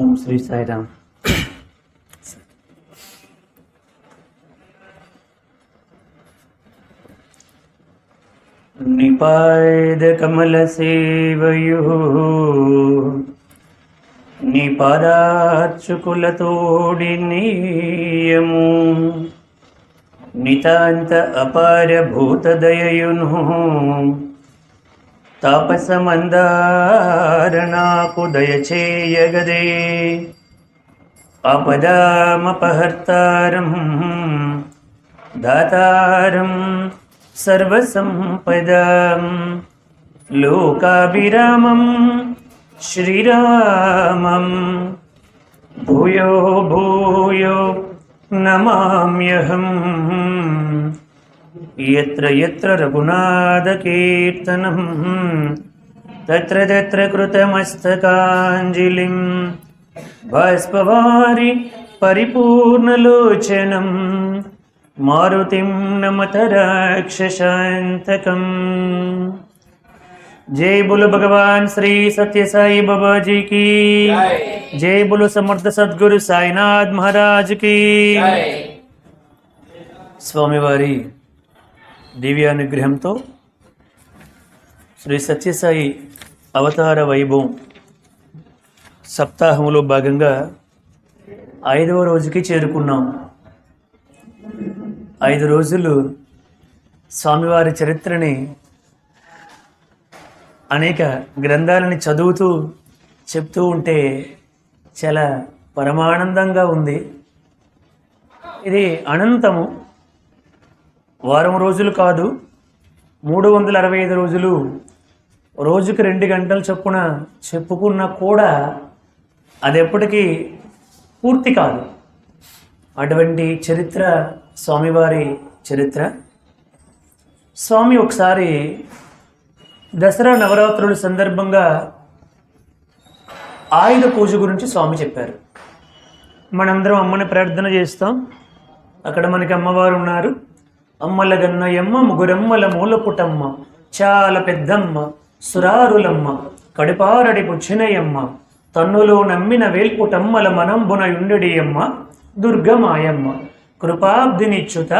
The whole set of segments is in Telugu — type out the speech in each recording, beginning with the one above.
ఓం శ్రీ సాయిరామ్. నిపాద కమల సేవయు నిపాదార్చుకులతోడి నీయము నితాంత అపార భూతదయయును తాపసమందారణకు దయచేయగదే. ఆపదామపహర్తారం దాతారం సర్వసంపదాం లోకాభిరామం శ్రీరామం భూయో భూయో నమామ్యహం. యత్ర యత్ర రఘునాథకీర్తనం తత్ర తత్ర కృతమస్తకాంజలిం బాష్పవారి పరిపూర్ణలోచనం మారుతిం నమత రాక్షసాంతకం. जय बोलो भगवान श्री सत्य साई बाबा जी की जय. बोलो समर्थ सद्गुरु साईनाथ महाराज की. స్వామివారి దివ్యానుగ్రహంతో శ్రీ సత్యసాయి అవతార వైభవం సప్తాహంలో భాగంగా 5వ రోజుకి చేరుకున్నాం. 5 రోజులు స్వామివారి చరిత్రని అనేక గ్రంథాలని చదువుతూ చెప్తూ ఉంటే చాలా పరమానందంగా ఉంది. ఇది అనంతము. వారం రోజులు కాదు, 365 రోజులు రోజుకి 2 గంటల చొప్పున చెప్పుకున్నా కూడా అది ఎప్పటికీ పూర్తి కాదు. అటువంటి చరిత్ర స్వామివారి చరిత్ర. స్వామి ఒకసారి దసరా నవరాత్రుల సందర్భంగా ఆయుధ పూజ గురించి స్వామి చెప్పారు. మనందరం అమ్మని ప్రార్థన చేస్తాం. అక్కడ మనకి అమ్మవారు ఉన్నారు. అమ్మల గన్నయమ్మ ముగురమ్మల మూలపుటమ్మ చాలా పెద్దమ్మ సురారులమ్మ కడిపారడి పుచ్చినయమ్మ తన్నులో నమ్మిన వేల్పుటమ్మల మనంబున యుండెడియమ్మ దుర్గమాయమ్మ కృపాబ్దినిచ్యుత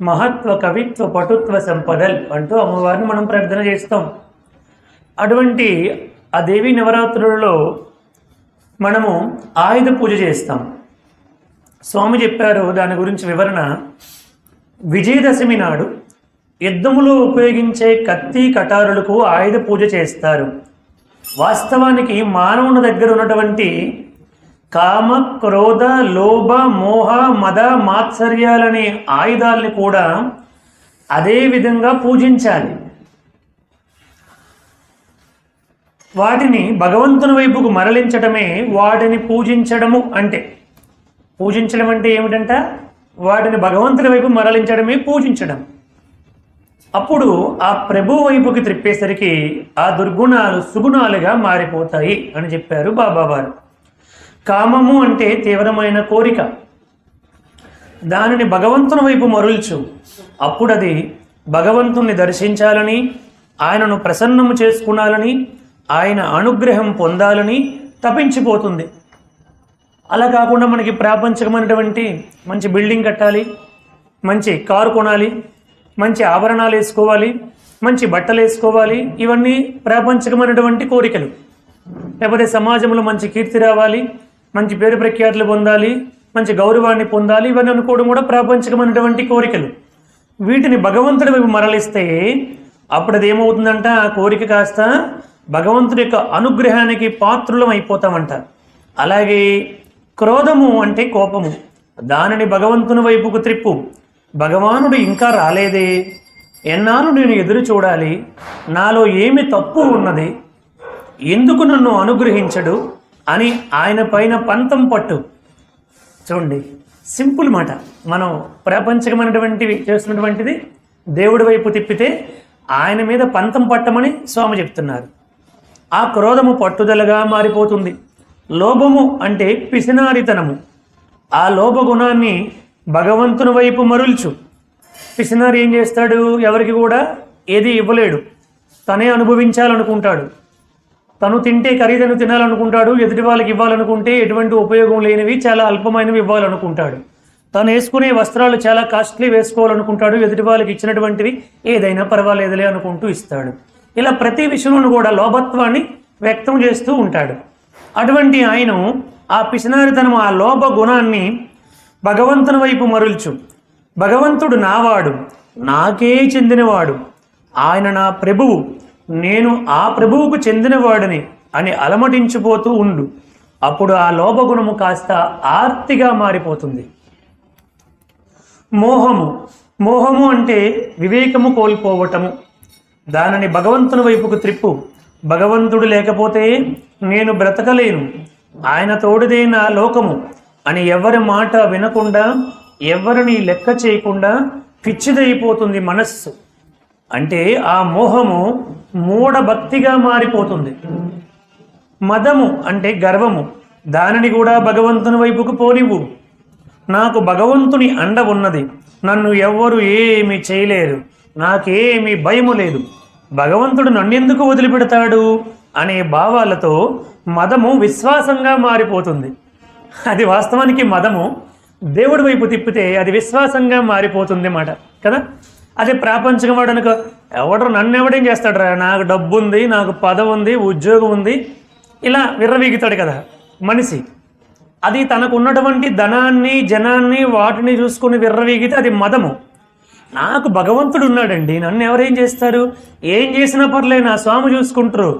మహత్వ కవిత్వ పటుత్వ సంపదల్ అంటూ అమ్మవారిని మనం ప్రార్థన చేస్తాం. అటువంటి ఆ దేవీ నవరాత్రులలో మనము ఆయుధ పూజ చేస్తాం. స్వామి చెప్పారు దాని గురించి వివరణ. విజయదశమి నాడు యుద్ధములో ఉపయోగించే కత్తి కటారులకు ఆయుధ పూజ చేస్తారు. వాస్తవానికి మానవుని దగ్గర ఉన్నటువంటి కామ క్రోధ లోభ మోహ మద మాత్సర్యాలనే ఆయుధాలని కూడా అదే విధంగా పూజించాలి. వాటిని భగవంతుని వైపుకు మరలించడమే వాటిని పూజించడము అంటే. పూజించడం అంటే ఏమిటంట? వాటిని భగవంతుని వైపు మరలించడమే పూజించడం. అప్పుడు ఆ ప్రభు వైపుకి త్రిప్పేసరికి ఆ దుర్గుణాలు సుగుణాలుగా మారిపోతాయి అని చెప్పారు బాబావారు. కామము అంటే తీవ్రమైన కోరిక. దానిని భగవంతుని వైపు మరల్చు. అప్పుడు అది భగవంతుణ్ణి దర్శించాలని, ఆయనను ప్రసన్నము చేసుకునాలని, ఆయన అనుగ్రహం పొందాలని తపించిపోతుంది. అలా కాకుండా మనకి ప్రాపంచికమైనటువంటి మంచి బిల్డింగ్ కట్టాలి, మంచి కారు కొనాలి, మంచి ఆభరణాలు వేసుకోవాలి, మంచి బట్టలు వేసుకోవాలి, ఇవన్నీ ప్రాపంచికమైనటువంటి కోరికలు. లేకపోతే సమాజంలో మంచి కీర్తి రావాలి, మంచి పేరు ప్రఖ్యాతులు పొందాలి, మంచి గౌరవాన్ని పొందాలి, ఇవన్నీ అనుకోవడం కూడా ప్రాపంచికమైనటువంటి కోరికలు. వీటిని భగవంతుడి వైపు మరలిస్తే అప్పుడు అది ఏమవుతుందంట? ఆ కోరిక కాస్త భగవంతుడి యొక్క అనుగ్రహానికి పాత్రులం అయిపోతామంట. అలాగే క్రోధము అంటే కోపము. దానిని భగవంతుని వైపుకు త్రిప్పు. భగవానుడు ఇంకా రాలేదే, ఎన్నాళ్ళు నేను ఎదురు చూడాలి, నాలో ఏమి తప్పు ఉన్నది, ఎందుకు నన్ను అనుగ్రహించడు అని ఆయన పైన పంతం పట్టు. చూడండి, సింపుల్ మాట. మనం ప్రాపంచికమైనటువంటివి చేస్తున్నటువంటిది దేవుడి వైపు తిప్పితే ఆయన మీద పంతం పట్టమని స్వామి చెప్తున్నారు. ఆ క్రోధము పట్టుదలగా మారిపోతుంది. లోభము అంటే పిసినారితనము. ఆ లోభ గుణాన్ని భగవంతుని వైపు మరుల్చు. పిసినారి ఏం చేస్తాడు? ఎవరికి కూడా ఏది ఇవ్వలేడు, తనే అనుభవించాలనుకుంటాడు. తను తింటే ఖరీదైన తినాలనుకుంటాడు, ఎదుటి వాళ్ళకి ఇవ్వాలనుకుంటే ఎటువంటి ఉపయోగం లేనివి చాలా అల్పమైనవి ఇవ్వాలనుకుంటాడు. తను వేసుకునే వస్త్రాలు చాలా కాస్ట్లీ వేసుకోవాలనుకుంటాడు, ఎదుటి వాళ్ళకి ఇచ్చినటువంటివి ఏదైనా పర్వాలేదులే అనుకుంటూ ఇస్తాడు. ఇలా ప్రతి విషయంలోనూ కూడా లోభత్వాన్ని వ్యక్తం చేస్తూ ఉంటాడు. అటువంటి ఆయన ఆ పిసినారితనం, ఆ లోభ గుణాన్ని భగవంతుని వైపు మరుల్చు. భగవంతుడు నావాడు, నాకే చెందినవాడు, ఆయన నా ప్రభువు, నేను ఆ ప్రభువుకు చెందినవాడిని అని అలమటించిపోతూ ఉండు. అప్పుడు ఆ లోభగుణము కాస్త ఆర్తిగా మారిపోతుంది. మోహము అంటే వివేకము కోల్పోవటము. దానిని భగవంతుని వైపుకు త్రిప్పు. భగవంతుడు లేకపోతే నేను బ్రతకలేను, ఆయన తోడుదే నా లోకము అని ఎవరి మాట వినకుండా, ఎవరిని లెక్క చేయకుండా పిచ్చిదైపోతుంది మనస్సు. అంటే ఆ మోహము మూఢభక్తిగా మారిపోతుంది. మదము అంటే గర్వము, దానిని కూడా భగవంతుని వైపుకు పోనివ్వు. నాకు భగవంతుని అండ ఉన్నది, నన్ను ఎవ్వరు ఏమీ చేయలేరు, నాకేమీ భయము లేదు, భగవంతుడు నన్నెందుకు వదిలిపెడతాడు అనే భావాలతో మదము విశ్వాసంగా మారిపోతుంది. అది వాస్తవానికి మదము దేవుడి వైపు తిప్పితే అది విశ్వాసంగా మారిపోతుంది అన్నమాట కదా. అదే ప్రాపంచికం వాడు అనుకో, నన్ను ఎవడేం చేస్తాడు రా, నాకు డబ్బు ఉంది, నాకు పదవి ఉంది, ఉద్యోగం ఉంది, ఇలా విర్రవీగుతాడు కదా మనిషి. అది తనకు ఉన్నటువంటి ధనాన్ని, జనాన్ని, వాటిని చూసుకుని విర్రవీగితే అది మదము. నాకు భగవంతుడు ఉన్నాడండి, నన్ను ఎవరేం చేస్తారు, ఏం చేసినా పర్లే, నా స్వామి చూసుకుంటారు,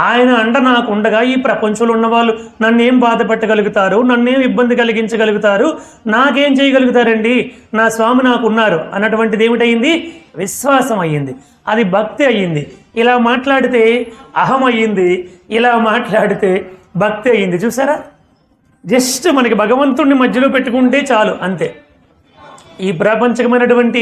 ఆయన అండ నాకు ఉండగా ఈ ప్రపంచంలో ఉన్నవాళ్ళు నన్నేం బాధ పెట్టగలుగుతారు, నన్నేం ఇబ్బంది కలిగించగలుగుతారు, నాకేం చేయగలుగుతారండి, నా స్వామి నాకు ఉన్నారు అన్నటువంటిది ఏమిటయింది, విశ్వాసం అయ్యింది. అది భక్తి అయ్యింది. ఇలా మాట్లాడితే అహం అయ్యింది, ఇలా మాట్లాడితే భక్తి అయ్యింది. చూసారా, జస్ట్ మనకి భగవంతుడిని మధ్యలో పెట్టుకుంటే చాలు, అంతే. ఈ ప్రాపంచికమైనటువంటి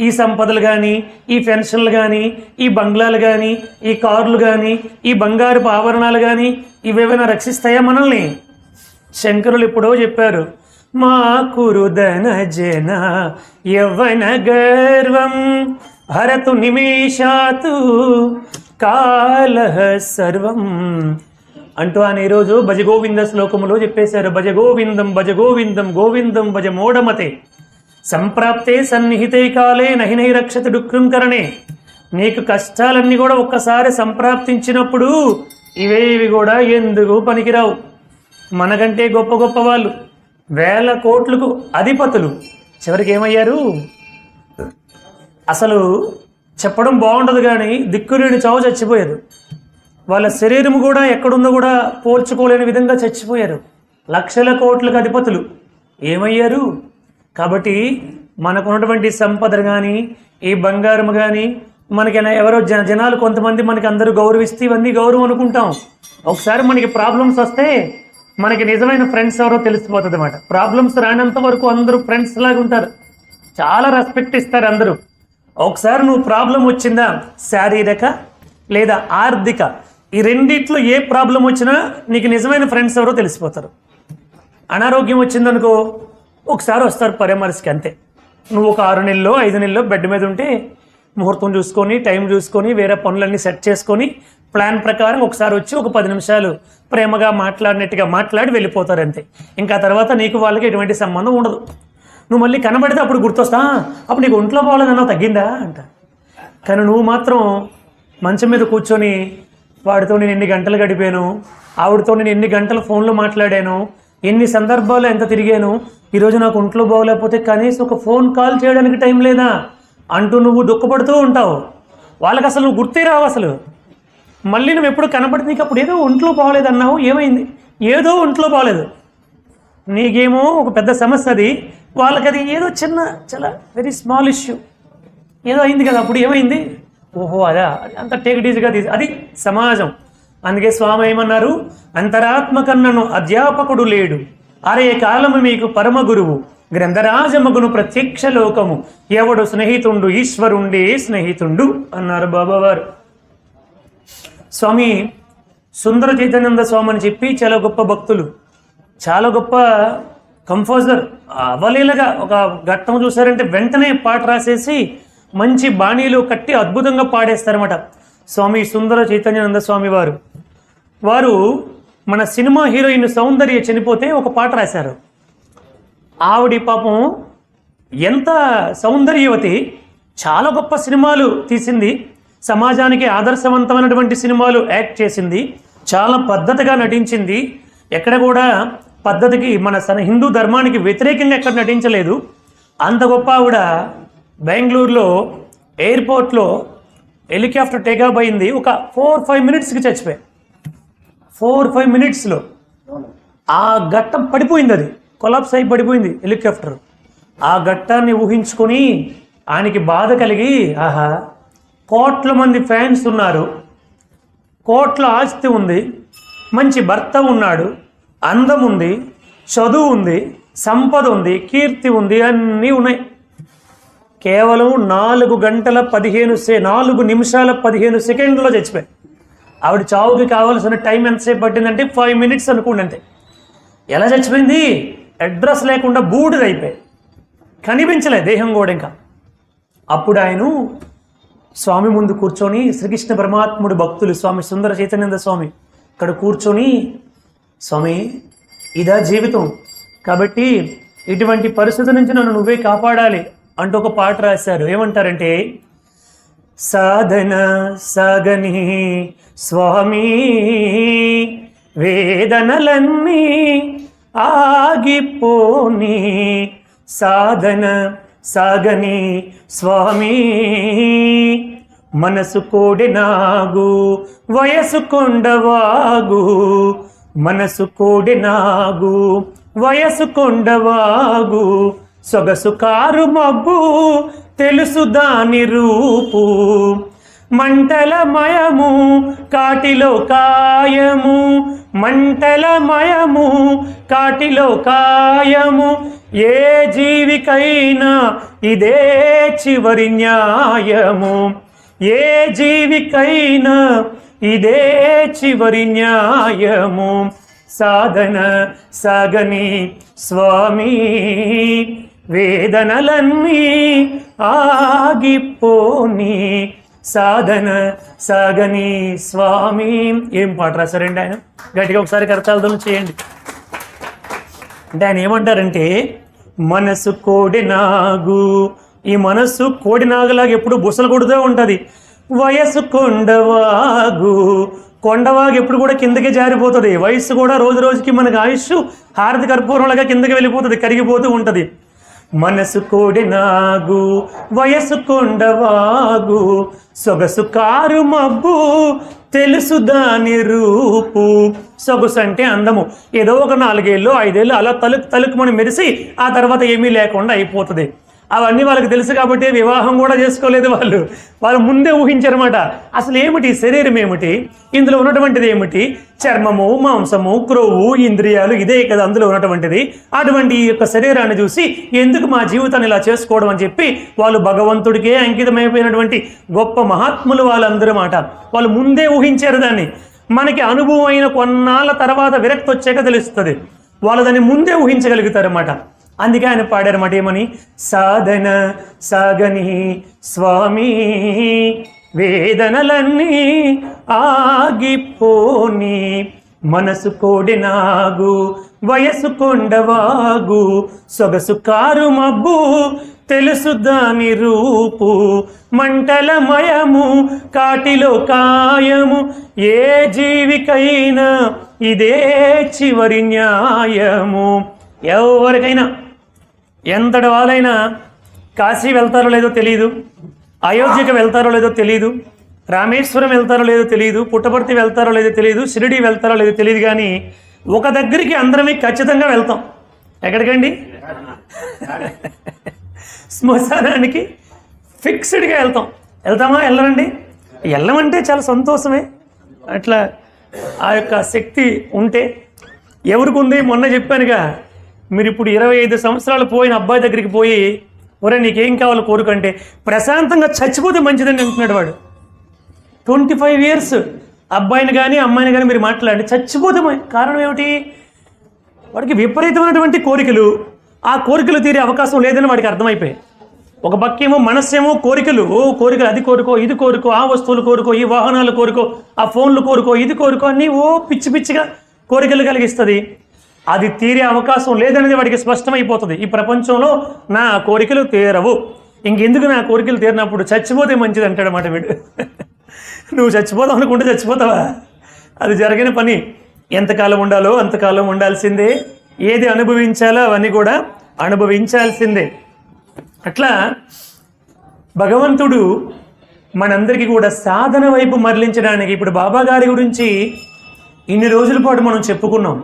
ఈ సంపదలు కానీ, ఈ పెన్షన్లు కానీ, ఈ బంగ్లాలు కానీ, ఈ కార్లు కానీ, ఈ బంగారు ఆభరణాలు కానీ ఇవేమైనా రక్షిస్తాయా మనల్ని? శంకరులు ఎప్పుడో చెప్పారు, మా కురుదన జన యవ్వన గర్వం హరతు నిమేషాతు కాలః సర్వం అంటూ ఆయన ఈరోజు భజగోవింద శ్లోకములో చెప్పేశారు. భజగోవిందం భజగోవిందం గోవిందం భజ మోడమతే సంప్రాప్తే సన్నిహితే కాలే నహినై రక్షతి డుక్ృంకరణే. నీకు కష్టాలన్నీ కూడా ఒక్కసారి సంప్రాప్తించినప్పుడు ఇవేవి కూడా ఎందుకు పనికిరావు. మనకంటే గొప్ప గొప్ప వాళ్ళు, వేల కోట్లకు అధిపతులు చివరికి ఏమయ్యారు? అసలు చెప్పడం బాగుండదు కానీ దిక్కులేని చావు చచ్చిపోయారు. వాళ్ళ శరీరం కూడా ఎక్కడుందో కూడా పోల్చుకోలేని విధంగా చచ్చిపోయారు. లక్షల కోట్లకు అధిపతులు ఏమయ్యారు? కాబట్టి మనకు ఉన్నటువంటి సంపదలు కానీ, ఈ బంగారం కానీ, మనకి ఎవరో జనాలు కొంతమంది మనకి అందరూ గౌరవిస్తే ఇవన్నీ గౌరవం అనుకుంటాం. ఒకసారి మనకి ప్రాబ్లమ్స్ వస్తే మనకి నిజమైన ఫ్రెండ్స్ ఎవరో తెలిసిపోతుంది అన్నమాట. ప్రాబ్లమ్స్ రానంత వరకు అందరూ ఫ్రెండ్స్ లాగా ఉంటారు, చాలా రెస్పెక్ట్ ఇస్తారు అందరూ. ఒకసారి నువ్వు ప్రాబ్లం వచ్చిందా, శారీరక లేదా ఆర్థిక, ఈ రెండిట్లో ఏ ప్రాబ్లం వచ్చినా నీకు నిజమైన ఫ్రెండ్స్ ఎవరో తెలిసిపోతారు. అనారోగ్యం వచ్చిందనుకో ఒకసారి వస్తారు పరామర్శకి, అంతే. నువ్వు ఒక 6 నెలల్లో 5 నెలల్లో బెడ్ మీద ఉంటే ముహూర్తం చూసుకొని, టైం చూసుకొని, వేరే పనులన్నీ సెట్ చేసుకొని, ప్లాన్ ప్రకారం ఒకసారి వచ్చి ఒక 10 నిమిషాలు ప్రేమగా మాట్లాడినట్టుగా మాట్లాడి వెళ్ళిపోతారు, అంతే. ఇంకా తర్వాత నీకు వాళ్ళకి ఎటువంటి సంబంధం ఉండదు. నువ్వు మళ్ళీ కనబడితే అప్పుడు గుర్తొస్తా, అప్పుడు నీకు ఒంట్లో పోవాలన్నా తగ్గిందా అంట. కానీ నువ్వు మాత్రం మంచం మీద కూర్చొని వాడితో నేను ఎన్ని గంటలు గడిపాను, ఆవిడతో నేను ఎన్ని గంటలు ఫోన్లో మాట్లాడాను, ఎన్ని సందర్భాలు ఎంత తిరిగాను, ఈరోజు నాకు ఒంట్లో బాగోలేకపోతే కనీసం ఒక ఫోన్ కాల్ చేయడానికి టైం లేదా అంటూ నువ్వు దుఃఖపడుతూ ఉంటావు. వాళ్ళకి అసలు నువ్వు గుర్తే రావు అసలు. మళ్ళీ నువ్వు ఎప్పుడు కనబడితే నీకు అప్పుడు ఏదో ఒంట్లో బాగోలేదు అన్నావు, ఏమైంది? ఏదో ఒంట్లో బాగోలేదు, నీకేమో ఒక పెద్ద సమస్య, అది వాళ్ళకి అది ఏదో చిన్న చాలా వెరీ స్మాల్ ఇష్యూ ఏదో అయింది కదా, అప్పుడు ఏమైంది? ఓహో అదా, అంత టేక్ ఇట్ ఈజీగా అది సమాజం. అందుకే స్వామి ఏమన్నారు, అంతరాత్మ కన్నను అధ్యాపకుడు లేడు, అరే కాలము మీకు పరమ గురువు, గ్రంథరాజమగును ప్రత్యక్ష లోకము, ఎవడు స్నేహితుండు ఈశ్వరుండే స్నేహితుండు అన్నారు బాబావారు. స్వామి సుందర చైతన్యంద స్వామి అని చెప్పి చాలా గొప్ప భక్తులు, చాలా గొప్ప కంపోజర్. అవలీలగా ఒక ఘట్టం చూసారంటే వెంటనే పాట రాసేసి మంచి బాణీలు కట్టి అద్భుతంగా పాడేస్తారన్నమాట స్వామి సుందర చైతన్యానంద స్వామి వారు. వారు మన సినిమా హీరోయిన్ సౌందర్య చనిపోతే ఒక పాట రాశారు. ఆవిడ పాపం ఎంత సౌందర్యవతి, చాలా గొప్ప సినిమాలు తీసింది, సమాజానికి ఆదర్శవంతమైనటువంటి సినిమాలు యాక్ట్ చేసింది, చాలా పద్ధతిగా నటించింది, ఎక్కడ కూడా పద్ధతికి మన హిందూ ధర్మానికి వ్యతిరేకంగా ఎక్కడ నటించలేదు. అంత గొప్ప ఆవిడ బెంగళూరులో ఎయిర్పోర్ట్లో హెలికాప్టర్ టేకాఫ్ అయింది. ఒక 4-5 మినిట్స్కి చచ్చిపోయాయి. 4-5 మినిట్స్లో ఆ ఘట్టం పడిపోయింది, అది కొలాప్స్ అయి పడిపోయింది హెలికాప్టర్. ఆ ఘట్టాన్ని ఊహించుకొని ఆయనకి బాధ కలిగి, ఆహా, కోట్ల మంది ఫ్యాన్స్ ఉన్నారు, కోట్ల ఆస్తి ఉంది, మంచి భర్త ఉన్నాడు, అందం ఉంది, చదువు ఉంది, సంపద ఉంది, కీర్తి ఉంది, అన్నీ ఉన్నాయి. కేవలం 4 నిమిషాల 15 సెకండ్లో చచ్చిపోయాయి. ఆవిడ చావుకి కావాల్సిన టైం ఎంతసేపు పట్టిందంటే 5 మినిట్స్ అనుకోండి అంతే. ఎలా చచ్చిపోయింది? అడ్రస్ లేకుండా బూడిదైపోయి కనిపించలే దేహం కూడా. ఇంకా అప్పుడు ఆయన స్వామి ముందు కూర్చొని, శ్రీకృష్ణ పరమాత్ముడు భక్తులు స్వామి సుందర చైతన్యేంద్ర స్వామి ఇక్కడ కూర్చొని, స్వామి ఇదా జీవితం, కాబట్టి ఇటువంటి పరిస్థితి నుంచి నన్ను నువ్వే కాపాడాలి అంటూ ఒక పాట రాశారు. ఏమంటారంటే, సాధన సాగని స్వామి వేదనలన్నీ ఆగిపోని, సాధన సాగని స్వామి మనసు కోడెనాగు వయసు కొండవాగు, మనసు కోడెనాగు వయసు కొండవాగు, సొగసు కారు మబ్బు తెలుసు దాని రూపు, మంటలమయము కాటిలో కాయము, మంటలమయము కాటిలో కాయము, ఏ జీవికైనా ఇదే చివరి న్యాయము, ఏ జీవికైనా ఇదే చివరి న్యాయము, సాధన సాగని స్వామి వేదనలన్నీ ఆగిపోని, సాధన సాగని స్వామి. ఏం పాట రాశారండి ఆయన? గట్టిగా ఒకసారి కరతాళం చేయండి. అంటే ఆయన ఏమంటారంటే, మనసు కోడెనాగు, ఈ మనస్సు కోడినాగులాగా ఎప్పుడు బుసలు కొడుతూ ఉంటుంది. వయసు కొండవాగు, కొండవాగు ఎప్పుడు కూడా కిందకి జారిపోతుంది. వయస్సు కూడా రోజు రోజుకి మనకు ఆయుష్ హారతి కర్పూరంలాగా కిందకి వెళ్ళిపోతుంది, కరిగిపోతూ ఉంటుంది. మనసు కోడెనాగు వయసు కొండవాగు, సొగసు కారు మబ్బు తెలుసు దాని రూపు. సొగసు అంటే అందము, ఏదో ఒక 4 ఏళ్ళు 5 ఏళ్ళు అలా తలుకు మనం మెరిసి ఆ తర్వాత ఏమీ లేకుండా అయిపోతుంది. అవన్నీ వాళ్ళకి తెలుసు కాబట్టి వివాహం కూడా చేసుకోలేదు వాళ్ళు ముందే ఊహించారన్నమాట. అసలు ఏమిటి శరీరం, ఏమిటి ఇందులో ఉన్నటువంటిది, ఏమిటి చర్మము, మాంసము, క్రొవ్వు, ఇంద్రియాలు, ఇదే కదా అందులో ఉన్నటువంటిది. అటువంటి ఈ యొక్క శరీరాన్ని చూసి ఎందుకు మా జీవితాన్ని ఇలా చేసుకోవడం అని చెప్పి వాళ్ళు భగవంతుడికే అంకితమైపోయినటువంటి గొప్ప మహాత్ములు వాళ్ళందరూ మాట. వాళ్ళు ముందే ఊహించారు దాన్ని. మనకి అనుభవం అయిన కొన్నాళ్ళ తర్వాత విరక్తి వచ్చాక తెలుస్తుంది. వాళ్ళు దాన్ని ముందే ఊహించగలుగుతారన్నమాట. అందుకే ఆయన పాడారన్నమాట, ఏమని, సాధన సాగని స్వామి వేదనలన్నీ ఆగిపోని, మనసు కోడెనాగు వయసు కొండవాగు, సొగసు కారు మబ్బు తెలుసు దాని రూపు, మంటలమయము కాటిలో కాయము, ఏ జీవికైనా ఇదే చివరి న్యాయము. ఎవరికైనా ఎంతటి వాళ్ళైనా కాశీ వెళ్తారో లేదో తెలియదు, అయోధ్యకు వెళ్తారో లేదో తెలియదు, రామేశ్వరం వెళ్తారో లేదో తెలియదు, పుట్టపర్తి వెళ్తారో లేదో తెలియదు, షిరిడి వెళ్తారో లేదో తెలియదు, కానీ ఒక దగ్గరికి అందరమే ఖచ్చితంగా వెళ్తాం. ఎక్కడికండి? శ్మశానానికి ఫిక్స్డ్గా వెళ్తామా? వెళ్ళరండి? వెళ్ళమంటే చాలా సంతోషమే. అట్లా ఆ యొక్క శక్తి ఉంటే ఎవరికి ఉంది? మొన్న చెప్పానుగా, మీరు ఇప్పుడు 25 సంవత్సరాలు పోయిన అబ్బాయి దగ్గరికి పోయి, ఒరే నీకేం కావాలో కోరుకంటే, ప్రశాంతంగా చచ్చిపోతే మంచిదని అంటున్నాడు వాడు. 25 ఇయర్స్ అబ్బాయిని కానీ అమ్మాయిని కానీ మీరు మాట్లాడండి, చచ్చిపోతే కారణం ఏమిటి? వాడికి విపరీతమైనటువంటి కోరికలు, ఆ కోరికలు తీరే అవకాశం లేదని వాడికి అర్థమైపోయాయి. ఒక పక్కేమో మనస్సేమో కోరికలు అది కోరుకో, ఇది కోరుకో, ఆ వస్తువులు కోరుకో, ఈ వాహనాలు కోరుకో, ఆ ఫోన్లు కోరుకో, ఇది కోరుకో అన్నీ పిచ్చి పిచ్చిగా కోరికలు కలిగిస్తుంది. అది తీరే అవకాశం లేదనేది వాడికి స్పష్టమైపోతుంది. ఈ ప్రపంచంలో నా కోరికలు తీరవు, ఇంకెందుకు నా కోరికలు తీరినప్పుడు చచ్చిపోతే మంచిది అంటాడన్నమాట వీడు. నువ్వు చచ్చిపోతావు అనుకుంటే చచ్చిపోతావా? అది జరగని పని. ఎంతకాలం ఉండాలో అంతకాలం ఉండాల్సిందే, ఏది అనుభవించాలో అవన్నీ కూడా అనుభవించాల్సిందే. అట్లా భగవంతుడు మనందరికీ కూడా సాధన వైపు మరలించడానికి, ఇప్పుడు బాబా గారి గురించి ఇన్ని రోజుల పాటు మనం చెప్పుకున్నాం.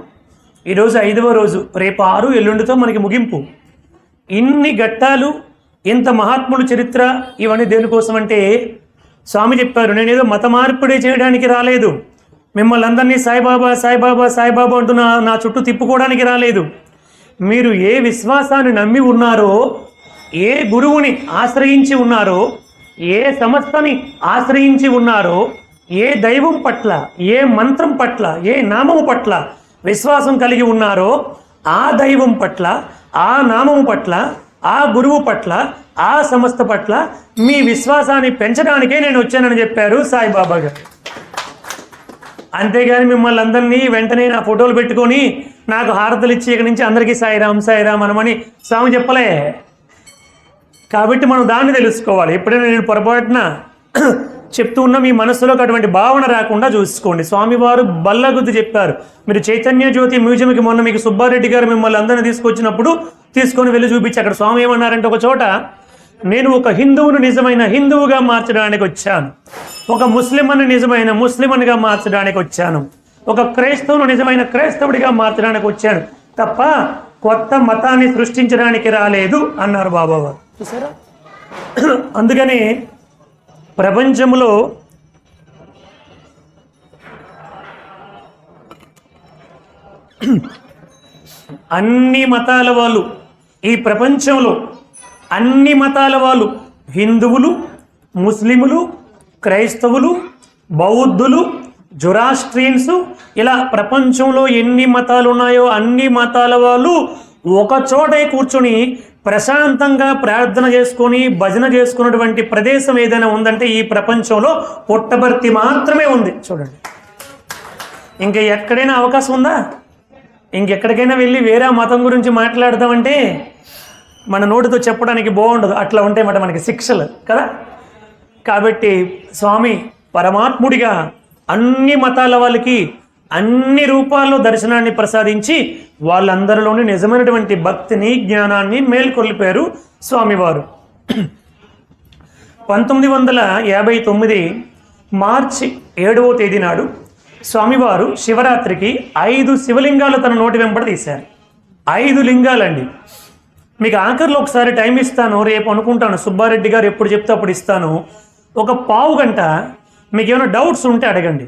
ఈరోజు 5వ రోజు, రేపు 6, ఎల్లుండితో మనకి ముగింపు. ఇన్ని ఘట్టాలు, ఇంత మహాత్ముల చరిత్ర, ఇవన్నీ దేనికోసం అంటే స్వామి చెప్పారు, నేనేదో మత మార్పిడి చేయడానికి రాలేదు, మిమ్మల్ని అందరినీ సాయిబాబా సాయిబాబా సాయిబాబా అంటూ నా చుట్టూ తిప్పుకోవడానికి రాలేదు. మీరు ఏ విశ్వాసాన్ని నమ్మి ఉన్నారో, ఏ గురువుని ఆశ్రయించి ఉన్నారో, ఏ సంస్థని ఆశ్రయించి ఉన్నారో, ఏ దైవం పట్ల, ఏ మంత్రం పట్ల, ఏ నామము పట్ల విశ్వాసం కలిగి ఉన్నారో, ఆ దైవం పట్ల, ఆ నామము పట్ల, ఆ గురువు పట్ల, ఆ సంస్థ పట్ల మీ విశ్వాసాన్ని పెంచడానికే నేను వచ్చానని చెప్పారు సాయిబాబా గారు. అంతేగాని మిమ్మల్ని అందరినీ వెంటనే నా ఫోటోలు పెట్టుకొని నాకు హారతలు ఇచ్చి ఇక్కడి నుంచి అందరికీ సాయిరామ్ సాయిరామ్ అనమని స్వామి చెప్పలే. కాబట్టి మనం దాన్ని తెలుసుకోవాలి. ఎప్పుడైనా నేను పొరపాటున చెప్తూ ఉన్న మీ మనసులోకి అటువంటి భావన రాకుండా చూసుకోండి. స్వామివారు బల్లగుద్ది చెప్పారు. మీరు చైతన్య జ్యోతి మ్యూజియంకి మొన్న మీకు సుబ్బారెడ్డి గారు మిమ్మల్ని అందరినీ తీసుకొచ్చినప్పుడు తీసుకొని వెళ్ళి చూపించి, అక్కడ స్వామి ఏమన్నారంటే, ఒక చోట నేను ఒక హిందువును నిజమైన హిందువుగా మార్చడానికి వచ్చాను, ఒక ముస్లింని నిజమైన ముస్లింగా మార్చడానికి వచ్చాను, ఒక క్రైస్తవును నిజమైన క్రైస్తవుడిగా మార్చడానికి వచ్చాను తప్ప కొత్త మతాన్ని సృష్టించడానికి రాలేదు అన్నారు బాబావారు. చూసారా? అందుకని ప్రపంచంలో అన్ని మతాల వాళ్ళు, ఈ ప్రపంచంలో అన్ని మతాల వాళ్ళు, హిందువులు, ముస్లిములు, క్రైస్తవులు, బౌద్ధులు, జొరాస్ట్రియన్స్, ఇలా ప్రపంచంలో ఎన్ని మతాలు ఉన్నాయో అన్ని మతాల వాళ్ళు ఒక చోటే కూర్చొని ప్రశాంతంగా ప్రార్థన చేసుకొని భజన చేసుకున్నటువంటి ప్రదేశం ఏదైనా ఉందంటే ఈ ప్రపంచంలో పుట్టబర్తి మాత్రమే ఉంది. చూడండి, ఇంకా ఎక్కడైనా అవకాశం ఉందా? ఇంకెక్కడికైనా వెళ్ళి వేరే మతం గురించి మాట్లాడదామంటే మన నోటితో చెప్పడానికి బాగుండదు, అట్లా ఉంటాయి మాట మనకి శిక్షలు కదా. కాబట్టి స్వామి పరమాత్ముడిగా అన్ని మతాల వాళ్ళకి అన్ని రూపాల్లో దర్శనాన్ని ప్రసాదించి వాళ్ళందరిలోని నిజమైనటువంటి భక్తిని జ్ఞానాన్ని మేల్కొల్పారు స్వామివారు. 1959 మార్చి 7వ తేదీ నాడు స్వామివారు శివరాత్రికి 5 శివలింగాలు తన నోటి వెంబడి తీశారు. 5 లింగాలండి. మీకు ఆఖరిలో ఒకసారి టైం ఇస్తాను, రేపు అనుకుంటాను సుబ్బారెడ్డి గారు ఎప్పుడు చెప్తే అప్పుడు ఇస్తాను. ఒక పావు గంట మీకు ఏమైనా డౌట్స్ ఉంటే అడగండి.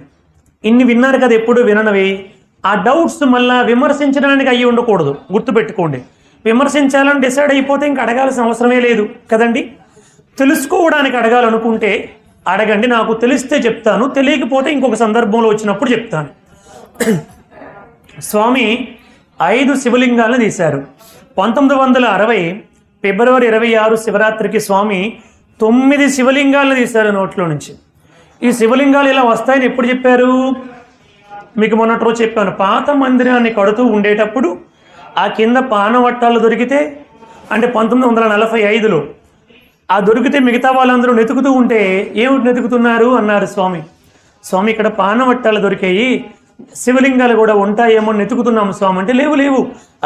ఇన్ని విన్నారు కదా, ఎప్పుడు విననవి. ఆ డౌట్స్ మళ్ళీ విమర్శించడానికి అయ్యి ఉండకూడదు, గుర్తుపెట్టుకోండి. విమర్శించాలని డిసైడ్ అయిపోతే ఇంక అడగాల్సిన అవసరమే లేదు కదండి. తెలుసుకోవడానికి అడగాలనుకుంటే అడగండి, నాకు తెలిస్తే చెప్తాను, తెలియకపోతే ఇంకొక సందర్భంలో వచ్చినప్పుడు చెప్తాను. స్వామి 5 శివలింగాలను తీశారు. 1960 ఫిబ్రవరి 26 శివరాత్రికి స్వామి 9 శివలింగాలను తీశారు నోట్లో నుంచి. ఈ శివలింగాలు ఇలా వస్తాయని ఎప్పుడు చెప్పారు? మీకు మొన్నటి రోజు చెప్పాను. పాత మందిరాన్ని కడుతూ ఉండేటప్పుడు ఆ కింద పానవట్టాలు దొరికితే, అంటే 1945లో ఆ దొరికితే మిగతా వాళ్ళందరూ వెతుకుతూ ఉంటే, ఏమిటి వెతుకుతున్నారు అన్నారు స్వామి. స్వామి ఇక్కడ పానవట్టాలు దొరికాయి, శివలింగాలు కూడా ఉంటాయేమో వెతుకుతున్నాము స్వామి అంటే, లేవు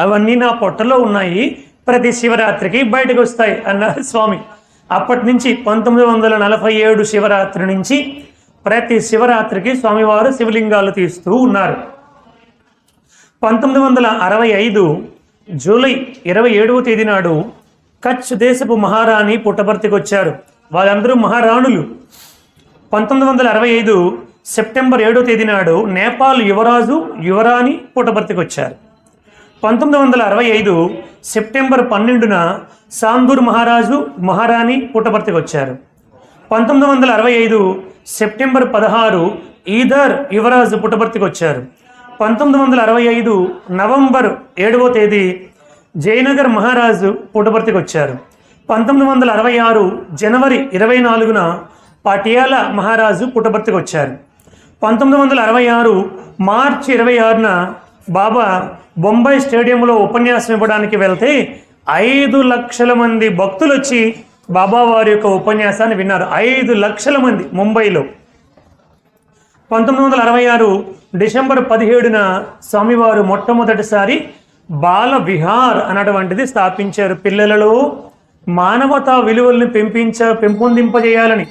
అవన్నీ నా పొట్టలో ఉన్నాయి, ప్రతి శివరాత్రికి బయటకు వస్తాయి అన్నారు స్వామి. అప్పటి నుంచి 1947 శివరాత్రి నుంచి ప్రతి శివరాత్రికి స్వామివారు శివలింగాలు తీస్తూ ఉన్నారు. 1965 జూలై 27వ తేదీ నాడు కచ్ దేశపు మహారాణి పుట్టపర్తికి వచ్చారు. వాళ్ళందరూ మహారాణులు. 1965 సెప్టెంబర్ 7వ తేదీ నాడు నేపాల్ యువరాజు యువరాణి పుట్టపర్తికి వచ్చారు. 1965 సెప్టెంబర్ 12న సాందూర్ మహారాజు మహారాణి పుట్టపర్తికి వచ్చారు. 1965 సెప్టెంబర్ 16 ఈదర్ యువరాజు పుట్టపర్తికి వచ్చారు. 1965 నవంబర్ 7వ తేదీ జయనగర్ మహారాజు పుట్టపర్తికి వచ్చారు. 1966 జనవరి 24న పటియాలా మహారాజు పుట్టపర్తికి వచ్చారు. 1966 మార్చి 26న బాబా బొంబాయి స్టేడియంలో ఉపన్యాసం ఇవ్వడానికి వెళ్తే 5 లక్షల మంది భక్తులు వచ్చి బాబా వారి యొక్క ఉపన్యాసాన్ని విన్నారు. 5 లక్షల మంది ముంబైలో. 1966 డిసెంబర్ 17న స్వామివారు మొట్టమొదటిసారి బాల విహార్ అన్నటువంటిది స్థాపించారు. పిల్లలలో మానవతా విలువల్ని పెంపొందింపజేయాలని.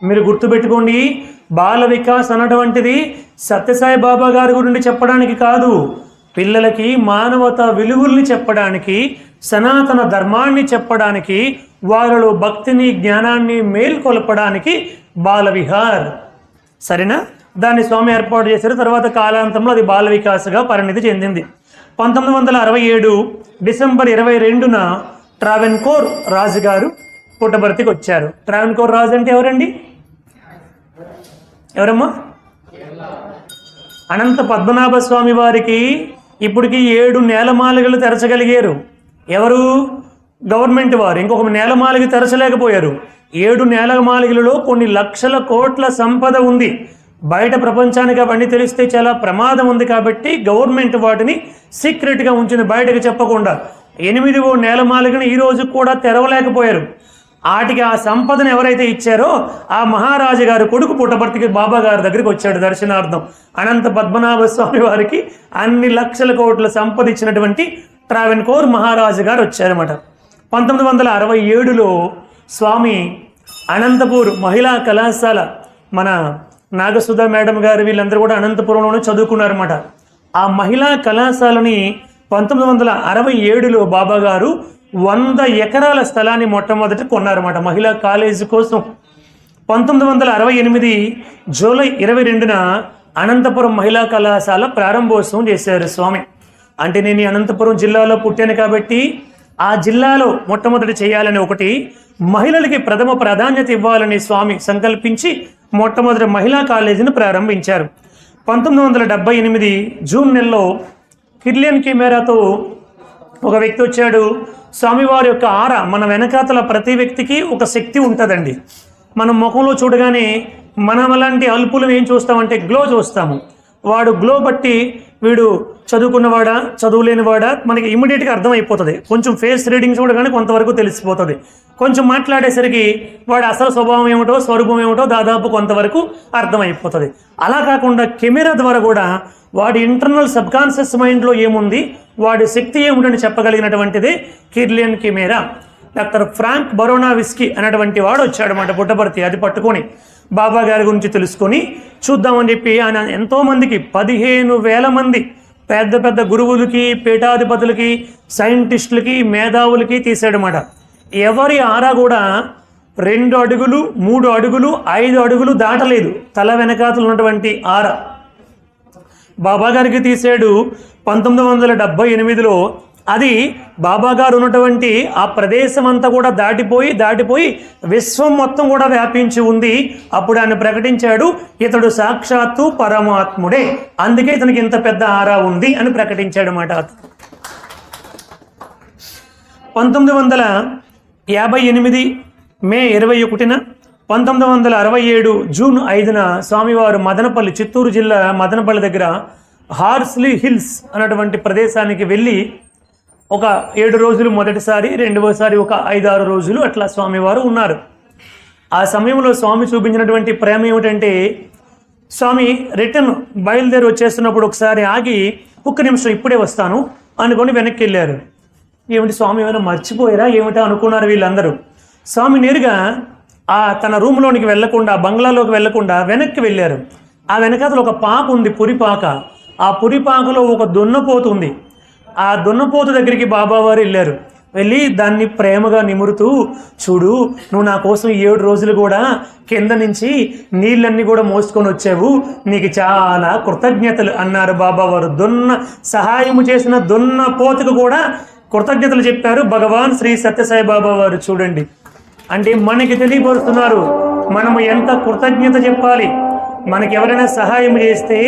మీరు గుర్తుపెట్టుకోండి, బాల వికాస్ అన్నటువంటిది సత్యసాయి బాబా గారి గురించి చెప్పడానికి కాదు, పిల్లలకి మానవతా విలువల్ని చెప్పడానికి, సనాతన ధర్మాన్ని చెప్పడానికి, వారిలో భక్తిని జ్ఞానాన్ని మేల్కొల్పడానికి బాల విహార్. సరేనా? దాన్ని స్వామి ఏర్పాటు చేశారు. తర్వాత కాలాంతంలో అది బాల వికాస్గా పరిణితి చెందింది. 1967 డిసెంబర్ 22న ట్రావెన్కోర్ రాజు గారు పుట్టపర్తికి వచ్చారు. ట్రావెన్కోర్ రాజు అంటే ఎవరండి? ఎవరమ్మా? అనంత పద్మనాభ స్వామి వారికి ఇప్పటికి 7 నేలమాలిగలు తెరచగలిగారు. ఎవరు? గవర్నమెంట్ వారు. ఇంకొక నేలమాలిగ తెరచలేకపోయారు. 7 నేలమాలిగలలో కొన్ని లక్షల కోట్ల సంపద ఉంది. బయట ప్రపంచానికి అవన్నీ తెలిస్తే చాలా ప్రమాదం ఉంది కాబట్టి గవర్నమెంట్ వాటిని సీక్రెట్గా ఉంచింది, బయటకు చెప్పకుండా. 8వ నేలమాలిగను ఈ రోజు కూడా తెరవలేకపోయారు. వాటికి ఆ సంపదను ఎవరైతే ఇచ్చారో ఆ మహారాజు గారు కొడుకు పుట్టపర్తికి బాబా గారి దగ్గరికి వచ్చాడు దర్శనార్థం. అనంత పద్మనాభ స్వామి వారికి అన్ని లక్షల కోట్ల సంపద ఇచ్చినటువంటి ట్రావెన్కోర్ మహారాజు గారు వచ్చారన్నమాట. 1967లో స్వామి అనంతపూర్ మహిళా కళాశాల, మన నాగసుధ మేడం గారు వీళ్ళందరూ కూడా అనంతపురంలోనే చదువుకున్నారన్నమాట. ఆ మహిళా కళాశాలని 1967లో బాబా గారు 100 ఎకరాల స్థలాన్ని మొట్టమొదటి కొన్నారన్నమాట మహిళా కాలేజీ కోసం. 1968 జూలై 22న అనంతపురం మహిళా కళాశాల ప్రారంభోత్సవం చేశారు స్వామి. అంటే నేను అనంతపురం జిల్లాలో పుట్టాను కాబట్టి ఆ జిల్లాలో మొట్టమొదటి చేయాలని, ఒకటి మహిళలకి ప్రథమ ప్రాధాన్యత ఇవ్వాలని స్వామి సంకల్పించి మొట్టమొదటి మహిళా కాలేజీని ప్రారంభించారు. 1978 జూన్ నెలలో కిర్లియన్ కెమెరాతో ఒక వ్యక్తి వచ్చాడు. స్వామివారి యొక్క ఆర, మన వెనకాతల ప్రతి వ్యక్తికి ఒక శక్తి ఉంటుందండి. మనం ముఖంలో చూడగానే మనం అలాంటి అల్పులు ఏం చూస్తామంటే గ్లో చూస్తాము. వాడు గ్లో బట్టి వీడు చదువుకున్నవాడా చదువులేనివాడా మనకి ఇమ్మీడియట్గా అర్థమైపోతుంది. కొంచెం ఫేస్ రీడింగ్స్ కూడా కానీ కొంతవరకు తెలిసిపోతుంది. కొంచెం మాట్లాడేసరికి వాడి అసలు స్వభావం ఏమిటో స్వరూపం ఏమిటో దాదాపు కొంతవరకు అర్థమైపోతుంది. అలా కాకుండా కెమెరా ద్వారా కూడా వాడి ఇంటర్నల్ సబ్కాన్షియస్ మైండ్లో ఏముంది, వాడి శక్తి ఏమిటని చెప్పగలిగినటువంటిదే కిర్లియన్ కెమెరా. డాక్టర్ ఫ్రాంక్ బరోనావిస్కీ అనేటువంటి వాడు వచ్చాడన్నమాట పుట్టపర్తి. అది పట్టుకొని బాబా గారి గురించి తెలుసుకొని చూద్దామని చెప్పి ఆయన ఎంతోమందికి 15,000 మంది పెద్ద పెద్ద గురువులకి, పీఠాధిపతులకి, సైంటిస్టులకి, మేధావులకి తీసాడన్నమాట. ఎవరి ఆరా కూడా 2 అడుగులు 3 అడుగులు 5 అడుగులు దాటలేదు. తల వెనకాతలు ఉన్నటువంటి ఆరా బాబా గారికి తీసాడు 1978లో. అది బాబా గారు ఉన్నటువంటి ఆ ప్రదేశం అంతా కూడా దాటిపోయి విశ్వం మొత్తం కూడా వ్యాపించి ఉంది. అప్పుడు ఆయన ప్రకటించాడు, ఇతడు సాక్షాత్తు పరమాత్ముడే, అందుకే ఇతనికి ఇంత పెద్ద ఆరా ఉంది అని ప్రకటించాడు అన్నమాట. 1958 మే 21న 1967 జూన్ 5న స్వామివారు మదనపల్లి, చిత్తూరు జిల్లా మదనపల్లి దగ్గర హార్స్లీ హిల్స్ అనేటువంటి ప్రదేశానికి వెళ్ళి ఒక 7 రోజులు మొదటిసారి, రెండవసారి ఒక 5-6 రోజులు అట్లా స్వామివారు ఉన్నారు. ఆ సమయంలో స్వామి చూపించినటువంటి ప్రేమ ఏమిటంటే, స్వామి రిటర్న్ బయలుదేరి వచ్చేస్తున్నప్పుడు ఒకసారి ఆగి 1 నిమిషం ఇప్పుడే వస్తాను అనుకొని వెనక్కి వెళ్ళారు. ఏమిటి స్వామి ఏమైనా మర్చిపోయారా ఏమిటా అనుకున్నారు వీళ్ళందరూ. స్వామి నేరుగా తన రూమ్లోనికి వెళ్లకుండా, బంగ్లాలోకి వెళ్లకుండా వెనక్కి వెళ్ళారు. ఆ వెనకాతలో ఒక పాక ఉంది, పురిపాక. ఆ పురిపాకలో ఒక దున్నపోతు ఉంది. ఆ దున్నపోతు దగ్గరికి బాబావారు వెళ్ళారు. వెళ్ళి దాన్ని ప్రేమగా నిమురుతూ, చూడు నువ్వు నా కోసం 7 రోజులు కూడా కింద నుంచి నీళ్ళన్నీ కూడా మోసుకొని వచ్చావు, నీకు చాలా కృతజ్ఞతలు అన్నారు బాబావారు. సహాయము చేసిన దున్నపోతుకు కూడా కృతజ్ఞతలు చెప్పారు భగవాన్ శ్రీ సత్యసాయి బాబా వారు. చూడండి, అంటే మనకి తెలియపరుస్తున్నారు మనము ఎంత కృతజ్ఞత చెప్పాలి, మనకి ఎవరైనా సహాయం చేస్తే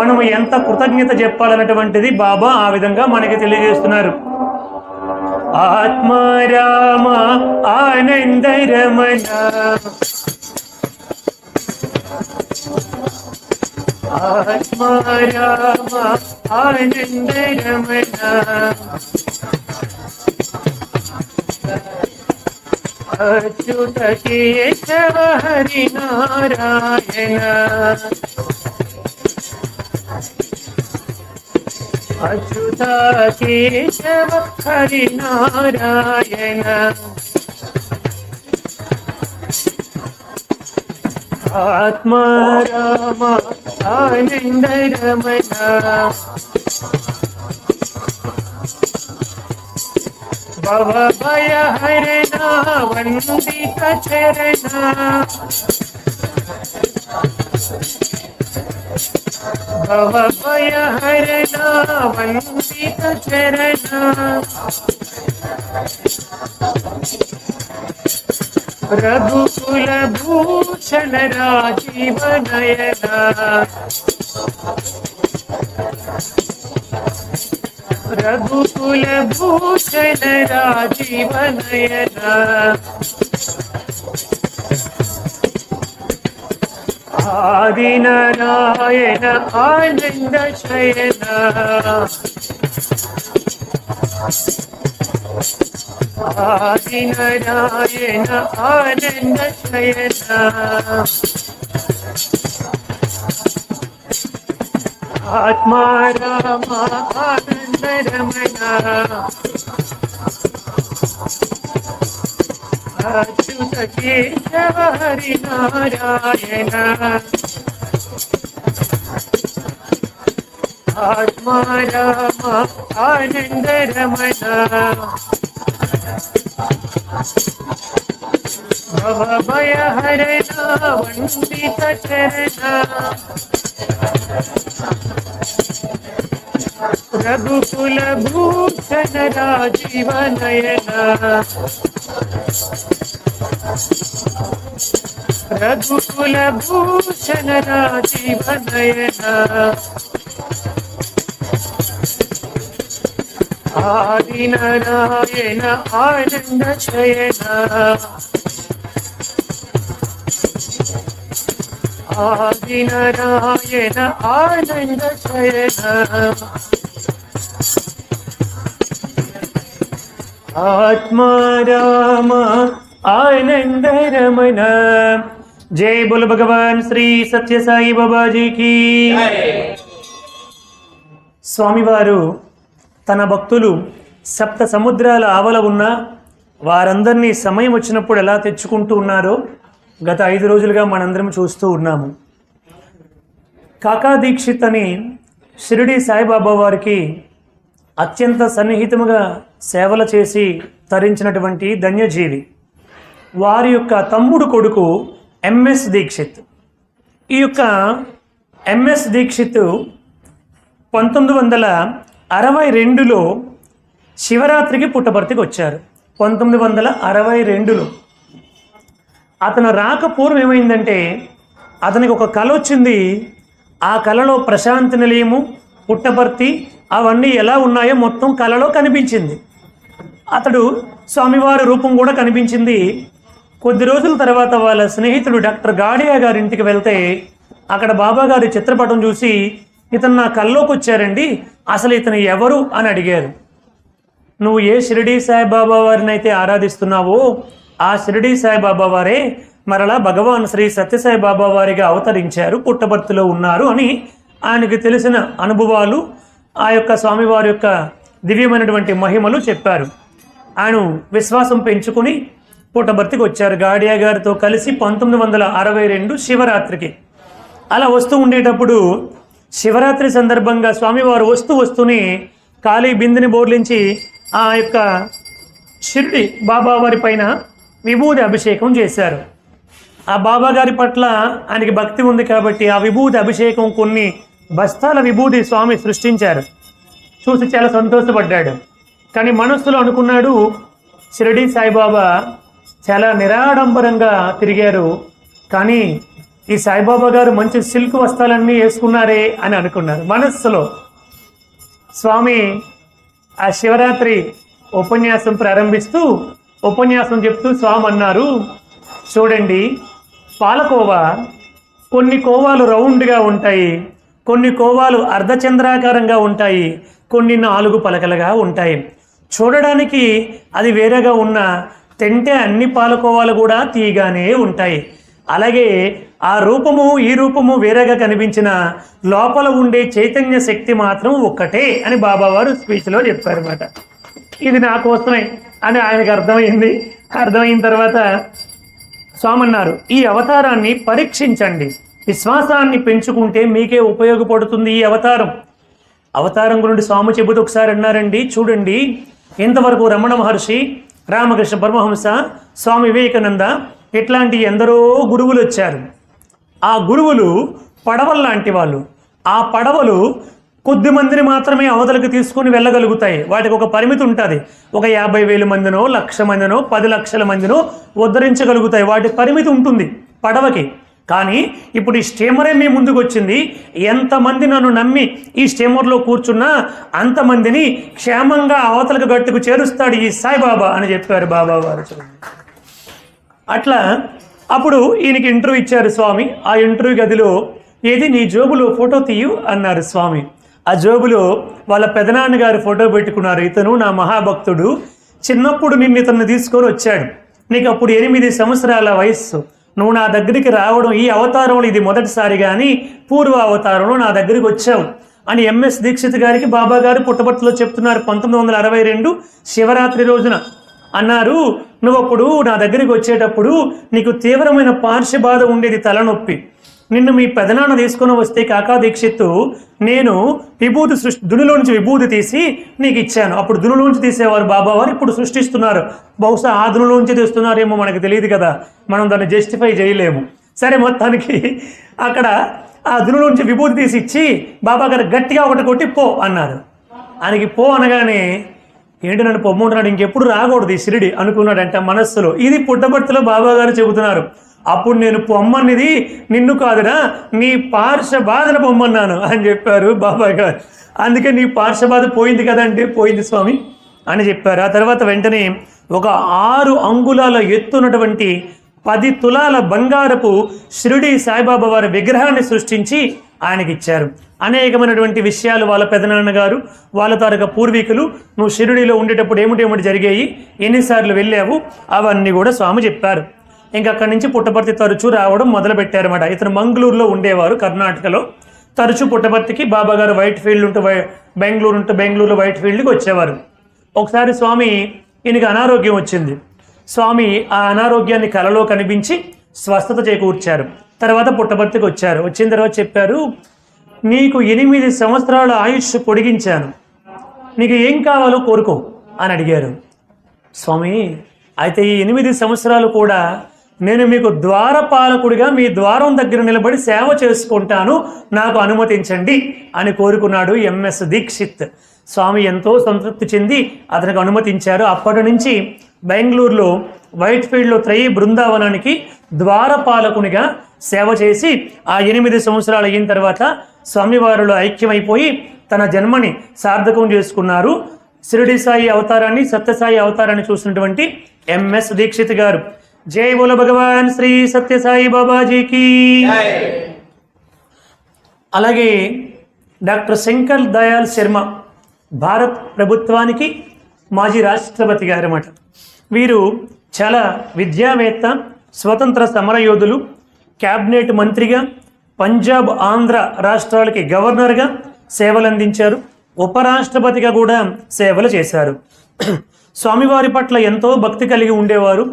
మనము ఎంత కృతజ్ఞత చెప్పాలన్నటువంటిది బాబా ఆ విధంగా మనకి తెలియజేస్తున్నారు. ఆత్మా రామ ఆనంద రమణ ఆత్మా రామ ఆనంద రమణ అచ్యుత కేశవ హరి నారాయణ అచ్యుత కేశవ హరి నారాయణ ఆత్మా రామ ఆనంద రమణ భవ భయ హరణ వందిత చరణ భవ భయ హరణ వందిత చరణ రఘుకుల భూషణ రాజీవ నయన రఘుకుల భూషణ రాజీవ నయన ఆది నారాయణ ఆనంద శయన ఆది నారాయణ ఆనంద శయన ఆత్మా రామ ఆనంద రమణ అచ్యుత కేశవ హరి నారాయణ ఆత్మా రామ ఆనంద రమణ భవ భయ హరణ వందిత చరణ రఘుకుల భూషణ రాజీవ నయన రఘుకుల భూషణ రాజీవ నయన ఆది నారాయణ ఆనంద శయన ఆది నారాయణ ఆనంద శయన ఆత్మా రామ ఆనంద రమణ జై బోల్ భగవాన్ శ్రీ సత్య సాయి బాబాజీకి. స్వామివారు తన భక్తులు సప్త సముద్రాల ఆవల ఉన్న వారందరినీ సమయం వచ్చినప్పుడు ఎలా తెచ్చుకుంటూ ఉన్నారో గత 5 రోజులుగా మనందరం చూస్తూ ఉన్నాము. కాకా దీక్షిత్ అని షిరిడి సాయిబాబా వారికి అత్యంత సన్నిహితముగా సేవలు చేసి తరించినటువంటి ధన్యజీవి. వారి యొక్క తమ్ముడు కొడుకు ఎంఎస్ దీక్షిత్. ఈ యొక్క ఎంఎస్ దీక్షిత్ 1962లో శివరాత్రికి పుట్టపర్తికి వచ్చారు. 1962లో అతను రాక పూర్వం ఏమైందంటే అతనికి ఒక కళ వచ్చింది. ఆ కళలో ప్రశాంతి నిలయము, పుట్టపర్తి అవన్నీ ఎలా ఉన్నాయో మొత్తం కళలో కనిపించింది. అతడు స్వామివారి రూపం కూడా కనిపించింది. కొద్ది రోజుల తర్వాత వాళ్ళ స్నేహితుడు డాక్టర్ గాడియా గారి ఇంటికి వెళ్తే అక్కడ బాబా గారి చిత్రపటం చూసి ఇతను నా కల్లోకి వచ్చారండి, అసలు ఇతను ఎవరు అని అడిగారు. నువ్వు ఏ షిరిడి సాయిబాబా వారిని అయితే ఆరాధిస్తున్నావో ఆ షిరిడి సాయిబాబా వారే మరలా భగవాన్ శ్రీ సత్యసాయి బాబా వారిగా అవతరించారు, పుట్టపర్తిలో ఉన్నారు అని ఆయనకు తెలిసిన అనుభవాలు, ఆ యొక్క స్వామివారి యొక్క దివ్యమైనటువంటి మహిమలు చెప్పారు. ఆయన విశ్వాసం పెంచుకుని పుట్టపర్తికి వచ్చారు గాడియా గారితో కలిసి 1962 శివరాత్రికి. అలా వస్తూ ఉండేటప్పుడు శివరాత్రి సందర్భంగా స్వామివారు వస్తూనే ఖాళీ బిందెని బోర్లించి ఆ యొక్క షిరిడి బాబా వారి పైన విభూది అభిషేకం చేశారు. ఆ బాబా గారి పట్ల ఆయనకి భక్తి ఉంది కాబట్టి ఆ విభూది అభిషేకం కొన్ని బస్తాల విభూది స్వామి సృష్టించారు. చూసి చాలా సంతోషపడ్డాడు. కానీ మనస్సులో అనుకున్నాడు, షిరిడి సాయిబాబా చాలా నిరాడంబరంగా తిరిగారు, కానీ ఈ సాయిబాబా గారు మంచి సిల్క్ వస్త్రాలన్నీ వేసుకున్నారే అని అనుకున్నారు మనస్సులో. స్వామి ఆ శివరాత్రి ఉపన్యాసం ప్రారంభిస్తూ ఉపన్యాసం చెప్తూ స్వామి అన్నారు, చూడండి, పాలకోవా కొన్ని కోవాలు రౌండ్గా ఉంటాయి, కొన్ని కోవాలు అర్ధచంద్రాకారంగా ఉంటాయి, కొన్ని 4 పలకలుగా ఉంటాయి. చూడడానికి అది వేరేగా ఉన్న తింటే అన్ని పాలకోవాలు కూడా తీయగానే ఉంటాయి. అలాగే ఆ రూపము ఈ రూపము వేరేగా కనిపించిన లోపల ఉండే చైతన్య శక్తి మాత్రం ఒక్కటే అని బాబావారు స్పీచ్లో చెప్పారన్నమాట. ఇది నా కోసమే అని ఆయనకు అర్థమైంది. అర్థమైన తర్వాత స్వామి అన్నారు, ఈ అవతారాన్ని పరీక్షించండి, విశ్వాసాన్ని పెంచుకుంటే మీకే ఉపయోగపడుతుంది ఈ అవతారం గురించి స్వామి చెబుతూ ఒకసారి అన్నారండి, చూడండి, ఇంతవరకు రమణ మహర్షి, రామకృష్ణ పరమహంస, స్వామి వివేకానంద ఇట్లాంటి ఎందరో గురువులు వచ్చారు. ఆ గురువులు పడవల్లాంటి వాళ్ళు. ఆ పడవలు కొద్ది మందిని మాత్రమే అవతలకు తీసుకుని వెళ్ళగలుగుతాయి. వాటికి ఒక పరిమితి ఉంటుంది. ఒక 50,000 మందినో, 1,00,000 మందినో, 10 లక్షల మందినో ఉద్ధరించగలుగుతాయి. వాటి పరిమితి ఉంటుంది పడవకి. కానీ ఇప్పుడు ఈ స్టీమరే మీ ముందుకు వచ్చింది. ఎంతమంది నన్ను నమ్మి ఈ స్టీమర్లో కూర్చున్నా అంతమందిని క్షేమంగా అవతలకు గట్టుకు చేరుస్తాడు ఈ సాయిబాబా అని చెప్పారు బాబావారు. అట్లా అప్పుడు ఈయనకి ఇంటర్వ్యూ ఇచ్చారు స్వామి. ఆ ఇంటర్వ్యూ గదిలో, ఏది నీ జోబులో ఫోటో తీయు అన్నారు స్వామి. ఆ జోబులో వాళ్ళ పెదనాన్నగారి ఫోటో పెట్టుకున్నారు. ఇతను నా మహాభక్తుడు, చిన్నప్పుడు నిన్ను ఇతన్ని తీసుకొని వచ్చాడు, నీకు అప్పుడు 8 సంవత్సరాల వయస్సు, నువ్వు నా దగ్గరికి రావడం ఈ అవతారంలో ఇది మొదటిసారి, కానీ పూర్వ అవతారంలో నా దగ్గరికి వచ్చావు అని ఎంఎస్ దీక్షిత్ గారికి బాబా గారు పుట్టపర్తిలో చెప్తున్నారు. 1962 శివరాత్రి రోజున అన్నారు, నువ్వు అప్పుడు నా దగ్గరికి వచ్చేటప్పుడు నీకు తీవ్రమైన పార్శ్వబాధ ఉండేది, తలనొప్పి. నిన్ను మీ పెదనాన్న తీసుకొని వస్తే కాకా దీక్షిత్తు నేను విభూతి దునిలోంచి విభూతి తీసి నీకు ఇచ్చాను. అప్పుడు దునిలోంచి తీసేవారు బాబావారు, ఇప్పుడు సృష్టిస్తున్నారు. బహుశా ఆ దునిలోంచి తీస్తున్నారేమో మనకు తెలియదు కదా, మనం దాన్ని జస్టిఫై చేయలేము. సరే, మొత్తానికి అక్కడ ఆ దునిలోంచి విభూతి తీసి ఇచ్చి బాబా గారు గట్టిగా ఒకటి కొట్టి పో అన్నారు. ఆయనకి పో అనగానే, ఏంటి నన్ను పొమ్మంటున్నాడు, ఇంకెప్పుడు రాకూడదు ఈ షిరిడి అనుకున్నాడంట మనస్సులో. ఇది పుట్టపర్తిలో బాబా గారు చెబుతున్నారు. అప్పుడు నేను పొమ్మన్నది నిన్ను కాదురా, నీ పార్శ్వబాధను పొమ్మన్నాను అని చెప్పారు బాబా గారు. అందుకే నీ పార్శ్వబాధ పోయింది కదా అంటే, పోయింది స్వామి అని చెప్పారు. ఆ తర్వాత వెంటనే ఒక 6 అంగుళాల ఎత్తున్నటువంటి 10 తులాల బంగారపు షిరిడి సాయిబాబా వారి విగ్రహాన్ని సృష్టించి ఆయనకి ఇచ్చారు. అనేకమైనటువంటి విషయాలు వాళ్ళ పెదనాన్నగారు, వాళ్ళ తారక పూర్వీకులు, నువ్వు షిరిడిలో ఉండేటప్పుడు ఏమిటి జరిగాయి, ఎన్నిసార్లు వెళ్ళావు, అవన్నీ కూడా స్వామి చెప్పారు. ఇంకా అక్కడి నుంచి పుట్టపర్తి తరచూ రావడం మొదలుపెట్టారన్నమాట. ఇతను మంగళూరులో ఉండేవారు, కర్ణాటకలో. తరచూ పుట్టపర్తికి బాబా గారు వైట్ ఫీల్డ్ ఉంటూ బెంగళూరులో వైట్ ఫీల్డ్కి వచ్చేవారు. ఒకసారి స్వామి ఈయనకి అనారోగ్యం వచ్చింది. స్వామి ఆ అనారోగ్యాన్ని కలలో కనిపించి స్వస్థత చేకూర్చారు. తర్వాత పుట్టపర్తికి వచ్చారు. వచ్చిన తర్వాత చెప్పారు, నీకు 8 సంవత్సరాల ఆయుష్ పొడిగించాను, నీకు ఏం కావాలో కోరుకో అని అడిగారు. స్వామి, అయితే ఈ 8 సంవత్సరాలు కూడా నేను మీకు ద్వారపాలకుడిగా మీ ద్వారం దగ్గర నిలబడి సేవ చేసుకుంటాను, నాకు అనుమతించండి అని కోరుకున్నాడు ఎంఎస్ దీక్షిత్. స్వామి ఎంతో సంతృప్తి చెంది అతనికి అనుమతించారు. అప్పటి నుంచి బెంగళూరులో వైట్ ఫీల్డ్లో త్రయీ బృందావనానికి ద్వారపాలకునిగా సేవ చేసి ఆ 8 సంవత్సరాలు అయిన తర్వాత స్వామివారిలో ఐక్యమైపోయి తన జన్మని సార్థకం చేసుకున్నారు. షిరిడి సాయి అవతారాన్ని, సత్యసాయి అవతారాన్ని చూసినటువంటి ఎంఎస్ దీక్షిత్ గారు. జై బోలో భగవాన్ శ్రీ సత్యసాయి బాబాజీకి. అలాగే డాక్టర్ శంకర్ దయాల్ శర్మ భారత్ ప్రభుత్వానికి మాజీ రాష్ట్రపతి గారు అన్నమాట. వీరు చాలా విద్యావేత్త, స్వతంత్ర సమరయోధులు, క్యాబినెట్ మంత్రిగా, పంజాబ్ ఆంధ్ర రాష్ట్రాలకి గవర్నర్గా సేవలు అందించారు. ఉపరాష్ట్రపతిగా కూడా సేవలు చేశారు. స్వామివారి పట్ల ఎంతో భక్తి కలిగి ఉండేవారు.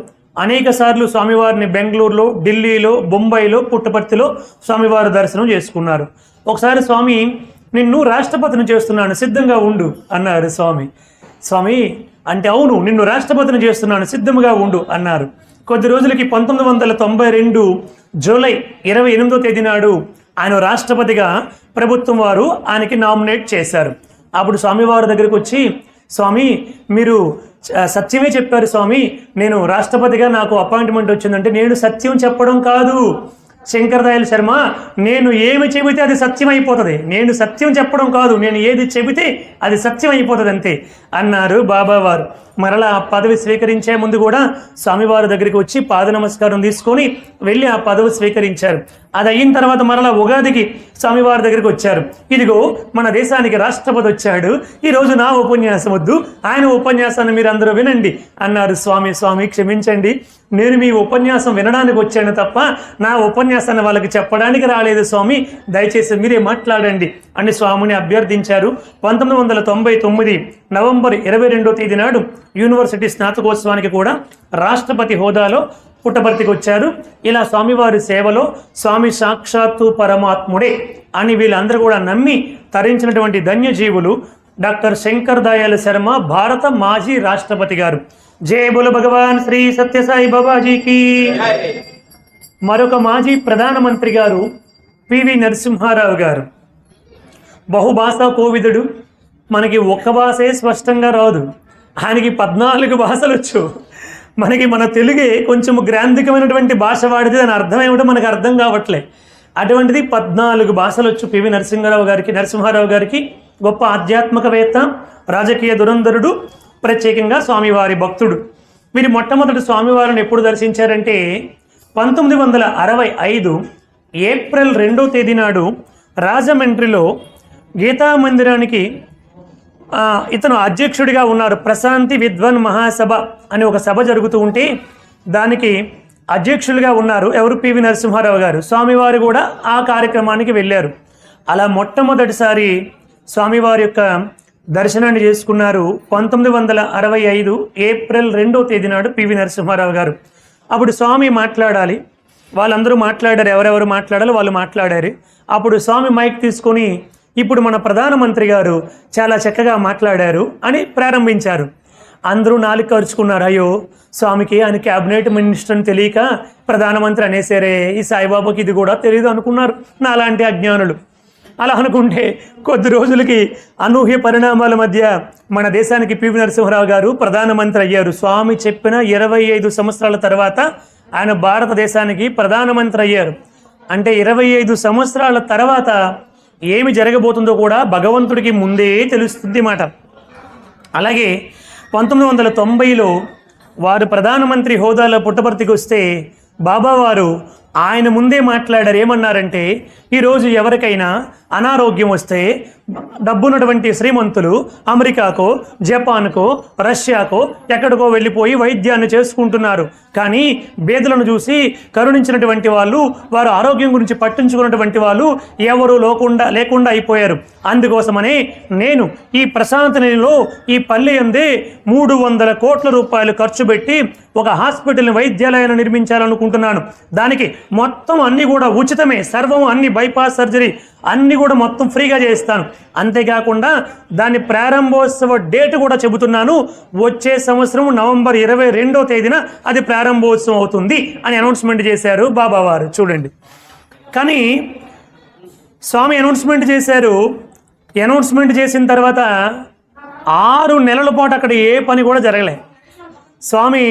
అనేక సార్లు స్వామివారిని బెంగళూరులో, ఢిల్లీలో, బొంబాయిలో, పుట్టపర్తిలో స్వామివారి దర్శనం చేసుకున్నారు. ఒకసారి స్వామి, నిన్ను రాష్ట్రపతిని చేస్తున్నాను, సిద్ధంగా ఉండు అన్నారు స్వామి. స్వామి అంటే, అవును, నిన్ను రాష్ట్రపతిని చేస్తున్నాను, సిద్ధంగా ఉండు అన్నారు. కొద్ది రోజులకి 1992 జూలై 28వ తేదీ నాడు ఆయన రాష్ట్రపతిగా ప్రభుత్వం వారు ఆయనకి నామినేట్ చేశారు. అప్పుడు స్వామివారి దగ్గరికి వచ్చి, స్వామి మీరు సత్యమే చెప్పారు స్వామి, నేను రాష్ట్రపతిగా నాకు అపాయింట్మెంట్ వచ్చిందంటే, నేను సత్యం చెప్పడం కాదు శంకర్ దయాల్ శర్మ, నేను ఏమి చెబితే అది సత్యం అయిపోతుంది. నేను సత్యం చెప్పడం కాదు, నేను ఏది చెబితే అది సత్యం అయిపోతుంది అంతే. అన్నారు బాబావారు. మరలా ఆ పదవి స్వీకరించే ముందు కూడా స్వామివారి దగ్గరికి వచ్చి పాద నమస్కారం తీసుకొని వెళ్ళి ఆ పదవి స్వీకరించారు. అది అయిన తర్వాత మరలా ఉగాదికి స్వామివారి దగ్గరికి వచ్చారు. ఇదిగో మన దేశానికి రాష్ట్రపతి వచ్చాడు, ఈరోజు నా ఉపన్యాసం వద్దు, ఆయన ఉపన్యాసాన్ని మీరు అందరూ వినండి అన్నారు. స్వామి స్వామి క్షమించండి, నేను మీ ఉపన్యాసం వినడానికి వచ్చాను తప్ప నా ఉపన్యాసాన్ని వాళ్ళకి చెప్పడానికి రాలేదు స్వామి, దయచేసి మీరే మాట్లాడండి అని స్వామిని అభ్యర్థించారు. 1999 నవంబర్ 22వ తేదీ నాడు యూనివర్సిటీ స్నాతకోత్సవానికి కూడా రాష్ట్రపతి హోదాలో పుట్టపర్తికి వచ్చారు. ఇలా స్వామివారి సేవలో స్వామి సాక్షాత్తు పరమాత్ముడే అని వీళ్ళందరూ కూడా నమ్మి తరించినటువంటి ధన్యజీవులు డాక్టర్ శంకర్ దయాళ్ శర్మ, భారత మాజీ రాష్ట్రపతి గారు. జై బోలో భగవాన్ శ్రీ సత్యసాయి బాబాజీకి. మరొక మాజీ ప్రధానమంత్రి గారు పివి నరసింహారావు గారు. బహుభాషా కోవిదుడు. మనకి ఒక్క భాషే స్పష్టంగా రాదు, ఆయనకి 14 భాషలు వచ్చు. మనకి మన తెలుగే కొంచెం గ్రాంధికమైనటువంటి భాష వాడితే దాని అర్థం ఏమిటో మనకు అర్థం కావట్లే. అటువంటిది 14 భాషలు వచ్చు పివి నరసింహారావు గారికి. గొప్ప ఆధ్యాత్మికవేత్త, రాజకీయ దురంధరుడు, ప్రత్యేకంగా స్వామివారి భక్తుడు. వీరు మొట్టమొదటి స్వామివారిని ఎప్పుడు దర్శించారంటే 1965 ఏప్రిల్ 2వ తేదీ నాడు రాజమండ్రిలో గీతా మందిరానికి ఇతను అధ్యక్షుడిగా ఉన్నారు. ప్రశాంతి విద్వన్ మహాసభ అని ఒక సభ జరుగుతూ ఉంటే దానికి అధ్యక్షులుగా ఉన్నారు ఎవరు? పివి నరసింహారావు గారు. స్వామివారు కూడా ఆ కార్యక్రమానికి వెళ్ళారు. అలా మొట్టమొదటిసారి స్వామివారి యొక్క దర్శనాన్ని చేసుకున్నారు 1965 ఏప్రిల్ 2వ తేదీ నాడు పివి నరసింహారావు గారు. అప్పుడు స్వామి మాట్లాడాలి, వాళ్ళందరూ మాట్లాడారు, ఎవరెవరు మాట్లాడాలో వాళ్ళు మాట్లాడారు. అప్పుడు స్వామి మైక్ తీసుకొని ఇప్పుడు మన ప్రధానమంత్రి గారు చాలా చక్కగా మాట్లాడారు అని ప్రారంభించారు. అందరూ నాలుగు ఖర్చుకున్నారు. అయ్యో స్వామికి ఆయన క్యాబినెట్ మినిస్టర్ అని తెలియక ప్రధానమంత్రి అనేసారే, ఈ సాయిబాబాకి ఇది కూడా తెలియదు అనుకున్నారు నాలాంటి అజ్ఞానులు. అలా అనుకుంటే కొద్ది రోజులకి అనూహ్య పరిణామాల మధ్య మన దేశానికి పివి నరసింహారావు గారు ప్రధానమంత్రి అయ్యారు. స్వామి చెప్పిన 25 సంవత్సరాల తర్వాత ఆయన భారతదేశానికి ప్రధానమంత్రి అయ్యారు. అంటే 25 సంవత్సరాల తర్వాత ఏమి జరగబోతుందో కూడా భగవంతుడికి ముందే తెలుస్తుంది మాట. అలాగే 1990లో వారు ప్రధానమంత్రి హోదాలో పుట్టపర్తికి వస్తే బాబావారు ఆయన ముందే మాట్లాడారు. ఏమన్నారంటే, ఈరోజు ఎవరికైనా అనారోగ్యం వస్తే డబ్బున్నటువంటి శ్రీమంతులు అమెరికాకో, జపాన్కో, రష్యాకో ఎక్కడికో వెళ్ళిపోయి వైద్యాన్ని చేసుకుంటున్నారు. కానీ బేదలను చూసి కరుణించినటువంటి వాళ్ళు, వారు ఆరోగ్యం గురించి పట్టించుకున్నటువంటి వాళ్ళు ఎవరు లేకుండా అయిపోయారు. అందుకోసమనే నేను ఈ ప్రశాంతనిలో ఈ పల్లె అందే 300 కోట్ల రూపాయలు ఖర్చు పెట్టి ఒక హాస్పిటల్ని, వైద్యాలయాన్ని నిర్మించాలనుకుంటున్నాను. దానికి మొత్తం అన్నీ కూడా ఉచితమే, సర్వం అన్ని బైపాస్ సర్జరీ అన్నీ కూడా మొత్తం ఫ్రీగా చేస్తాను. అంతేకాకుండా దాని ప్రారంభోత్సవ డేట్ కూడా చెబుతున్నాను. వచ్చే సంవత్సరం నవంబర్ 22వ తేదీన అది ప్రారంభోత్సవం అవుతుంది అని అనౌన్స్మెంట్ చేశారు బాబావారు. చూడండి, కానీ స్వామి అనౌన్స్మెంట్ చేశారు. అనౌన్స్మెంట్ చేసిన తర్వాత 6 నెలల పాటు అక్కడ ఏ పని కూడా జరగలే. స్వామి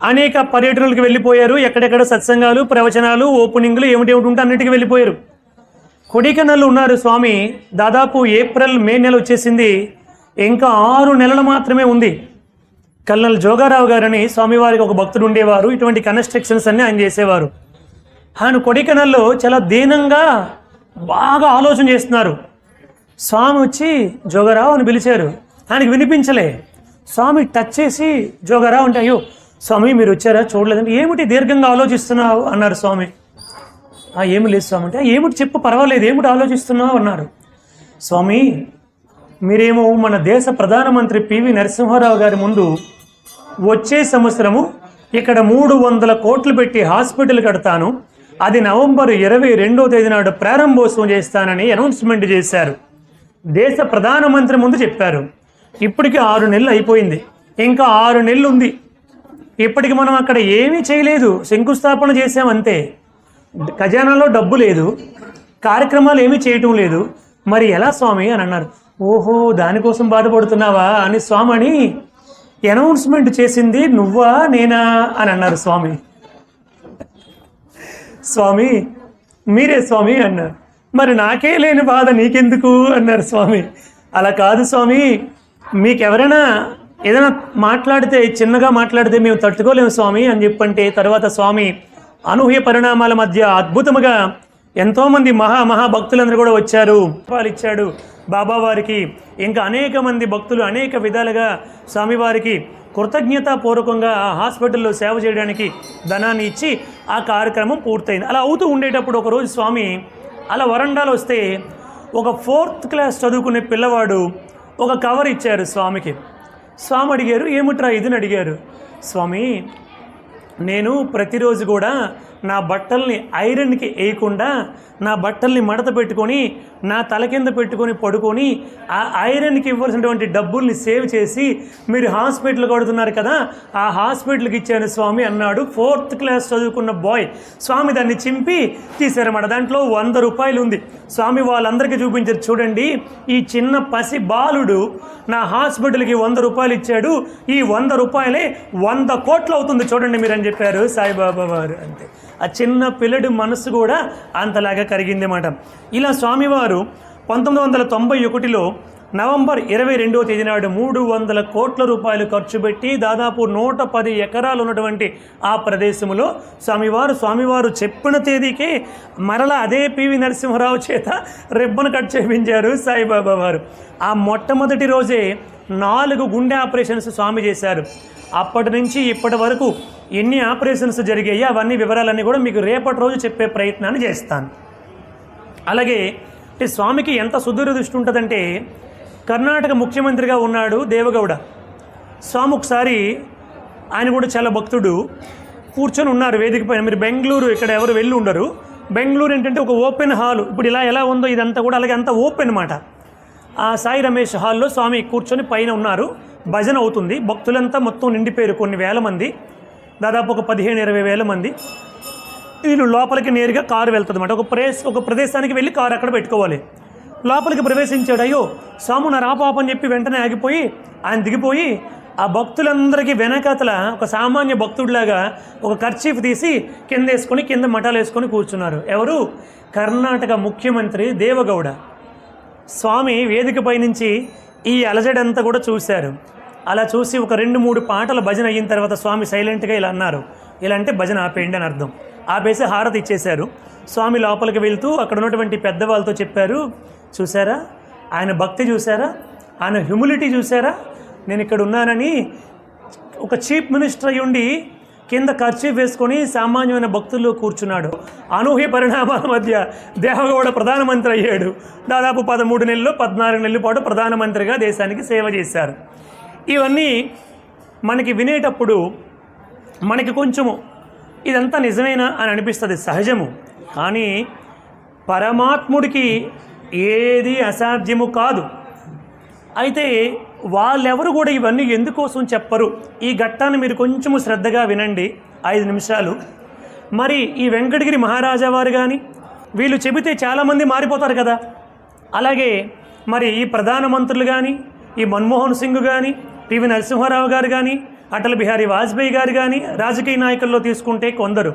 అనేక పర్యటనలకు వెళ్ళిపోయారు. ఎక్కడెక్కడ సత్సంగాలు, ప్రవచనాలు, ఓపెనింగ్లు ఏమిటి ఉంటే అన్నిటికీ వెళ్ళిపోయారు. కొడికనల్లో ఉన్నారు స్వామి. దాదాపు ఏప్రిల్ మే నెల వచ్చేసింది, ఇంకా 6 నెలలు మాత్రమే ఉంది. కల్నల్ జోగారావు గారని స్వామివారికి ఒక భక్తుడు ఉండేవారు. ఇటువంటి కన్స్ట్రక్షన్స్ అన్నీ ఆయన చేసేవారు. ఆయన కొడికనల్లో చాలా దీనంగా బాగా ఆలోచన చేస్తున్నారు. స్వామి వచ్చి జోగారావు అని పిలిచారు. ఆయనకి వినిపించలే. స్వామి టచ్ చేసి జోగారావు అంటే, అయ్యో స్వామి మీరు వచ్చారా, చూడలేదంటే, ఏమిటి దీర్ఘంగా ఆలోచిస్తున్నావు అన్నారు స్వామి. ఏమి లేదు స్వామి అంటే, ఏమిటి చెప్పు, పర్వాలేదు, ఏమిటి ఆలోచిస్తున్నావు అన్నారు. స్వామి మీరేమో మన దేశ ప్రధానమంత్రి పివి నరసింహారావు గారి ముందు వచ్చే సంవత్సరము ఇక్కడ 300 కోట్లు పెట్టి హాస్పిటల్ కడతాను, అది నవంబర్ 22వ తేదీ నాడు ప్రారంభోత్సవం చేస్తానని అనౌన్స్మెంట్ చేశారు. దేశ ప్రధానమంత్రి ముందు చెప్పారు. ఇప్పటికి 6 నెలలు అయిపోయింది, ఇంకా 6 నెలలు ఉంది. ఇప్పటికి మనం అక్కడ ఏమీ చేయలేదు, శంకుస్థాపన చేసామంతే. ఖజానాలో డబ్బు లేదు, కార్యక్రమాలు ఏమీ చేయటం లేదు. మరి ఎలా స్వామి అని అన్నారు. ఓహో దానికోసం బాధపడుతున్నావా అని స్వామి అనౌన్స్మెంట్ చేసింది నువ్వా నేనా అని అన్నారు స్వామి. స్వామి మీరే స్వామి అన్నారు. మరి నాకే లేని బాధ నీకెందుకు అన్నారు స్వామి. అలా కాదు స్వామి, మీకు ఎవరైనా ఏదైనా మాట్లాడితే చిన్నగా మాట్లాడితే మేము తట్టుకోలేము స్వామి అని చెప్పంటే తర్వాత స్వామి అనూహ్య పరిణామాల మధ్య అద్భుతముగా ఎంతోమంది మహాభక్తులందరూ కూడా వచ్చారు, వాళ్ళు ఇచ్చాడు బాబావారికి. ఇంకా అనేక మంది భక్తులు అనేక విధాలుగా స్వామివారికి కృతజ్ఞతాపూర్వకంగా ఆ హాస్పిటల్లో సేవ చేయడానికి ధనాన్ని ఇచ్చి ఆ కార్యక్రమం పూర్తయింది. అలా అవుతూ ఉండేటప్పుడు ఒకరోజు స్వామి అలా వరండాలో వస్తే ఒక 4th క్లాస్ చదువుకునే పిల్లవాడు ఒక కవర్ ఇచ్చారు స్వామికి. స్వామి అడిగారు, ఏమిట్రా ఇదని అడిగారు. స్వామి, నేను ప్రతిరోజు కూడా నా బట్టల్ని ఐరన్కి వేయకుండా నా బట్టల్ని మడత పెట్టుకొని నా తల కింద పెట్టుకొని పడుకొని ఆ ఐరన్కి ఇవ్వాల్సినటువంటి డబ్బుల్ని సేవ్ చేసి మీరు హాస్పిటల్ కడుతున్నారు కదా, ఆ హాస్పిటల్కి ఇచ్చాను స్వామి అన్నాడు 4th క్లాస్ చదువుకున్న బాయ్. స్వామి దాన్ని చింపి తీశారన్నమాట. దాంట్లో 100 రూపాయలు ఉంది. స్వామి వాళ్ళందరికీ చూపించారు, చూడండి ఈ చిన్న పసి బాలుడు నా హాస్పిటల్కి 100 రూపాయలు ఇచ్చాడు, ఈ 100 రూపాయలే 100 కోట్లు అవుతుంది చూడండి మీరు అని చెప్పారు సాయిబాబా వారు. అంతే, ఆ చిన్న పిల్లడి మనసు కూడా అంతలాగా కరిగిందన్నమాట. ఇలా స్వామివారు 1991లో నవంబర్ 22వ తేదీ నాడు 300 కోట్ల రూపాయలు ఖర్చు పెట్టి దాదాపు 110 ఎకరాలు ఉన్నటువంటి ఆ ప్రదేశంలో స్వామివారు చెప్పిన తేదీకే మరలా అదే పివి నరసింహారావు చేత రిబ్బన్ కట్ చేయించారు సాయిబాబా వారు. ఆ మొట్టమొదటి రోజే 4 గుండె ఆపరేషన్స్ స్వామి చేశారు. అప్పటి నుంచి ఇప్పటి వరకు ఎన్ని ఆపరేషన్స్ జరిగాయి అవన్నీ వివరాలన్నీ కూడా మీకు రేపటి రోజు చెప్పే ప్రయత్నాన్ని చేస్తాను. అలాగే స్వామికి ఎంత సుదూర దృష్టి ఉంటుందంటే, కర్ణాటక ముఖ్యమంత్రిగా ఉన్నాడు దేవగౌడ. స్వామి ఒకసారి ఆయన కూడా చాలా భక్తుడు, కూర్చొని ఉన్నారు వేదిక పైన. మీరు బెంగళూరు ఇక్కడ ఎవరు వెళ్ళి ఉండరు. బెంగళూరు ఏంటంటే ఒక ఓపెన్ హాల్, ఇప్పుడు ఇలా ఎలా ఉందో ఇదంతా కూడా అలాగే అంతా ఓపెన్ అన్నమాట. ఆ సాయి రమేష్ హాల్లో స్వామి కూర్చొని పైన ఉన్నారు. భజన అవుతుంది. భక్తులంతా మొత్తం నిండిపోయారు, కొన్ని వేల మంది, దాదాపు ఒక 15-20 వేల మంది. వీళ్ళు లోపలికి నేరుగా కారు వెళ్తుంది అన్నమాట. ఒక ప్రదేశానికి వెళ్ళి కారు అక్కడ పెట్టుకోవాలి. లోపలికి ప్రవేశించాడు. అయ్యో స్వామి నా రాపాప అని చెప్పి వెంటనే ఆగిపోయి ఆయన దిగిపోయి ఆ భక్తులందరికీ వెనకాతల ఒక సామాన్య భక్తుడిలాగా ఒక కర్చీఫ్ తీసి కింద వేసుకొని కింద మఠాలు వేసుకొని కూర్చున్నారు. ఎవరు? కర్ణాటక ముఖ్యమంత్రి దేవగౌడ. స్వామి వేదికపై నుంచి ఈ అలజడంతా కూడా చూశారు. అలా చూసి ఒక 2-3 పాటల భజన అయిన తర్వాత స్వామి సైలెంట్గా ఇలా అన్నారు. ఇలా అంటే భజన ఆపేయండి అని అర్థం. ఆపేసి హారతి ఇచ్చేశారు. స్వామి లోపలికి వెళ్తూ అక్కడ ఉన్నటువంటి పెద్దవాళ్ళతో చెప్పారు, చూసారా ఆయన భక్తి, చూసారా ఆయన హ్యూమిలిటీ, చూసారా నేను ఇక్కడ ఉన్నానని. ఒక చీఫ్ మినిస్టర్ అయ్యి ఉండి కింద ఖర్చు వేసుకొని సామాన్యమైన భక్తుల్లో కూర్చున్నాడు. అనూహ్య పరిణామాల మధ్య దేవగౌడ ప్రధానమంత్రి అయ్యాడు. దాదాపు 13 నెలలు 14 నెలల పాటు ప్రధానమంత్రిగా దేశానికి సేవ చేశారు. ఇవన్నీ మనకి వినేటప్పుడు మనకి కొంచెము ఇదంతా నిజమేనా అని అనిపిస్తుంది, సహజము. కానీ పరమాత్ముడికి ఏది అసాధ్యము కాదు. అయితే వాళ్ళెవరు కూడా ఇవన్నీ ఎందుకోసం చెప్పరు? ఈ ఘట్టాన్ని మీరు కొంచెము శ్రద్ధగా వినండి, 5 నిమిషాలు. మరి ఈ వెంకటగిరి మహారాజా వారు కానీ వీళ్ళు చెబితే చాలామంది మారిపోతారు కదా. అలాగే మరి ఈ ప్రధానమంత్రులు కానీ, ఈ మన్మోహన్ సింగ్ కానీ, పివి నరసింహారావు గారు కానీ, అటల్ బిహారీ వాజ్పేయి గారు కానీ, రాజకీయ నాయకుల్లో తీసుకుంటే కొందరు,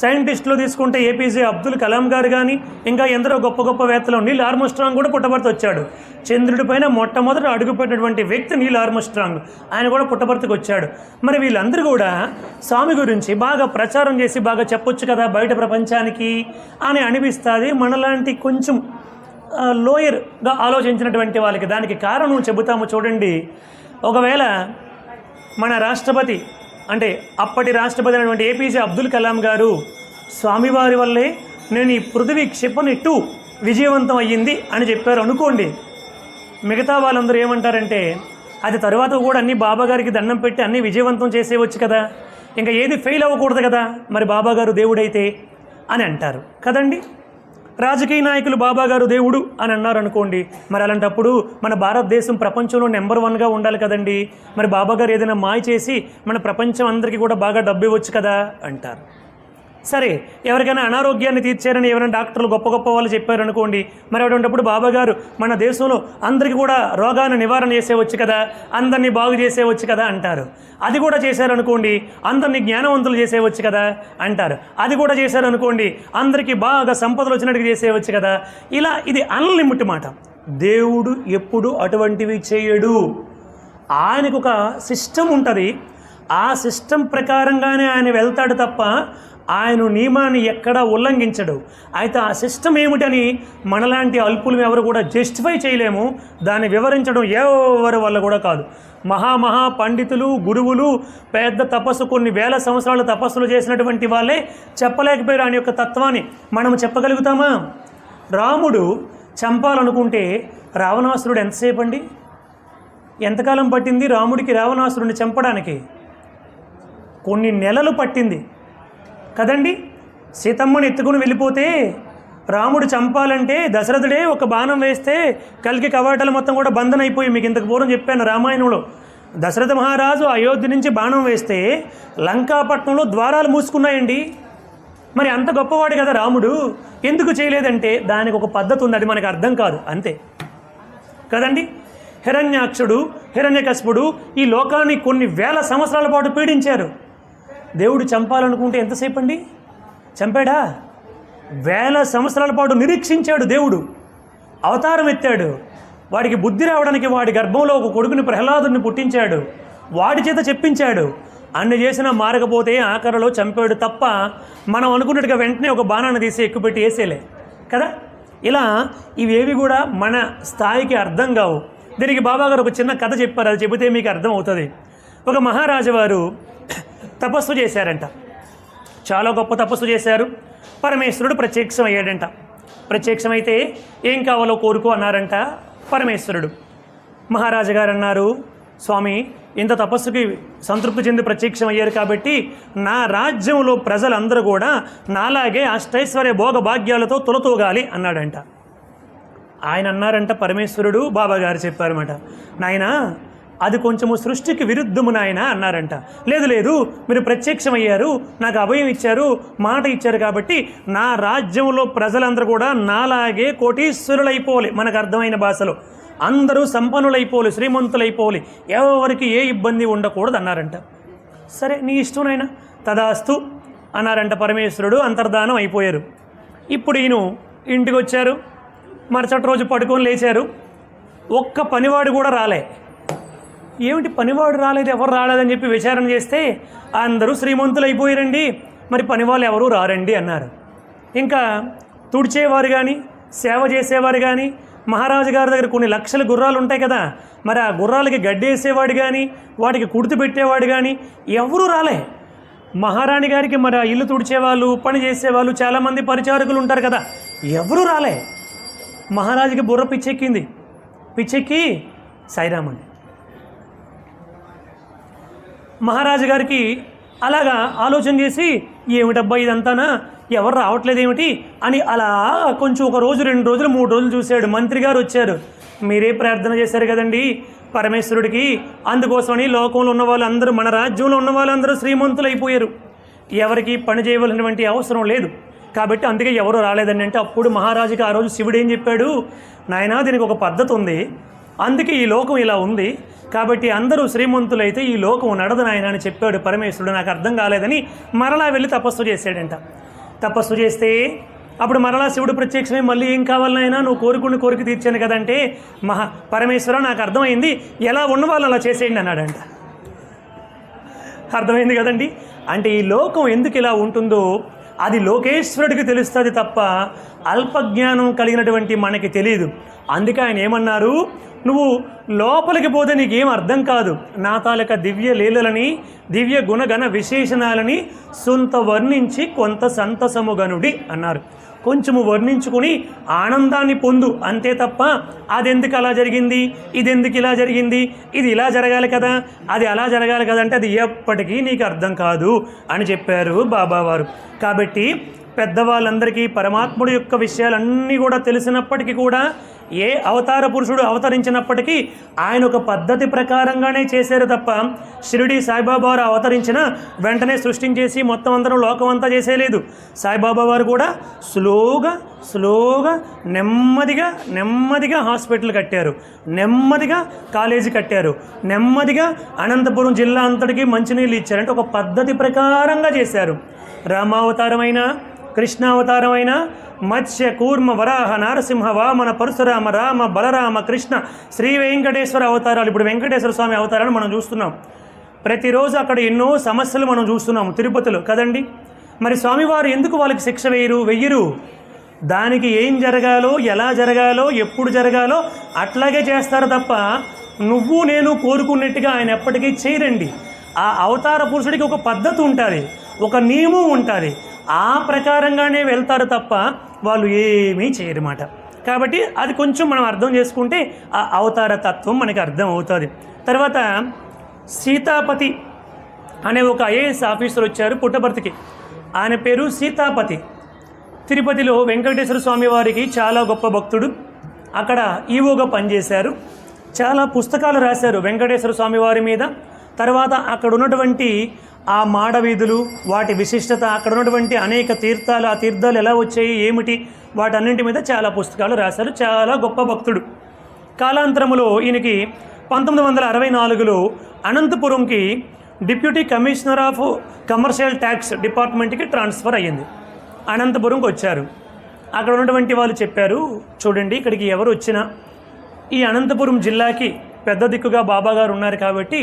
సైంటిస్టులు తీసుకుంటే ఏపీజే అబ్దుల్ కలాం గారు కానీ, ఇంకా ఎందరో గొప్ప గొప్ప వేత్తలు. నీల్ ఆర్మ్స్ట్రాంగ్ కూడా పుట్టబర్తి వచ్చాడు. చంద్రుడి పైన మొట్టమొదట అడుగుపెట్టినటువంటి వ్యక్తి నీల్ ఆర్మ్స్ట్రాంగ్, ఆయన కూడా పుట్టబర్తికి వచ్చాడు. మరి వీళ్ళందరూ కూడా స్వామి గురించి బాగా ప్రచారం చేసి బాగా చెప్పొచ్చు కదా బయట ప్రపంచానికి అని అనిపిస్తుంది మనలాంటి కొంచెం లోయర్గా ఆలోచించినటువంటి వాళ్ళకి. దానికి కారణం చెబుతాము చూడండి. ఒకవేళ మన రాష్ట్రపతి అంటే అప్పటి రాష్ట్రపతి అయినటువంటి ఏపీజే అబ్దుల్ కలాం గారు స్వామివారి వల్లే నేను ఈ పృథివీ క్షిపణి 2 విజయవంతం అయ్యింది అని చెప్పారు అనుకోండి, మిగతా వాళ్ళందరూ ఏమంటారంటే అది తర్వాత కూడా అన్ని బాబాగారికి దండం పెట్టి అన్నీ విజయవంతం చేసేవచ్చు కదా, ఇంకా ఏది ఫెయిల్ అవ్వకూడదు కదా మరి బాబాగారు దేవుడైతే అని అంటారు కదండి. రాజకీయ నాయకులు బాబాగారు దేవుడు అని అన్నారు అనుకోండి, మరి అలాంటప్పుడు మన భారతదేశం ప్రపంచంలో నెంబర్ 1గా ఉండాలి కదండి. మరి బాబాగారు ఏదైనా మాయ చేసి మన ప్రపంచం అందరికీ కూడా బాగా డబ్బు ఇవ్వచ్చు కదా అంటారు. సరే, ఎవరికైనా అనారోగ్యాన్ని తీర్చారని ఎవరైనా డాక్టర్లు గొప్ప గొప్ప వాళ్ళు చెప్పారు అనుకోండి, మరి అటువంటిప్పుడు బాబాగారు మన దేశంలో అందరికీ కూడా రోగాన్ని నివారణ చేసేవచ్చు కదా, అందరినీ బాగు చేసేవచ్చు కదా అంటారు. అది కూడా చేశారనుకోండి అందరినీ జ్ఞానవంతులు చేసేవచ్చు కదా అంటారు. అది కూడా చేశారనుకోండి అందరికీ బాగా సంపదలు వచ్చినట్టుగా చేసేవచ్చు కదా. ఇలా ఇది అన్లిమిట్ మాట. దేవుడు ఎప్పుడు అటువంటివి చేయడు. ఆయనకు ఒక సిస్టమ్ ఉంటుంది. ఆ సిస్టమ్ ప్రకారంగానే ఆయన వెళ్తాడు తప్ప ఆయన నియమాన్ని ఎక్కడా ఉల్లంఘించడు. అయితే ఆ సిస్టమ్ ఏమిటని మనలాంటి అల్పులు ఎవరు కూడా జస్టిఫై చేయలేము. దాన్ని వివరించడం ఎవరి వల్ల కూడా కాదు. మహా పండితులు, గురువులు, పెద్ద తపస్సు, కొన్ని వేల సంవత్సరాలు తపస్సులు చేసినటువంటి వాళ్ళే చెప్పలేకపోయారు ఆయన యొక్క తత్వాన్ని. మనం చెప్పగలుగుతామా? రాముడు చంపాలనుకుంటే రావణాసురుడు ఎంతసేపు అండి? ఎంతకాలం పట్టింది రాముడికి రావణాసురుడిని చంపడానికి? కొన్ని నెలలు పట్టింది కదండి. సీతమ్మని ఎత్తుకుని వెళ్ళిపోతే రాముడు చంపాలంటే దశరథుడే ఒక బాణం వేస్తే కల్కి కవాటాలు మొత్తం కూడా బంధన అయిపోయి, మీకు ఇంతకు పూర్వం చెప్పాను రామాయణంలో. దశరథ మహారాజు అయోధ్య నుంచి బాణం వేస్తే లంకాపట్నంలో ద్వారాలు మూసుకున్నాయండి. మరి అంత గొప్పవాడు కదా రాముడు, ఎందుకు చేయలేదంటే దానికి ఒక పద్ధతి ఉంది, అది మనకు అర్థం కాదు అంతే కదండి. హిరణ్యాక్షుడు, హిరణ్యకశిపుడు ఈ లోకాన్ని కొన్ని వేల సంవత్సరాల పాటు పీడించారు. దేవుడు చంపాలనుకుంటే ఎంతసేపు అండి? చంపాడా? వేల సంవత్సరాల పాటు నిరీక్షించాడు. దేవుడు అవతారం ఎత్తాడు. వాడికి బుద్ధి రావడానికి వాడి గర్భంలో ఒక కొడుకుని ప్రహ్లాదుని పుట్టించాడు. వాడి చేత చెప్పించాడు. అన్ని చేసినా మారకపోతే ఆఖరిలో చంపాడు తప్ప మనం అనుకున్నట్టుగా వెంటనే ఒక బాణాన్ని తీసి ఎక్కుపెట్టి వేసేలే కదా. ఇలా ఇవేవి కూడా మన స్థాయికి అర్థం కావు. దీనికి బాబాగారు ఒక చిన్న కథ చెప్పారు, అది చెబితే మీకు అర్థం అవుతుంది. ఒక మహారాజు వారు తపస్సు చేశారంట. చాలా గొప్ప తపస్సు చేశారు. పరమేశ్వరుడు ప్రత్యక్షమయ్యాడంట. ప్రత్యక్షమైతే ఏం కావాలో కోరుకో అన్నారంట పరమేశ్వరుడు. మహారాజు గారు అన్నారు, స్వామి ఇంత తపస్సుకి సంతృప్తి చెంది ప్రత్యక్షమయ్యారు కాబట్టి నా రాజ్యంలో ప్రజలందరూ కూడా నాలాగే అష్టైశ్వర్య భోగ భాగ్యాలతో తొలతూగాలి అన్నాడంట. ఆయన అన్నారంట పరమేశ్వరుడు, బాబాగారు చెప్పారన్నమాట, నాయనా అది కొంచెము సృష్టికి విరుద్ధము నాయన అన్నారంట. లేదు లేదు, మీరు ప్రత్యక్షమయ్యారు, నాకు అభయం ఇచ్చారు, మాట ఇచ్చారు కాబట్టి నా రాజ్యంలో ప్రజలందరూ కూడా నాలాగే కోటీశ్వరులైపోవాలి, మనకు అర్థమైన భాషలో అందరూ సంపన్నులైపోవాలి, శ్రీమంతులైపోవాలి, ఎవరికి ఏ ఇబ్బంది ఉండకూడదు అన్నారంట. సరే నీ ఇష్టం నాయన, తదాస్తు అన్నారంట పరమేశ్వరుడు. అంతర్ధానం అయిపోయారు. ఇప్పుడు ఈయన ఇంటికి వచ్చారు. మరుసటి రోజు పడుకొని లేచారు. ఒక్క పనివాడు కూడా రాలే. ఏమిటి పనివాడు రాలేదు, ఎవరు రాలేదని చెప్పి విచారణ చేస్తే అందరూ శ్రీమంతులు అయిపోయారండి, మరి పనివాళ్ళు ఎవరూ రారండి అన్నారు. ఇంకా తుడిచేవారు కానీ సేవ చేసేవారు కానీ, మహారాజు గారి దగ్గర కొన్ని లక్షల గుర్రాలు ఉంటాయి కదా, మరి ఆ గుర్రాలకి గడ్డి వేసేవాడు కానీ వాటికి కుర్తి పెట్టేవాడు కానీ ఎవరూ రాలే. మహారాణి గారికి మరి ఆ ఇల్లు తుడిచేవాళ్ళు, పని చేసేవాళ్ళు, చాలామంది పరిచారకులు ఉంటారు కదా, ఎవరూ రాలే. మహారాజుకి బుర్ర పిచ్చెక్కింది. పిచ్చెక్కి సాయిరామండి. మహారాజు గారికి అలాగా ఆలోచన చేసి ఏమిటబ్బా ఇదంతానా, ఎవరు రావట్లేదు ఏమిటి అని అలా కొంచెం ఒక రోజు, 2 రోజులు, 3 రోజులు చూశాడు. మంత్రి గారు వచ్చారు. మీరే ప్రార్థన చేశారు కదండి పరమేశ్వరుడికి, అందుకోసమని లోకంలో ఉన్న వాళ్ళందరూ, మన రాజ్యంలో ఉన్న వాళ్ళందరూ శ్రీమంతులు అయిపోయారు, ఎవరికి పని చేయవలసినటువంటి అవసరం లేదు కాబట్టి అందుకే ఎవరు రాలేదండి అంటే, అప్పుడు మహారాజుకి ఆ రోజు శివుడు ఏం చెప్పాడు, నాయనా దీనికి ఒక పద్ధతి ఉంది, అందుకే ఈ లోకం ఇలా ఉంది కాబట్టి అందరూ శ్రీమంతులైతే ఈ లోకం నడదు నాయన అని చెప్పాడు పరమేశ్వరుడు. నాకు అర్థం కాలేదని మరలా వెళ్ళి తపస్సు చేశాడంట. తపస్సు చేస్తే అప్పుడు మరలా శివుడు ప్రత్యక్షమై, మళ్ళీ ఏం కావాలి నాయనా, నువ్వు కోరిక తీర్చాను కదంటే, పరమేశ్వర నాకు అర్థమైంది, ఎలా ఉన్న వాళ్ళు అలా చేసేయండి అన్నాడంట. అర్థమైంది కదండి. అంటే ఈ లోకం ఎందుకు ఇలా ఉంటుందో అది లోకేశ్వరుడికి తెలుస్తుంది తప్ప అల్పజ్ఞానం కలిగినటువంటి మనకి తెలియదు. అందుకే ఆయన ఏమన్నారు, నువ్వు లోపలికి పోతే నీకేం అర్థం కాదు, నా తాలూకా దివ్య లీలలని, దివ్య గుణగణ విశేషణాలని సొంత వర్ణించి కొంత సంతసముగనుడి అన్నారు. కొంచెము వర్ణించుకుని ఆనందాన్ని పొందు అంతే తప్ప అదెందుకు అలా జరిగింది, ఇదెందుకు ఇలా జరిగింది, ఇది ఇలా జరగాలి కదా, అది అలా జరగాలి కదా అంటే అది ఎప్పటికీ నీకు అర్థం కాదు అని చెప్పారు బాబావారు. కాబట్టి పెద్దవాళ్ళందరికీ పరమాత్ముడి యొక్క విషయాలన్నీ కూడా తెలిసినప్పటికీ కూడా, ఏ అవతార పురుషుడు అవతరించినప్పటికీ ఆయన ఒక పద్ధతి ప్రకారంగానే చేశారు తప్ప షిరిడి సాయిబాబా వారు అవతరించిన వెంటనే సృష్టించేసి మొత్తం అందరం లోకం అంతా చేసేయలేదు. సాయిబాబా వారు కూడా స్లోగా నెమ్మదిగా హాస్పిటల్ కట్టారు, నెమ్మదిగా కాలేజీ కట్టారు, నెమ్మదిగా అనంతపురం జిల్లా అంతటికీ మంచినీళ్ళు ఇచ్చారు. అంటే ఒక పద్ధతి ప్రకారంగా చేశారు. రామావతారమైన కృష్ణావతారమైన మత్స్య కూర్మ వరాహ నారసింహ వామన పరశురామ రామ బలరామ కృష్ణ శ్రీ వెంకటేశ్వర అవతారాలు. ఇప్పుడు వెంకటేశ్వర స్వామి అవతారాలు మనం చూస్తున్నాం. ప్రతిరోజు అక్కడ ఎన్నో సమస్యలు మనం చూస్తున్నాం తిరుపతిలో కదండి. మరి స్వామివారు ఎందుకు వాళ్ళకి శిక్ష వెయ్యరు? దానికి ఏం జరగాలో, ఎలా జరగాలో, ఎప్పుడు జరగాలో అట్లాగే చేస్తారు తప్ప నువ్వు నేను కోరుకున్నట్టుగా ఆయన ఎప్పటికీ చేయరండి. ఆ అవతార పురుషుడికి ఒక పద్ధతి ఉంటుంది, ఒక నియమం ఉంటుంది. ఆ ప్రకారంగానే వెళ్తారు తప్ప వాళ్ళు ఏమీ చేయరన్నమాట. కాబట్టి అది కొంచెం మనం అర్థం చేసుకుంటే ఆ అవతార తత్వం మనకి అర్థం అవుతుంది. తర్వాత సీతాపతి అనే ఒక ఐఏఎస్ ఆఫీసర్ వచ్చారు పుట్టపర్తికి. ఆయన పేరు సీతాపతి. తిరుపతిలో వెంకటేశ్వర స్వామి వారికి చాలా గొప్ప భక్తుడు. అక్కడ ఈవోగా పనిచేశారు. చాలా పుస్తకాలు రాశారు వెంకటేశ్వర స్వామి వారి మీద. తర్వాత అక్కడ ఉన్నటువంటి ఆ మాడవీధులు, వాటి విశిష్టత, అక్కడ ఉన్నటువంటి అనేక తీర్థాలు, ఆ తీర్థాలు ఎలా వచ్చాయి, ఏమిటి, వాటన్నింటి మీద చాలా పుస్తకాలు రాశారు. చాలా గొప్ప భక్తుడు. కాలాంతరములో ఈయనకి 1964లో అనంతపురంకి deputy commissioner of commercial tax డిపార్ట్మెంట్కి ట్రాన్స్ఫర్ అయ్యింది. అనంతపురంకి వచ్చారు. అక్కడ ఉన్నటువంటి వాళ్ళు చెప్పారు, చూడండి ఇక్కడికి ఎవరు వచ్చినా ఈ అనంతపురం జిల్లాకి పెద్ద దిక్కుగా బాబాగారు ఉన్నారు కాబట్టి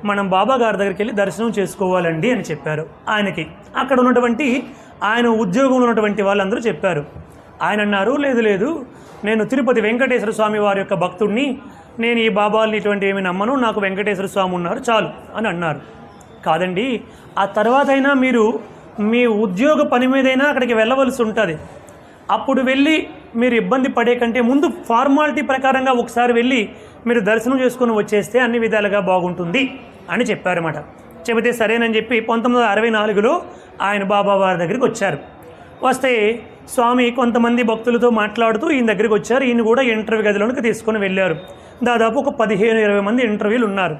మనం బాబాగారి దగ్గరికి వెళ్ళి దర్శనం చేసుకోవాలండి అని చెప్పారు ఆయనకి. అక్కడ ఉన్నటువంటి ఆయన ఉద్యోగంలో ఉన్నటువంటి వాళ్ళందరూ చెప్పారు. ఆయన అన్నారు, లేదు నేను తిరుపతి వెంకటేశ్వర స్వామి వారి యొక్క భక్తుడిని, నేను ఈ బాబాల్ని ఇటువంటి ఏమి నమ్మను, నాకు వెంకటేశ్వర స్వామి ఉన్నారు చాలు అని అన్నారు. కాదండి, ఆ తర్వాత అయినా మీరు మీ ఉద్యోగ పని మీదైనా అక్కడికి వెళ్ళవలసి ఉంటుంది. అప్పుడు వెళ్ళి మీరు ఇబ్బంది పడే కంటే ముందు ఫార్మాలిటీ ప్రకారంగా ఒకసారి వెళ్ళి మీరు దర్శనం చేసుకుని వచ్చేస్తే అన్ని విధాలుగా బాగుంటుంది అని చెప్పారన్నమాట. చెబితే సరేనని చెప్పి 1964లో ఆయన బాబా వారి దగ్గరికి వచ్చారు. వస్తే స్వామి కొంతమంది భక్తులతో మాట్లాడుతూ ఈయన దగ్గరికి వచ్చారు. ఈయన కూడా ఇంటర్వ్యూ గదిలోనికి తీసుకొని వెళ్ళారు. దాదాపు ఒక 15-20 మంది ఇంటర్వ్యూలు ఉన్నారు.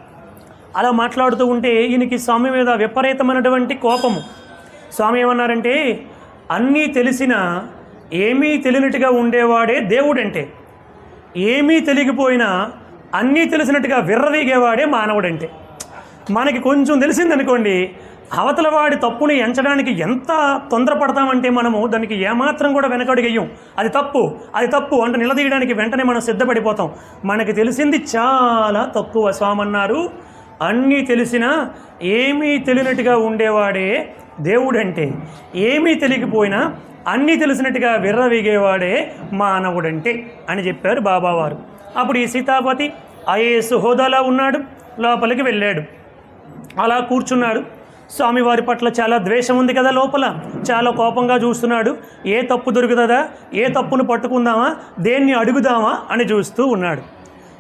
అలా మాట్లాడుతూ ఉంటే ఈయనకి స్వామి మీద విపరీతమైనటువంటి కోపము. స్వామి ఏమన్నారంటే, అన్నీ తెలిసినా ఏమీ తెలియనట్టుగా ఉండేవాడే దేవుడంటే, ఏమీ తెలియకపోయినా అన్నీ తెలిసినట్టుగా విర్రవీగేవాడే మానవుడంటే. మనకి కొంచెం తెలిసిందనుకోండి, అవతల వాడి తప్పుని ఎంచడానికి ఎంత తొందరపడతామంటే మనము దానికి ఏమాత్రం కూడా వెనకడుగేయం. అది తప్పు అంటే నిలదీయడానికి వెంటనే మనం సిద్ధపడిపోతాం. మనకి తెలిసింది చాలా తక్కువ. స్వామన్నారు, అన్నీ తెలిసినా ఏమీ తెలియనట్టుగా ఉండేవాడే దేవుడంటే, ఏమీ తెలియకపోయినా అన్నీ తెలిసినట్టుగా విర్రవీగేవాడే మానవుడంటే అని చెప్పారు బాబావారు. అప్పుడు ఈ సీతాపతి ఐఏఎస్ హోదాలో ఉన్నాడు. లోపలికి వెళ్ళాడు. అలా కూర్చున్నాడు. స్వామివారి పట్ల చాలా ద్వేషం ఉంది కదా, లోపల చాలా కోపంగా చూస్తున్నాడు. ఏ తప్పు దొరుకుతుందా, ఏ తప్పును పట్టుకుందామా, దేన్ని అడుగుదామా అని చూస్తూ ఉన్నాడు.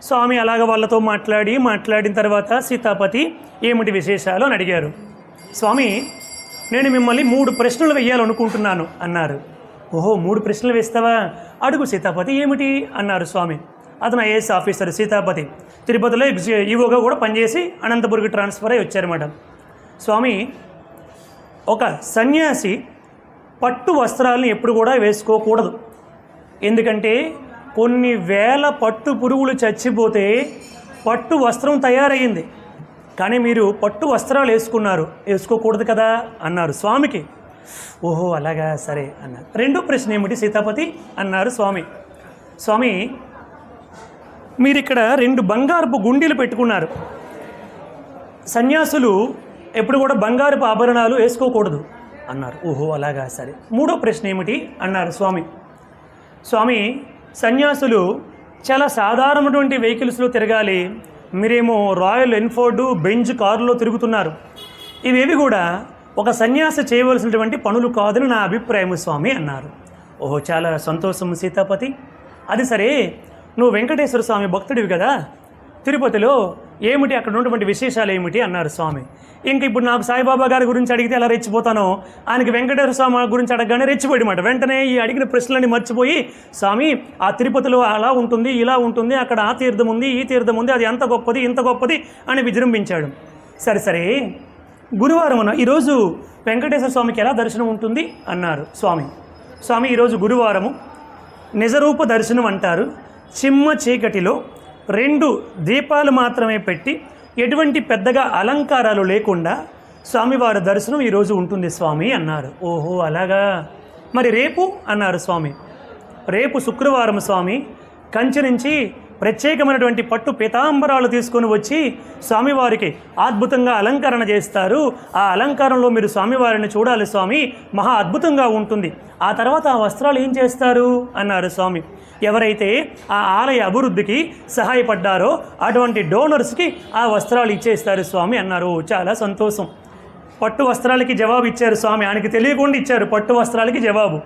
స్వామి అలాగ వాళ్ళతో మాట్లాడిన తర్వాత సీతాపతి ఏమిటి విశేషాలు అని అడిగారు. స్వామి, నేను మిమ్మల్ని 3 ప్రశ్నలు వేయాలనుకుంటున్నాను అన్నారు. ఓహో, 3 ప్రశ్నలు వేస్తావా, అడుగు సీతాపతి, ఏమిటి అన్నారు స్వామి. అతను ఐఏఎస్ ఆఫీసర్ సీతాపతి. తిరుపతిలో ఈవోగా కూడా పనిచేసి అనంతపురికి ట్రాన్స్ఫర్ అయ్యి వచ్చారన్నమాట. స్వామి, ఒక సన్యాసి పట్టు వస్త్రాలను ఎప్పుడు కూడా వేసుకోకూడదు. ఎందుకంటే కొన్ని వేల పట్టు పురుగులు చచ్చిపోతే పట్టు వస్త్రం తయారయ్యింది. కానీ మీరు పట్టు వస్త్రాలు వేసుకోకూడదు కదా అన్నారు స్వామికి. ఓహో అలాగా, సరే అన్నారు. 2వ ప్రశ్న ఏమిటి సీతాపతి అన్నారు స్వామి. స్వామి, మీరు ఇక్కడ 2 బంగారపు గుండీలు పెట్టుకున్నారు. సన్యాసులు ఎప్పుడు కూడా బంగారపు ఆభరణాలు వేసుకోకూడదు అన్నారు. ఓహో అలాగా, సరే. 3వ ప్రశ్న ఏమిటి అన్నారు స్వామి. స్వామి, సన్యాసులు చాలా సాధారణమైనటువంటి వెహికల్స్లో తిరగాలి, మీరేమో రాయల్ ఎన్ఫీల్డ్ బెంజ్ కారులో తిరుగుతున్నారు. ఇవేవి కూడా ఒక సన్యాసి చేయవలసినటువంటి పనులు కాదని నా అభిప్రాయం స్వామి అన్నారు. ఓహో చాలా సంతోషం సీతాపతి. అది సరే, నువ్వు వెంకటేశ్వర స్వామి భక్తుడివి కదా, తిరుపతిలో ఏమిటి అక్కడ ఉన్నటువంటి విశేషాలు ఏమిటి అన్నారు స్వామి. ఇంక ఇప్పుడు నాకు సాయిబాబా గారి గురించి అడిగితే ఎలా రెచ్చిపోతానో, ఆయనకి వెంకటేశ్వర స్వామి గురించి అడగగానే రెచ్చిపోయాడన్నమాట. వెంటనే ఈ అడిగిన ప్రశ్నలన్నీ మర్చిపోయి, స్వామి ఆ తిరుపతిలో అలా ఉంటుంది, ఇలా ఉంటుంది, అక్కడ ఆ తీర్థం ఉంది, ఈ తీర్థం ఉంది, అది అంత గొప్పది, ఇంత గొప్పది అని విజృంభించాడు. సరే గురువారం ఈరోజు వెంకటేశ్వర స్వామికి ఎలా దర్శనం ఉంటుంది అన్నారు స్వామి. స్వామి, ఈరోజు గురువారము నిజరూప దర్శనం అంటారు. చిమ్మ చీకటిలో 2 దీపాలు మాత్రమే పెట్టి ఎటువంటి పెద్దగా అలంకారాలు లేకుండా స్వామివారి దర్శనం ఈరోజు ఉంటుంది స్వామి అన్నారు. ఓహో అలాగా, మరి రేపు అన్నారు స్వామి. రేపు శుక్రవారం స్వామి కంచి నుంచి ప్రత్యేకమైనటువంటి పట్టు పీతాంబరాలు తీసుకొని వచ్చి స్వామివారికి అద్భుతంగా అలంకరణ చేస్తారు. ఆ అలంకారంలో మీరు స్వామివారిని చూడాలి స్వామి, మహా అద్భుతంగా ఉంటుంది. ఆ తర్వాత ఆ వస్త్రాలు ఏం చేస్తారు అన్నారు స్వామి. ఎవరైతే ఆ ఆలయ అభివృద్ధికి సహాయపడ్డారో అటువంటి డోనర్స్కి ఆ వస్త్రాలు ఇచ్చేస్తారు స్వామి అన్నారు. చాలా సంతోషం. పట్టు వస్త్రాలకి జవాబు ఇచ్చారు స్వామి, ఆయనకి తెలియకుండా ఇచ్చారు పట్టు వస్త్రాలకి జవాబు.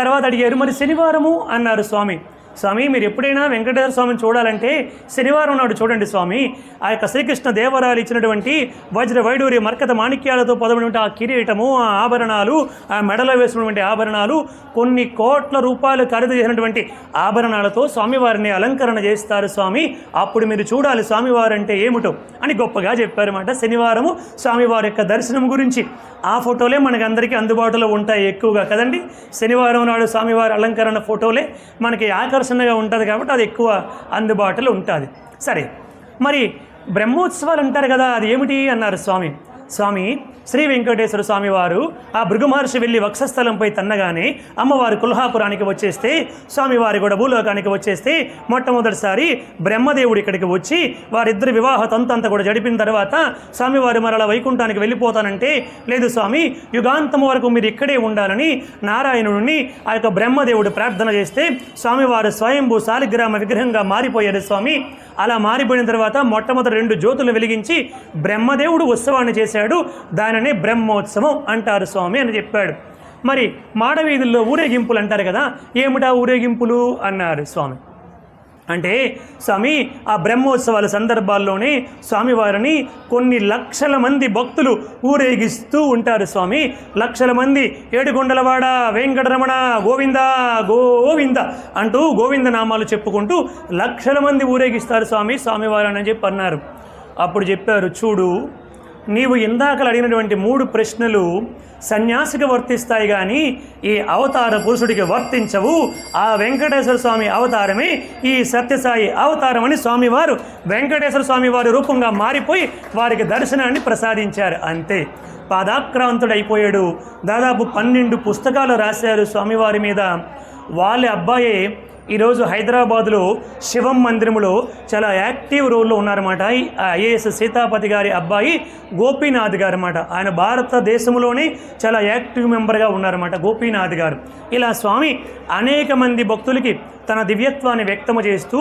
తర్వాత అడిగారు, మరి శనివారము అన్నారు స్వామి. స్వామి మీరు ఎప్పుడైనా వెంకటేశ్వర స్వామిని చూడాలంటే శనివారం నాడు చూడండి స్వామి. ఆ యొక్క శ్రీకృష్ణ దేవరాయలు ఇచ్చినటువంటి వజ్ర వైడూర్య మర్కత మాణిక్యాలతో పొదబడినటువంటి ఆ కిరీటము, ఆ ఆభరణాలు, ఆ మెడలో వేసినటువంటి ఆభరణాలు, కొన్ని కోట్ల రూపాయలు ఖరీదు చేసినటువంటి ఆభరణాలతో స్వామివారిని అలంకరణ చేస్తారు స్వామి. అప్పుడు మీరు చూడాలి స్వామివారు అంటే ఏమిటో అని గొప్పగా చెప్పారన్నమాట. శనివారము స్వామివారి యొక్క దర్శనం గురించి ఆ ఫోటోలే మనకి అందరికీ అందుబాటులో ఉంటాయి ఎక్కువగా కదండి. శనివారం నాడు స్వామివారి అలంకరణ ఫోటోలే మనకి ఆకర్షణగా ఉంటుంది కాబట్టి అది ఎక్కువ అందుబాటులో ఉంటుంది. సరే, మరి బ్రహ్మోత్సవాలు అంటారు కదా, అది ఏమిటి అన్నారు స్వామి. స్వామి శ్రీ వెంకటేశ్వర స్వామి వారు ఆ భృగు మహర్షి వెళ్ళి వక్షస్థలంపై తన్నగానే అమ్మవారు కుల్హాపురానికి వచ్చేస్తే, స్వామివారి కూడా భూలోకానికి వచ్చేస్తే, మొట్టమొదటిసారి బ్రహ్మదేవుడు ఇక్కడికి వచ్చి వారిద్దరి వివాహ తంతంతా కూడా జడిపిన తర్వాత స్వామివారు మరలా వైకుంఠానికి వెళ్ళిపోతానంటే, లేదు స్వామి యుగాంతం వరకు మీరు ఇక్కడే ఉండాలని నారాయణుడిని ఆ యొక్క బ్రహ్మదేవుడు ప్రార్థన చేస్తే స్వామివారు స్వయంభూ శాలిగ్రామ విగ్రహంగా మారిపోయారు స్వామి. అలా మారిపోయిన తర్వాత మొట్టమొదటి 2 జ్యోతులు వెలిగించి బ్రహ్మదేవుడు ఉత్సవాన్ని చేశాడు. దానినే బ్రహ్మోత్సవం అంటారు స్వామి అని చెప్పాడు. మరి మాడవీధుల్లో ఊరేగింపులు అంటారు కదా, ఏమిటా ఊరేగింపులు అన్నారు స్వామి. అంటే స్వామి ఆ బ్రహ్మోత్సవాల సందర్భాల్లోనే స్వామివారిని కొన్ని లక్షల మంది భక్తులు ఊరేగిస్తూ ఉంటారు స్వామి. లక్షల మంది ఏడుకొండలవాడ వెంకటరమణ గోవింద గోవింద అంటూ గోవింద నామాలు చెప్పుకుంటూ లక్షల మంది ఊరేగిస్తారు స్వామి స్వామివారిని అని చెప్పి అన్నారు. అప్పుడు చెప్పారు, చూడు నీవు ఇందాకలు అడిగినటువంటి 3 ప్రశ్నలు సన్యాసికి వర్తిస్తాయి కానీ ఈ అవతార పురుషుడికి వర్తించవు. ఆ వెంకటేశ్వర స్వామి అవతారమే ఈ సత్యసాయి అవతారం అని స్వామివారు వెంకటేశ్వర స్వామి వారి రూపంగా మారిపోయి వారికి దర్శనాన్ని ప్రసాదించారు. అంతే, పాదాక్రాంతుడైపోయాడు. దాదాపు 12 పుస్తకాలు రాశారు స్వామివారి మీద. వాళ్ళ అబ్బాయే ఈరోజు హైదరాబాదులో శివం మందిరములో చాలా యాక్టివ్ రోల్లో ఉన్నారన్నమాట. ఐఏఎస్ సీతాపతి గారి అబ్బాయి గోపీనాథ్ గారు అన్నమాట. ఆయన భారతదేశంలోనే చాలా యాక్టివ్ మెంబర్గా ఉన్నారన్నమాట గోపీనాథ్ గారు. ఇలా స్వామి అనేక మంది భక్తులకి తన దివ్యత్వాన్ని వ్యక్తము చేస్తూ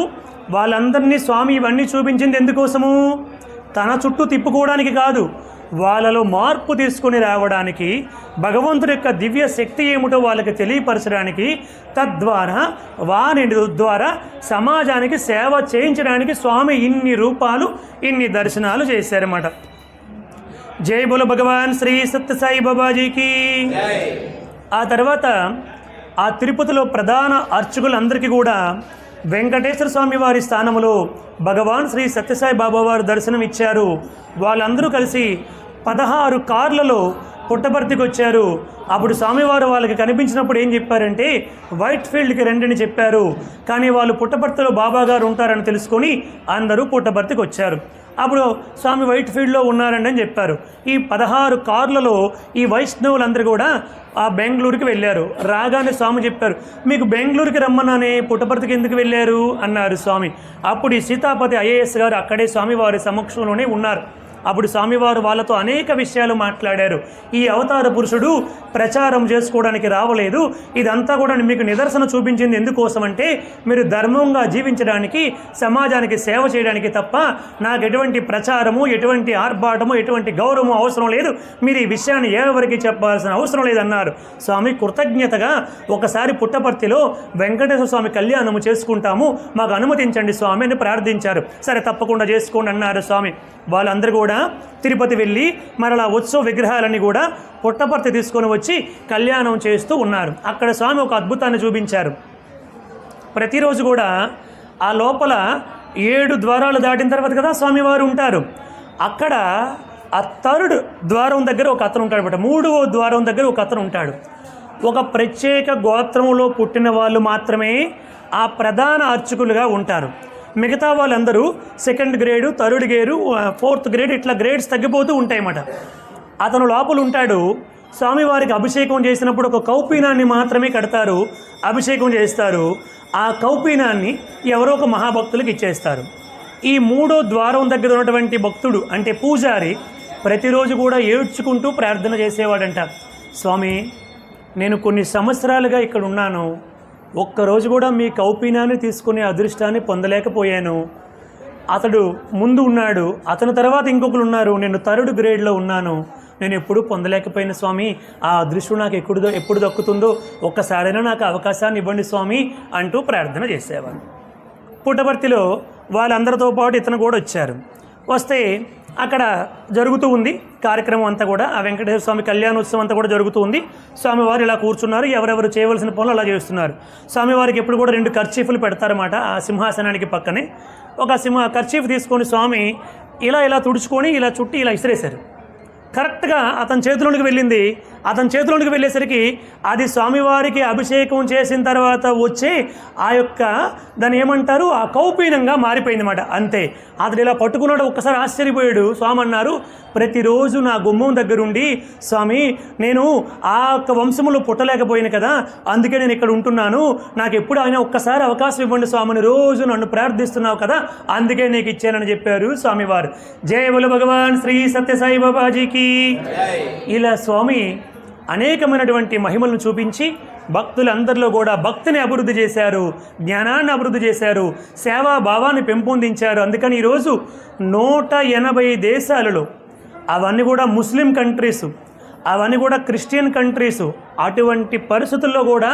వాళ్ళందరినీ స్వామి ఇవన్నీ చూపించింది ఎందుకోసము? తన చుట్టూ తిప్పుకోవడానికి కాదు, వాళ్ళలో మార్పు తీసుకొని రావడానికి, భగవంతుడి యొక్క దివ్య శక్తి ఏమిటో వాళ్ళకి తెలియపరచడానికి, తద్వారా వారి ద్వారా సమాజానికి సేవ చేయించడానికి స్వామి ఇన్ని రూపాలు ఇన్ని దర్శనాలు చేశారన్నమాట. జై బోలో భగవాన్ శ్రీ సత్యసాయి బాబాజీకి. ఆ తర్వాత ఆ తిరుపతిలో ప్రధాన అర్చకులందరికీ కూడా వెంకటేశ్వర స్వామి వారి స్థానంలో భగవాన్ శ్రీ సత్యసాయి బాబా వారు దర్శనం ఇచ్చారు. వాళ్ళందరూ కలిసి 16 కార్లలో పుట్టపర్తికి వచ్చారు. అప్పుడు స్వామివారు వాళ్ళకి కనిపించినప్పుడు ఏం చెప్పారంటే వైట్ ఫీల్డ్కి రండి అని చెప్పారు. కానీ వాళ్ళు పుట్టపర్తిలో బాబా గారు ఉంటారని తెలుసుకొని అందరూ పుట్టపర్తికి వచ్చారు. అప్పుడు స్వామి వైట్ ఫీల్డ్లో ఉన్నారండి అని చెప్పారు. ఈ 16 కార్లలో ఈ వైష్ణవులందరూ కూడా ఆ బెంగళూరుకి వెళ్ళారు. రాగానే స్వామి చెప్పారు, మీకు బెంగళూరుకి రమ్మన్నానే పుట్టపర్తికి ఎందుకు వెళ్ళారు అన్నారు స్వామి. అప్పుడు ఈ సీతాపతి ఐఏఎస్ గారు అక్కడే స్వామివారి సమక్షంలోనే ఉన్నారు. అప్పుడు స్వామివారు వాళ్ళతో అనేక విషయాలు మాట్లాడారు. ఈ అవతార పురుషుడు ప్రచారం చేసుకోవడానికి రావలేదు, ఇదంతా కూడా మీకు నిదర్శన చూపించింది ఎందుకోసమంటే మీరు ధర్మంగా జీవించడానికి, సమాజానికి సేవ చేయడానికి తప్ప నాకు ఎటువంటి ప్రచారము, ఎటువంటి ఆర్భాటము, ఎటువంటి గౌరవము అవసరం లేదు. మీరు ఈ విషయాన్ని ఎవరికి చెప్పాల్సిన అవసరం లేదన్నారు. స్వామి కృతజ్ఞతగా ఒకసారి పుట్టపర్తిలో వెంకటేశ్వర స్వామి కళ్యాణము చేసుకుంటాము, మాకు అనుమతించండి స్వామి అని ప్రార్థించారు. సరే తప్పకుండా చేసుకోండి అన్నారు స్వామి. వాళ్ళందరూ కూడా తిరుపతి వెళ్ళి మరలా ఉత్సవ విగ్రహాలని కూడా పుట్టపర్తి తీసుకొని వచ్చి కళ్యాణం చేస్తూ ఉన్నారు. అక్కడ స్వామి ఒక అద్భుతాన్ని చూపించారు. ప్రతిరోజు కూడా ఆ లోపల 7 ద్వారాలు దాటిన తర్వాత కదా స్వామివారు ఉంటారు. అక్కడ ఆ 3rd ద్వారం దగ్గర ఒక అతను ఉంటాడు అనమాట. 3వ ద్వారం దగ్గర ఒక అతను ఉంటాడు. ఒక ప్రత్యేక గోత్రంలో పుట్టిన వాళ్ళు మాత్రమే ఆ ప్రధాన అర్చకులుగా ఉంటారు. మిగతా వాళ్ళందరూ 2nd grade, 3rd grade, 4th grade ఇట్లా గ్రేడ్స్ తగ్గిపోతూ ఉంటాయన్నమాట. అతను లోపల ఉంటాడు. స్వామివారికి అభిషేకం చేసినప్పుడు ఒక కౌపీనాన్ని మాత్రమే కడతారు, అభిషేకం చేస్తారు. ఆ కౌపీనాన్ని ఎవరో ఒక మహాభక్తులకు ఇచ్చేస్తారు. ఈ మూడో ద్వారం దగ్గర ఉన్నటువంటి భక్తుడు అంటే పూజారి ప్రతిరోజు కూడా ఏడ్చుకుంటూ ప్రార్థన చేసేవాడంట. స్వామి, నేను కొన్ని సంవత్సరాలుగా ఇక్కడ ఉన్నాను, ఒక్కరోజు కూడా మీ కౌపీనాన్ని తీసుకునే అదృష్టాన్ని పొందలేకపోయాను. అతడు ముందు ఉన్నాడు, అతని తర్వాత ఇంకొకరు ఉన్నారు, నేను థర్డ్ గ్రేడ్లో ఉన్నాను, నేను ఎప్పుడూ పొందలేకపోయిన స్వామి, ఆ అదృష్టం నాకు ఎప్పుడు దక్కుతుందో ఒక్కసారైనా నాకు అవకాశాన్ని ఇవ్వండి స్వామి అంటూ ప్రార్థన చేసేవారు. పుట్టపర్తిలో వాళ్ళందరితో పాటు ఇతను కూడా వచ్చారు. వస్తే అక్కడ జరుగుతూ ఉంది కార్యక్రమం అంతా కూడా, ఆ వెంకటేశ్వర స్వామి కళ్యాణోత్సవం అంతా కూడా జరుగుతూ ఉంది. స్వామివారు ఇలా కూర్చున్నారు, ఎవరెవరు చేయవలసిన పనులు అలా చేస్తున్నారు. స్వామివారికి ఎప్పుడు కూడా 2 కర్చీఫ్లు పెడతారన్నమాట ఆ సింహాసనానికి పక్కనే. ఒక కర్చీఫ్ తీసుకొని స్వామి ఇలా తుడుచుకొని ఇలా చుట్టి ఇలా ఇసిరేశారు. కరెక్ట్గా అతని చేతిలోనికి వెళ్ళింది. అతని చేతిలోనికి వెళ్ళేసరికి అది స్వామివారికి అభిషేకం చేసిన తర్వాత వచ్చే ఆ యొక్క దాన్ని ఏమంటారు, ఆ కౌపీనంగా మారిపోయింది అన్నమాట. అంతే. అతడు ఇలా పట్టుకున్నాడు, ఒక్కసారి ఆశ్చర్యపోయాడు. స్వామి అన్నారు, ప్రతిరోజు నా గుమ్మం దగ్గరుండి స్వామి, నేను ఆ యొక్క వంశములో పుట్టలేకపోయాను కదా, అందుకే నేను ఇక్కడ ఉంటున్నాను, నాకు ఎప్పుడు ఆయన ఒక్కసారి అవకాశం ఇవ్వండి స్వామిని, రోజు నన్ను ప్రార్థిస్తున్నావు కదా, అందుకే నీకు ఇచ్చానని చెప్పారు స్వామివారు. జయ బోలో భగవాన్ శ్రీ సత్యసాయి బాబాజీకి. ఇలా స్వామి అనేకమైనటువంటి మహిమలను చూపించి భక్తులందరిలో కూడా భక్తిని అభివృద్ధి చేశారు, జ్ఞానాన్ని అభివృద్ధి చేశారు, సేవా భావాన్ని పెంపొందించారు. అందుకని ఈరోజు 180 దేశాలలో, అవన్నీ కూడా ముస్లిం కంట్రీసు, అవన్నీ కూడా క్రిస్టియన్ కంట్రీసు, అటువంటి పరిస్థితుల్లో కూడా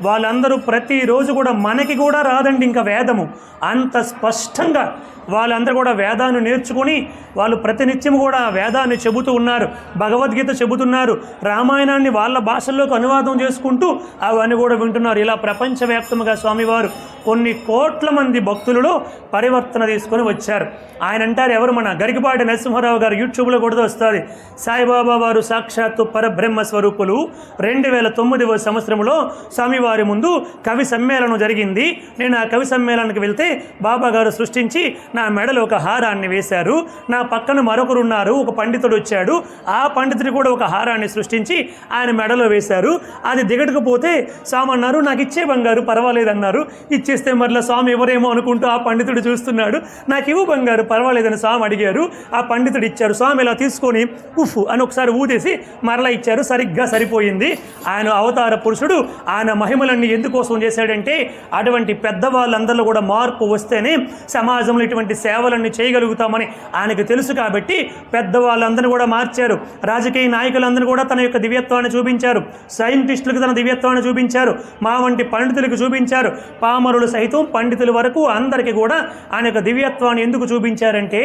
వాళ్ళందరూ ప్రతిరోజు కూడా మనకి కూడా రాదండి ఇంకా వేదము, అంత స్పష్టంగా వాళ్ళందరూ కూడా వేదాన్ని నేర్చుకొని వాళ్ళు ప్రతినిత్యం కూడా వేదాన్ని చెబుతూ ఉన్నారు, భగవద్గీత చెబుతున్నారు, రామాయణాన్ని వాళ్ళ భాషల్లోకి అనువాదం చేసుకుంటూ అవన్నీ కూడా వింటున్నారు. ఇలా ప్రపంచవ్యాప్తంగా స్వామివారు కొన్ని కోట్ల మంది భక్తులలో పరివర్తన తీసుకొని వచ్చారు. ఆయన అంటారు, ఎవరు, మన గరికపాటి నరసింహారావు గారు యూట్యూబ్లో కూడా వస్తుంది, సాయిబాబా వారు సాక్షాత్తు పరబ్రహ్మ స్వరూపులు. 2009వ సంవత్సరంలో స్వామివారి ముందు కవి సమ్మేళనం జరిగింది. నేను ఆ కవి సమ్మేళనానికి వెళ్తే బాబా గారు సృష్టించి నా మెడలో ఒక హారాన్ని వేశారు. నా పక్కన మరొకరు ఉన్నారు, ఒక పండితుడు వచ్చాడు, ఆ పండితుడు కూడా ఒక హారాన్ని సృష్టించి ఆయన మెడలో వేశారు. అది దిగటకపోతే స్వామి అన్నారు, నాకు ఇచ్చే బంగారు పర్వాలేదన్నారు. ఇచ్చేస్తే మరలా స్వామి ఎవరేమో అనుకుంటూ ఆ పండితుడు చూస్తున్నాడు. నాకు ఇవ్వు బంగారు పర్వాలేదని స్వామి అడిగారు. ఆ పండితుడు ఇచ్చారు. స్వామి ఇలా తీసుకొని ఉఫ్ అని ఒకసారి ఊదేసి మరలా ఇచ్చారు. సరిగ్గా సరిపోయింది. ఆయన అవతార పురుషుడు. ఆయన మహిమలన్నీ ఎందుకోసం చేశాడంటే అటువంటి పెద్దవాళ్ళందరిలో కూడా మార్పు వస్తేనే సమాజంలో ఇటువంటి సేవలన్నీ చేయగలుగుతామని ఆయనకు తెలుసు. కాబట్టి పెద్దవాళ్ళందరినీ కూడా మార్చారు. రాజకీయ నాయకులందరూ కూడా తన యొక్క దివ్యత్వాన్ని చూపించారు. సైంటిస్టులకు తన దివ్యత్వాన్ని చూపించారు. మా వంటి పండితులకు చూపించారు. పామరులు సైతం పండితుల వరకు అందరికీ కూడా ఆయన యొక్క దివ్యత్వాన్ని ఎందుకు చూపించారంటే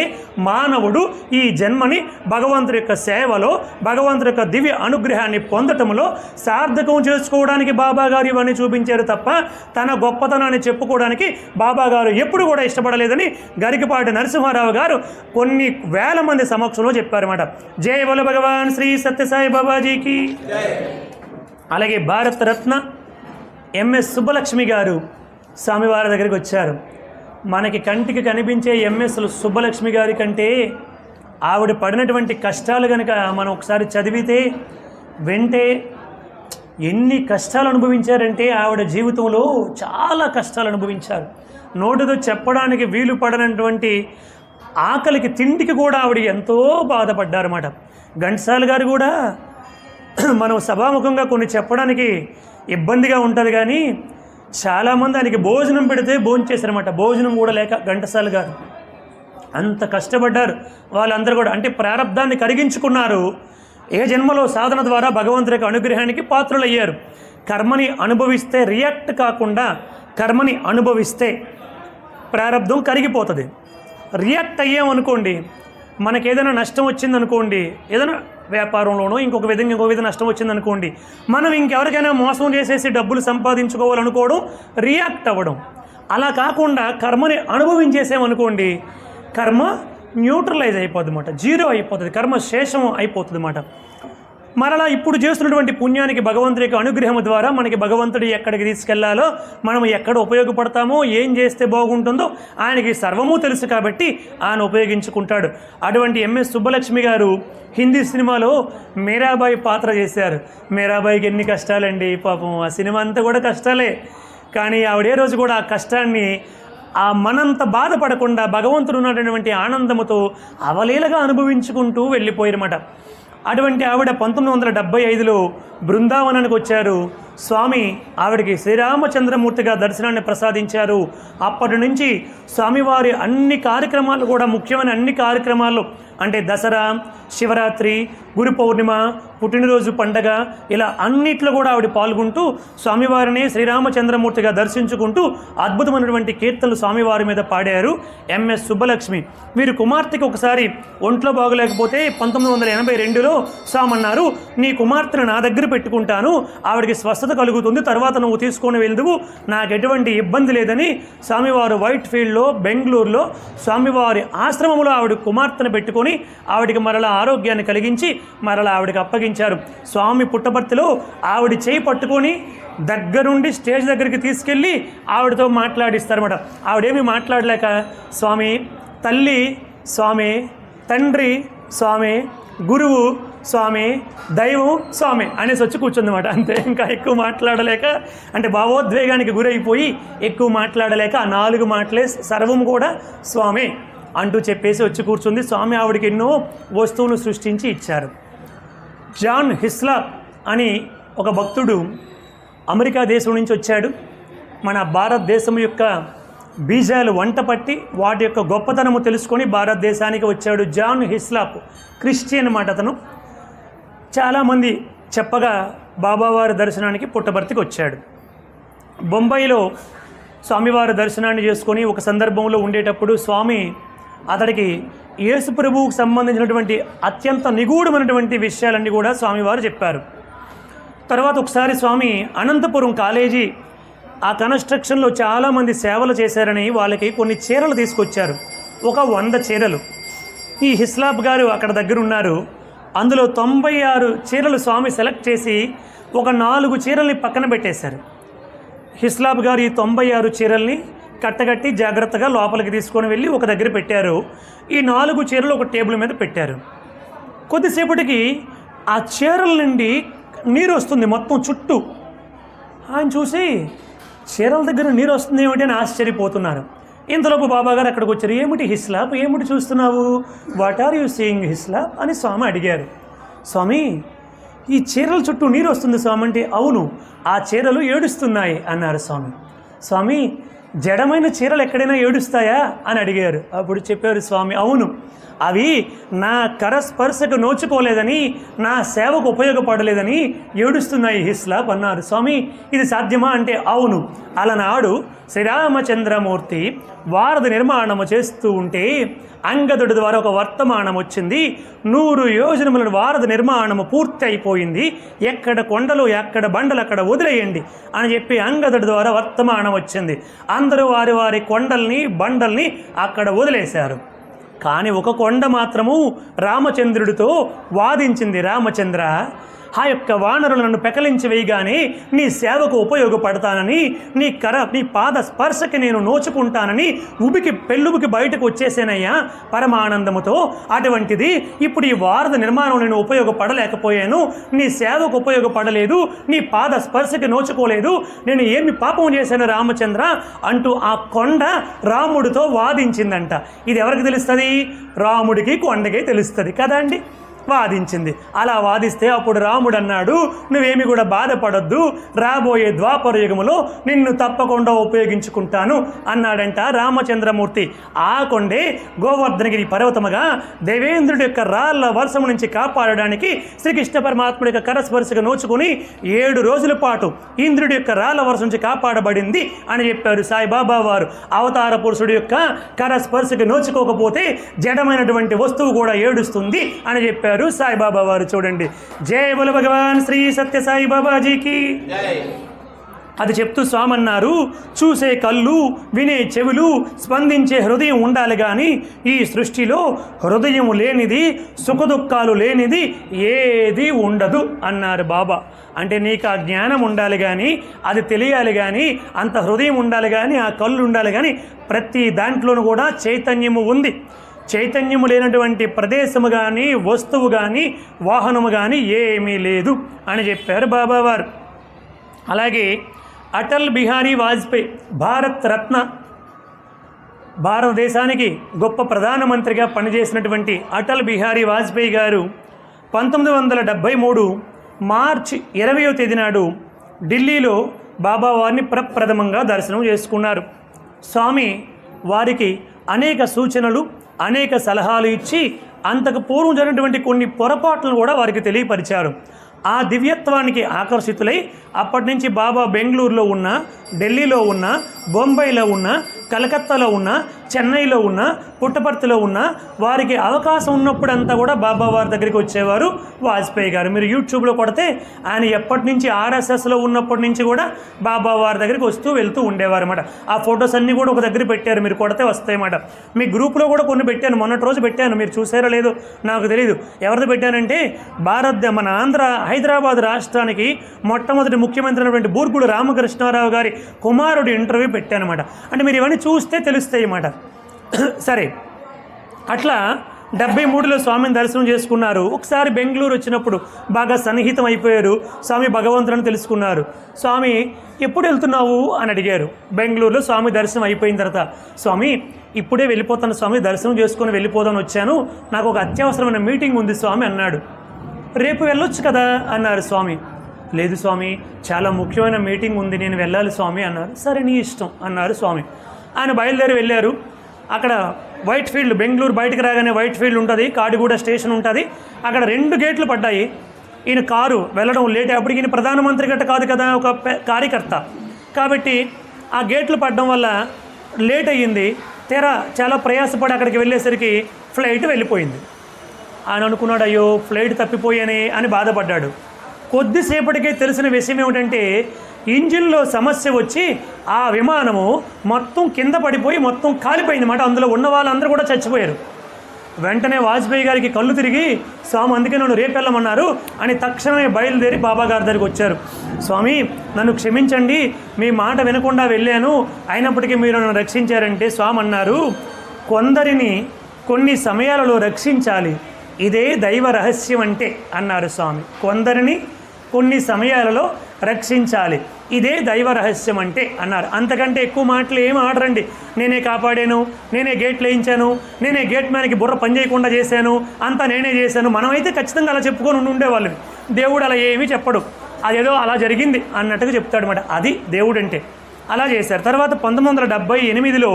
మానవుడు ఈ జన్మని భగవంతుడి యొక్క సేవలో, భగవంతుడి యొక్క దివ్య అనుగ్రహాన్ని పొందటంలో సార్థకం చేసుకోవడానికి బాబా గారు ఇవన్నీ చూపించారు తప్ప తన గొప్పతనాన్ని చెప్పుకోవడానికి బాబా గారు ఎప్పుడు కూడా ఇష్టపడలేదని గరికపాటి నరసింహారావు గారు కొన్ని వేల మంది సమక్షంలో చెప్పారన్నమాట. జై బోలో భగవాన్ శ్రీ సత్యసాయి బాబాజీకి. అలాగే భారతరత్న ఎంఎస్ సుబ్బలక్ష్మి గారు స్వామివారి దగ్గరికి వచ్చారు. మనకి కంటికి కనిపించే ఎంఎస్ సుబ్బలక్ష్మి గారి కంటే ఆవిడ పడినటువంటి కష్టాలు కనుక మనం ఒకసారి చదివితే వింటే ఎన్ని కష్టాలు అనుభవించారంటే ఆవిడ జీవితంలో చాలా కష్టాలు అనుభవించారు. నోటితో చెప్పడానికి వీలు పడనటువంటి ఆకలికి తిండికి కూడా ఆవిడ ఎంతో బాధపడ్డారన్నమాట. ఘంటసాల గారు కూడా మనం సభాముఖంగా కొన్ని చెప్పడానికి ఇబ్బందిగా ఉంటుంది, కానీ చాలామంది ఆయనకి భోజనం పెడితే భోంచేశారన్నమాట. భోజనం కూడా లేక ఘంటసాల గారు అంత కష్టపడ్డారు. వాళ్ళందరూ కూడా అంటే ప్రారంధాన్ని కరిగించుకున్నారు. ఏ జన్మలో సాధన ద్వారా భగవంతుడి యొక్క అనుగ్రహానికి పాత్రులయ్యారు. కర్మని అనుభవిస్తే రియాక్ట్ కాకుండా కర్మని అనుభవిస్తే ప్రారంధం కరిగిపోతుంది. రియాక్ట్ అయ్యామనుకోండి, మనకి ఏదైనా నష్టం వచ్చిందనుకోండి, ఏదైనా వ్యాపారంలోనో ఇంకొక విధంగా నష్టం వచ్చిందనుకోండి, మనం ఇంకెవరికైనా మోసం చేసేసి డబ్బులు సంపాదించుకోవాలనుకోవడం రియాక్ట్ అవ్వడం. అలా కాకుండా కర్మని అనుభవించేసామనుకోండి, కర్మ న్యూట్రలైజ్ అయిపోద్ది అన్నమాట, జీరో అయిపోతుంది, కర్మ శేషం అయిపోతుంది అన్నమాట. మరలా ఇప్పుడు చేస్తున్నటువంటి పుణ్యానికి భగవంతుడి యొక్క అనుగ్రహం ద్వారా మనకి భగవంతుడు ఎక్కడికి తీసుకెళ్లాలో, మనం ఎక్కడ ఉపయోగపడతామో, ఏం చేస్తే బాగుంటుందో ఆయనకి సర్వము తెలుసు కాబట్టి ఆయన ఉపయోగించుకుంటాడు. అటువంటి ఎంఎస్ సుబ్బలక్ష్మి గారు హిందీ సినిమాలో మీరాబాయి పాత్ర చేశారు. మీరాబాయికి ఎన్ని కష్టాలండి పాపం, ఆ సినిమా అంతా కూడా కష్టాలే. కానీ ఆవిడే రోజు కూడా ఆ కష్టాన్ని ఆ మనంత బాధపడకుండా భగవంతుడు ఉన్నటువంటి ఆనందముతో అవలీలగా అనుభవించుకుంటూ వెళ్ళిపోయారన్నమాట. అటువంటి ఆవిడ 1975లో బృందావనానికి వచ్చారు. స్వామి ఆవిడకి శ్రీరామచంద్రమూర్తిగా దర్శనాన్ని ప్రసాదించారు. అప్పటి నుంచి స్వామివారి అన్ని కార్యక్రమాలు కూడా, ముఖ్యమైన అన్ని కార్యక్రమాల్లో అంటే దసరా, శివరాత్రి, గురు పౌర్ణిమ, పుట్టినరోజు పండగ, ఇలా అన్నిట్లో కూడా ఆవిడ పాల్గొంటూ స్వామివారిని శ్రీరామచంద్రమూర్తిగా దర్శించుకుంటూ అద్భుతమైనటువంటి కీర్తనలు స్వామివారి మీద పాడారు ఎంఎస్ సుబ్బలక్ష్మి. వీరి కుమార్తెకి ఒకసారి ఒంట్లో బాగలేకపోతే 1982లో స్వామి అన్నారు, నీ కుమార్తెను నా దగ్గర పెట్టుకుంటాను, ఆవిడకి స్వస్థత కలుగుతుంది, తర్వాత నువ్వు తీసుకొని వెళ్దువు, నాకు ఎటువంటి ఇబ్బంది లేదని స్వామివారు వైట్ ఫీల్డ్లో బెంగళూరులో స్వామివారి ఆశ్రమంలో ఆవిడ కుమార్తెను పెట్టుకొని ఆవిడికి మరలా ఆరోగ్యాన్ని కలిగించి మరలా ఆవిడకి అప్పగించారు. స్వామి పుట్టపర్తిలో ఆవిడ చేయి పట్టుకొని దగ్గరుండి స్టేజ్ దగ్గరికి తీసుకెళ్ళి ఆవిడతో మాట్లాడిస్తారన్నమాట. ఆవిడేమీ మాట్లాడలేక స్వామి, తల్లి స్వామి, తండ్రి స్వామి, గురువు స్వామి, దైవం స్వామి అనేసి వచ్చి కూర్చుందన్నమాట. అంతే, ఇంకా ఎక్కువ మాట్లాడలేక, అంటే భావోద్వేగానికి గురైపోయి ఎక్కువ మాట్లాడలేక ఆ 4 మాటలే సర్వం కూడా స్వామి అంటూ చెప్పేసి వచ్చి కూర్చుంది. స్వామి ఆవిడకి ఎన్నో వస్తువులు సృష్టించి ఇచ్చారు. జాన్ హిస్లాప్ అని ఒక భక్తుడు అమెరికా దేశం నుంచి వచ్చాడు. మన భారతదేశం యొక్క బీజాలు వంట పట్టి వాటి యొక్క గొప్పతనము తెలుసుకొని భారతదేశానికి వచ్చాడు. జాన్ హిస్లాప్ క్రిస్టియన్ మాట. అతను చాలామంది చెప్పగా బాబావారి దర్శనానికి పుట్టపర్తికి వచ్చాడు. బొంబాయిలో స్వామివారి దర్శనాన్ని చేసుకొని ఒక సందర్భంలో ఉండేటప్పుడు స్వామి అతడికి యేసు ప్రభువుకు సంబంధించినటువంటి అత్యంత నిగూఢమైనటువంటి విషయాలన్నీ కూడా స్వామివారు చెప్పారు. తర్వాత ఒకసారి స్వామి అనంతపురం కాలేజీ ఆ కన్స్ట్రక్షన్లో చాలామంది సేవలు చేశారని వాళ్ళకి కొన్ని చీరలు తీసుకొచ్చారు. ఒక 100 చీరలు. ఈ హిస్లాప్ గారు అక్కడ దగ్గర ఉన్నారు. అందులో 96 చీరలు స్వామి సెలెక్ట్ చేసి ఒక 4 చీరల్ని పక్కన పెట్టేశారు. హిస్లాప్ గారు ఈ 96 చీరల్ని కట్టగట్టి జాగ్రత్తగా లోపలికి తీసుకొని వెళ్ళి ఒక దగ్గర పెట్టారు. ఈ 4 చీరలు ఒక టేబుల్ మీద పెట్టారు. కొద్దిసేపటికి ఆ చీరల నుండి నీరు వస్తుంది మొత్తం చుట్టూ. ఆయన చూసి చీరల దగ్గర నీరు వస్తుంది ఏమిటి అని ఆశ్చర్యపోతున్నారు. ఇంతలోపు బాబాగారు అక్కడికి వచ్చారు. ఏమిటి హిస్లాప్, ఏమిటి చూస్తున్నావు, what are you seeing Hislop అని స్వామి అడిగారు. స్వామి, ఈ చీరల చుట్టూ నీరు వస్తుంది స్వామి అంటే, అవును ఆ చీరలు ఏడుస్తున్నాయి అన్నారు స్వామి. స్వామి, జడమైన చీరలు ఎక్కడైనా ఏడుస్తాయా అని అడిగారు. అప్పుడు చెప్పారు స్వామి, అవును అవి నా కరస్పర్శకు నోచుకోలేదని, నా సేవకు ఉపయోగపడలేదని ఏడుస్తున్నాయి హిస్లాప్ అన్నారు. స్వామి, ఇది సాధ్యమా అంటే, అవును అలనాడు శ్రీరామచంద్రమూర్తి వారధి నిర్మాణము చేస్తూ ఉంటే అంగదుడి ద్వారా ఒక వర్తమానం వచ్చింది. 100 యోజనముల వారధి నిర్మాణము పూర్తి అయిపోయింది, ఎక్కడ కొండలు ఎక్కడ బండలు అక్కడ వదిలేయండి అని చెప్పి అంగదుడి ద్వారా వర్తమానం వచ్చింది. అందరూ వారి వారి కొండల్ని బండల్ని అక్కడ వదిలేశారు. కానీ ఒక కొండ మాత్రము రామచంద్రుడితో వాదించింది. రామచంద్ర, ఆ యొక్క వానరులను నన్ను పెకలించి వేయగానే నీ సేవకు ఉపయోగపడతానని, నీ పాద స్పర్శకి నేను నోచుకుంటానని పెళ్ళుబుకి బయటకు వచ్చేసానయ్యా పరమానందముతో. అటువంటిది ఇప్పుడు ఈ వారధి నిర్మాణం నేను ఉపయోగపడలేకపోయాను, నీ సేవకు ఉపయోగపడలేదు, నీ పాద స్పర్శకి నోచుకోలేదు, నేను ఏమి పాపం చేశాను రామచంద్ర అంటూ ఆ కొండ రాముడితో వాదించిందంట. ఇది ఎవరికి తెలుస్తుంది? రాముడికి కొండకే తెలుస్తుంది కదా అండి. వాదించింది. అలా వాదిస్తే అప్పుడు రాముడు అన్నాడు, నువ్వేమి కూడా బాధపడొద్దు, రాబోయే ద్వాపర యుగములో నిన్ను తప్పకుండా ఉపయోగించుకుంటాను అన్నాడంట రామచంద్రమూర్తి. ఆ కొండే గోవర్ధనగిరి పర్వతముగా దేవేంద్రుడి యొక్క రాళ్ళ వర్షము నుంచి కాపాడడానికి శ్రీకృష్ణ పరమాత్ముడి యొక్క కరస్పర్శకు నోచుకుని 7 రోజుల పాటు ఇంద్రుడి యొక్క రాళ్ళ వర్షం నుంచి కాపాడబడింది అని చెప్పారు సాయిబాబా వారు. అవతార పురుషుడి యొక్క కరస్పర్శకు నోచుకోకపోతే జడమైనటువంటి వస్తువు కూడా ఏడుస్తుంది అని చెప్పారు సాయిబాబా వారు. చూడండి, జై బోలో భగవాన్ శ్రీ సత్య సాయి బాబాజీకి. అది చెప్తూ స్వామి అన్నారు, చూసే కళ్ళు, వినే చెవులు, స్పందించే హృదయం ఉండాలి కానీ ఈ సృష్టిలో హృదయం లేనిది, సుఖదుఖాలు లేనిది ఏది ఉండదు అన్నారు బాబా. అంటే నీకు ఆ జ్ఞానం ఉండాలి కానీ, అది తెలియాలి కానీ, అంత హృదయం ఉండాలి కానీ, ఆ కళ్ళు ఉండాలి కానీ, ప్రతి దాంట్లోనూ కూడా చైతన్యము ఉంది. చైతన్యము లేనటువంటి ప్రదేశము కానీ, వస్తువు కానీ, వాహనము కానీ ఏమీ లేదు అని చెప్పారు బాబావారు. అలాగే అటల్ బిహారీ వాజ్పేయి, భారత్ రత్న, భారతదేశానికి గొప్ప ప్రధానమంత్రిగా పనిచేసినటువంటి అటల్ బిహారీ వాజ్పేయి గారు 1973 మార్చి 20వ తేదీ నాడు ఢిల్లీలో బాబావారిని ప్రప్రథమంగా దర్శనం చేసుకున్నారు. స్వామి వారికి అనేక సూచనలు, అనేక సలహాలు ఇచ్చి అంతకు పూర్వం జరిగినటువంటి కొన్ని పొరపాట్లను కూడా వారికి తెలియపరిచారు. ఆ దివ్యత్వానికి ఆకర్షితులై అప్పటి నుంచి బాబా బెంగళూరులో ఉన్న, ఢిల్లీలో ఉన్న, బొంబాయిలో ఉన్న, కలకత్తాలో ఉన్న, చెన్నైలో ఉన్న, పుట్టపర్తిలో ఉన్న, వారికి అవకాశం ఉన్నప్పుడంతా కూడా బాబా వారి దగ్గరికి వచ్చేవారు వాజ్పేయి గారు. మీరు యూట్యూబ్లో కొడితే ఆయన ఎప్పటి నుంచి ఆర్ఎస్ఎస్లో ఉన్నప్పటి నుంచి కూడా బాబా వారి దగ్గరికి వస్తూ వెళ్తూ ఉండేవారు అన్నమాట. ఆ ఫొటోస్ అన్నీ కూడా ఒక దగ్గర పెట్టారు, మీరు కొడితే వస్తాయన్నమాట. మీ గ్రూప్లో కూడా కొన్ని పెట్టాను, మొన్నటి రోజు పెట్టాను, మీరు చూసారో లేదో నాకు తెలియదు. ఎవరిది పెట్టానంటే మన హైదరాబాద్ రాష్ట్రానికి మొట్టమొదటి ముఖ్యమంత్రి అయినటువంటి బూర్గుడు రామకృష్ణారావు గారి కుమారుడు ఇంటర్వ్యూ పెట్టానమాట. అంటే మీరు ఇవన్నీ చూస్తే తెలుస్తాయి అన్నమాట. సరే, అట్లా 73లో స్వామిని దర్శనం చేసుకున్నారు. ఒకసారి బెంగళూరు వచ్చినప్పుడు బాగా సన్నిహితం అయిపోయారు. స్వామి భగవంతుని తెలుసుకున్నారు. స్వామి ఎప్పుడు వెళ్తున్నావు అని అడిగారు. బెంగళూరులో స్వామి దర్శనం అయిపోయిన తర్వాత, స్వామి ఇప్పుడే వెళ్ళిపోతాను స్వామి, దర్శనం చేసుకొని వెళ్ళిపోదాని వచ్చాను, నాకు ఒక అత్యవసరమైన మీటింగ్ ఉంది స్వామి అన్నాడు. రేపు వెళ్ళొచ్చు కదా అన్నారు స్వామి. లేదు స్వామి, చాలా ముఖ్యమైన మీటింగ్ ఉంది, నేను వెళ్ళాలి స్వామి అన్నారు. సరే నీ ఇష్టం అన్నారు స్వామి. ఆయన బయలుదేరి వెళ్ళారు. అక్కడ వైట్ ఫీల్డ్, బెంగళూరు బయటకు రాగానే వైట్ ఫీల్డ్ ఉంటుంది, కాడిగూడ స్టేషన్ ఉంటుంది. అక్కడ 2 గేట్లు పడ్డాయి. ఈయన కారు వెళ్ళడం లేట్, అప్పటికి ఈయన ప్రధానమంత్రి గట్ట కాదు కదా, ఒక కార్యకర్త కాబట్టి ఆ గేట్లు పడడం వల్ల లేట్ అయ్యింది. చాలా ప్రయాసపడి అక్కడికి వెళ్ళేసరికి ఫ్లైట్ వెళ్ళిపోయింది. ఆయన అనుకున్నాడు, అయ్యో ఫ్లైట్ తప్పిపోయానే అని బాధపడ్డాడు. కొద్దిసేపటికే తెలిసిన విషయం ఏమిటంటే ఇంజిన్లో సమస్య వచ్చి ఆ విమానము మొత్తం కింద పడిపోయి మొత్తం కాలిపోయిందన్నమాట. అందులో ఉన్న వాళ్ళందరూ కూడా చచ్చిపోయారు. వెంటనే వాజ్పేయి గారికి కళ్ళు తిరిగి, స్వామి అందుకే నన్ను రేపు వెళ్ళమన్నారు అని తక్షణమే బయలుదేరి బాబా గారి దగ్గరికి వచ్చారు. స్వామి నన్ను క్షమించండి, మీ మాట వినకుండా వెళ్ళాను, అయినప్పటికీ మీరు నన్ను రక్షించారంటే స్వామి అన్నారు, కొందరిని కొన్ని సమయాలలో రక్షించాలి, ఇదే దైవ రహస్యం అంటే అన్నారు స్వామి. కొందరిని కొన్ని సమయాలలో రక్షించాలి, ఇదే దైవ రహస్యం అంటే అన్నారు. అంతకంటే ఎక్కువ మాటలు ఏం ఆడరండి. నేనే కాపాడాను, నేనే గేట్లు వేయించాను, నేనే గేట్ మ్యాన్కి బుర్ర పని చేయకుండా చేశాను, అంతా నేనే చేశాను, మనమైతే ఖచ్చితంగా అలా చెప్పుకొని ఉండేవాళ్ళని. దేవుడు అలా ఏమీ చెప్పడు, అదేదో అలా జరిగింది అన్నట్టుగా చెప్తాడు అన్నమాట. అది దేవుడు అంటే. అలా చేశారు. తర్వాత 1978లో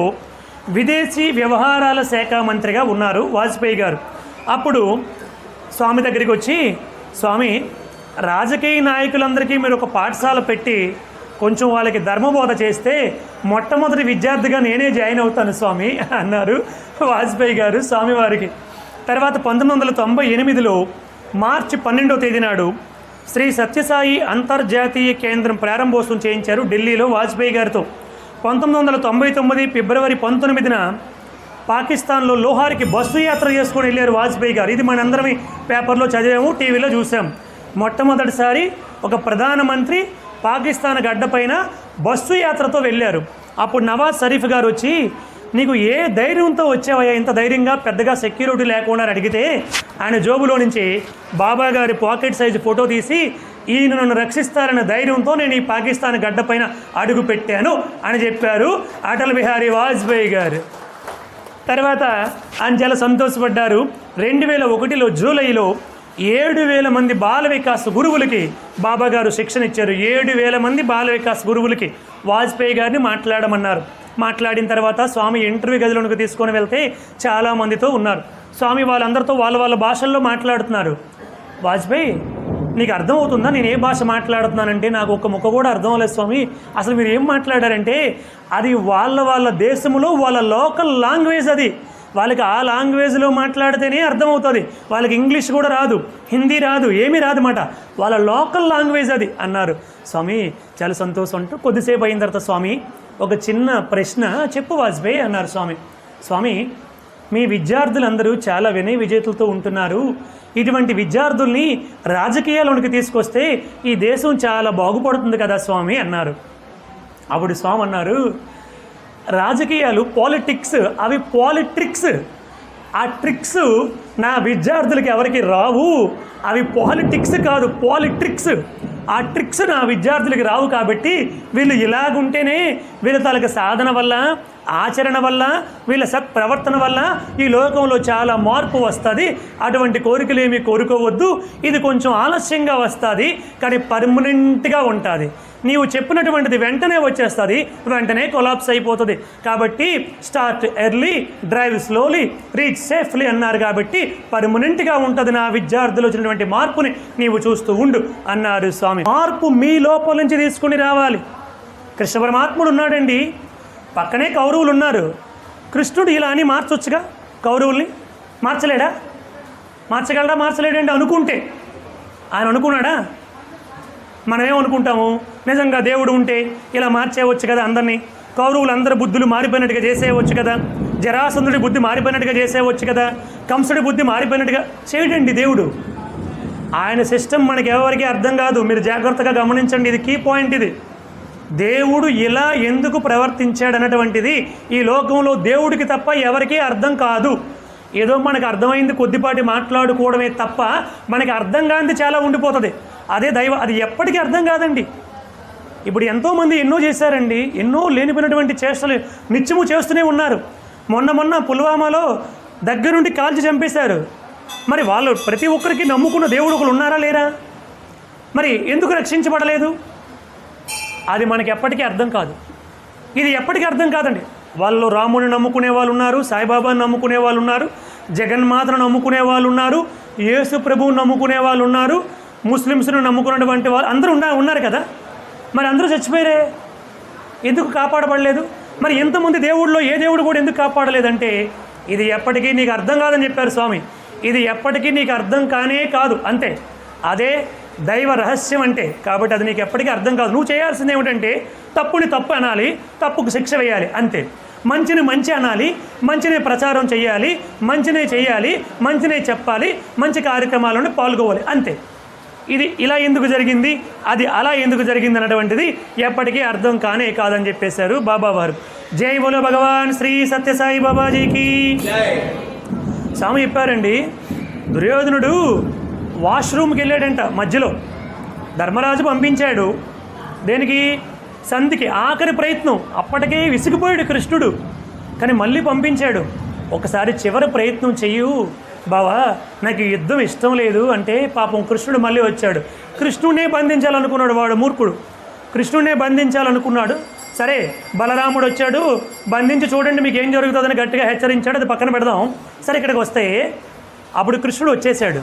విదేశీ వ్యవహారాల శాఖ మంత్రిగా ఉన్నారు వాజ్పేయి గారు. అప్పుడు స్వామి దగ్గరికి వచ్చి, స్వామి రాజకీయ నాయకులందరికీ మీరు ఒక పాఠశాల పెట్టి కొంచెం వాళ్ళకి ధర్మబోధ చేస్తే మొట్టమొదటి విద్యార్థిగా నేనే జాయిన్ అవుతాను స్వామి అన్నారు వాజ్పేయి గారు స్వామివారికి. తర్వాత 1998లో మార్చి 12వ తేదీ నాడు శ్రీ సత్యసాయి అంతర్జాతీయ కేంద్రం ప్రారంభోత్సవం చేయించారు ఢిల్లీలో వాజ్పేయి గారితో. 1999 ఫిబ్రవరి 19న పాకిస్తాన్లో లోహార్కి బస్సు యాత్ర చేసుకొని వెళ్ళారు వాజ్పేయి గారు. ఇది మనందరం పేపర్లో చదివాము, టీవీలో చూసాం. మొట్టమొదటిసారి ఒక ప్రధానమంత్రి పాకిస్తాన్ గడ్డపైన బస్సు యాత్రతో వెళ్ళారు. అప్పుడు నవాజ్ షరీఫ్ గారు వచ్చి, నీకు ఏ ధైర్యంతో వచ్చావయ్యా ఇంత ధైర్యంగా, పెద్దగా సెక్యూరిటీ లేకుండా అని అడిగితే ఆయన జోబులో నుంచి బాబా గారి పాకెట్ సైజు ఫోటో తీసి, ఈయన నన్ను రక్షిస్తారన్న ధైర్యంతో నేను ఈ పాకిస్తాన్ గడ్డపైన అడుగు పెట్టాను అని చెప్పారు అటల్ బిహారీ వాజ్పేయి గారు. తర్వాత ఆయన చాలా సంతోషపడ్డారు. 2001లో జూలైలో 7,000 మంది బాల వికాస్ గురువులకి బాబా గారు శిక్షణ ఇచ్చారు. 7,000 మంది బాల వికాస్ గురువులకి వాజ్పేయి గారిని మాట్లాడమన్నారు. మాట్లాడిన తర్వాత స్వామి ఇంటర్వ్యూ గదిలోనికి తీసుకొని వెళ్తే చాలామందితో ఉన్నారు. స్వామి వాళ్ళందరితో వాళ్ళ భాషల్లో మాట్లాడుతున్నారు. వాజ్పేయి నీకు అర్థమవుతుందా నేను ఏ భాష మాట్లాడుతున్నానంటే? నాకు ఒక ముక్క కూడా అర్థం అవ్వలేదు స్వామి, అసలు మీరు ఏం మాట్లాడారంటే అది వాళ్ళ దేశంలో వాళ్ళ లోకల్ లాంగ్వేజ్, అది వాళ్ళకి ఆ లాంగ్వేజ్లో మాట్లాడితేనే అర్థమవుతుంది. వాళ్ళకి ఇంగ్లీష్ కూడా రాదు, హిందీ రాదు, ఏమీ రాదన్నమాట. వాళ్ళ లోకల్ లాంగ్వేజ్ అది అన్నారు. స్వామి చాలా సంతోషం అంటూ కొద్దిసేపు అయిన తర్వాత, స్వామి ఒక చిన్న ప్రశ్న చెప్పు వాజ్పేయి అన్నారు స్వామి. స్వామి మీ విద్యార్థులందరూ చాలా వినయ విజేతలతో ఉంటున్నారు. ఇటువంటి విద్యార్థుల్ని రాజకీయాల్లోనికి తీసుకొస్తే ఈ దేశం చాలా బాగుపడుతుంది కదా స్వామి అన్నారు. అప్పుడు స్వామి అన్నారు, రాజకీయాలు పాలిటిక్స్, అవి పాలిట్రిక్స్. ఆ ట్రిక్స్ నా విద్యార్థులకి ఎవరికి రావు. అవి పాలిటిక్స్ కాదు, పాలిట్రిక్స్. ఆ ట్రిక్స్ నా విద్యార్థులకి రావు. కాబట్టి వీళ్ళు ఇలాగుంటేనే వీళ్ళ తాలూకు సాధన వల్ల, ఆచరణ వల్ల, వీళ్ళ సత్ప్రవర్తన వల్ల ఈ లోకంలో చాలా మార్పు వస్తుంది. అటువంటి కోరికలు ఏమీ కోరుకోవద్దు. ఇది కొంచెం ఆలస్యంగా వస్తుంది, కానీ పర్మనెంట్గా ఉంటుంది. నీవు చెప్పినటువంటిది వెంటనే వచ్చేస్తుంది, వెంటనే కొలాప్స్ అయిపోతుంది. కాబట్టి start early, drive slowly, reach safely అన్నారు. కాబట్టి పర్మనెంట్గా ఉంటుంది నా విద్యార్థులు వచ్చినటువంటి మార్పుని నీవు చూస్తూ ఉండు అన్నారు స్వామి. మార్పు మీ లోపల నుంచి తీసుకుని రావాలి. కృష్ణ పరమాత్ముడు ఉన్నాడండి, పక్కనే కౌరవులు ఉన్నారు. కృష్ణుడు ఇలా అని మార్చొచ్చుగా, కౌరవుల్ని మార్చలేడా? మార్చగలడా? మార్చలేడండి అనుకుంటే. ఆయన అనుకున్నాడా? మనమేమనుకుంటాము, నిజంగా దేవుడు ఉంటే ఇలా మార్చేయవచ్చు కదా అందరినీ. కౌరవులు అందరి బుద్ధులు మారిపోయినట్టుగా చేసేయవచ్చు కదా, జరాసంధుడి బుద్ధి మారిపోయినట్టుగా చేసేయవచ్చు కదా, కంసుడి బుద్ధి మారిపోయినట్టుగా చేయడండి దేవుడు. ఆయన సిస్టమ్ మనకి ఎవరికి అర్థం కాదు. మీరు జాగ్రత్తగా గమనించండి, ఇది కీ పాయింట్. ఇది దేవుడు ఇలా ఎందుకు ప్రవర్తించాడు అన్నటువంటిది ఈ లోకంలో దేవుడికి తప్ప ఎవరికీ అర్థం కాదు. ఏదో మనకు అర్థమైంది కొద్దిపాటి మాట్లాడుకోవడమే తప్ప మనకి అర్థం కానిది చాలా ఉండిపోతుంది. అదే అది ఎప్పటికీ అర్థం కాదండి. ఇప్పుడు ఎంతోమంది ఎన్నో చేశారండి, ఎన్నో లేనిపోయినటువంటి చేష్టలు నిత్యము చేస్తూనే ఉన్నారు. మొన్న పుల్వామాలో దగ్గరుండి కాల్చి చంపేశారు. మరి వాళ్ళు ప్రతి ఒక్కరికి నమ్ముకున్న దేవుడు ఒకరు ఉన్నారా లేరా? మరి ఎందుకు రక్షించబడలేదు? అది మనకి ఎప్పటికీ అర్థం కాదు. ఇది ఎప్పటికీ అర్థం కాదండి. వాళ్ళు రాముని నమ్ముకునే వాళ్ళు ఉన్నారు, సాయిబాబాని నమ్ముకునే వాళ్ళు ఉన్నారు, జగన్మాతను నమ్ముకునే వాళ్ళు ఉన్నారు, యేసు ప్రభువుని నమ్ముకునే వాళ్ళు ఉన్నారు, ముస్లిమ్స్ను నమ్ముకున్నటువంటి వాళ్ళు అందరూ ఉన్నారు కదా. మరి అందరూ చచ్చిపోయారే, ఎందుకు కాపాడబడలేదు? మరి ఎంతమంది దేవుడిలో ఏ దేవుడు కూడా ఎందుకు కాపాడలేదంటే ఇది ఎప్పటికీ నీకు అర్థం కాదని చెప్పారు స్వామి. ఇది ఎప్పటికీ నీకు అర్థం కానే కాదు, అంతే. అదే దైవ రహస్యం అంటే. కాబట్టి అది నీకు ఎప్పటికీ అర్థం కాదు. నువ్వు చేయాల్సింది ఏమిటంటే తప్పుని తప్పు అనాలి, తప్పుకు శిక్ష వేయాలి, అంతే. మంచిని మంచి అనాలి, మంచినే ప్రచారం చేయాలి, మంచినే చేయాలి, మంచినే చెప్పాలి, మంచి కార్యక్రమాలను పాల్గొవాలి, అంతే. ఇది ఇలా ఎందుకు జరిగింది, అది అలా ఎందుకు జరిగింది అన్నటువంటిది ఎప్పటికీ అర్థం కానే కాదని చెప్పేశారు బాబావారు. జై బోలో భగవాన్ శ్రీ సత్యసాయి బాబాజీకి. స్వామి చెప్పారండి, దుర్యోధనుడు వాష్రూమ్కి వెళ్ళాడంట. మధ్యలో ధర్మరాజు పంపించాడు. దేనికి? సంధికి, ఆఖరి ప్రయత్నం. అప్పటికే విసిగిపోయాడు కృష్ణుడు, కానీ మళ్ళీ పంపించాడు. ఒకసారి చివరి ప్రయత్నం చెయ్యు బావా, నాకు యుద్ధం ఇష్టం లేదు అంటే పాపం కృష్ణుడు మళ్ళీ వచ్చాడు. కృష్ణుడినే బంధించాలనుకున్నాడు వాడు, మూర్ఖుడు. కృష్ణుడినే బంధించాలనుకున్నాడు. సరే, బలరాముడు వచ్చాడు, బంధించి చూడండి మీకు ఏం జరుగుతుందని గట్టిగా హెచ్చరించాడు. అది పక్కన పెడదాం. సరే, ఇక్కడికి వస్తే అప్పుడు కృష్ణుడు వచ్చేసాడు.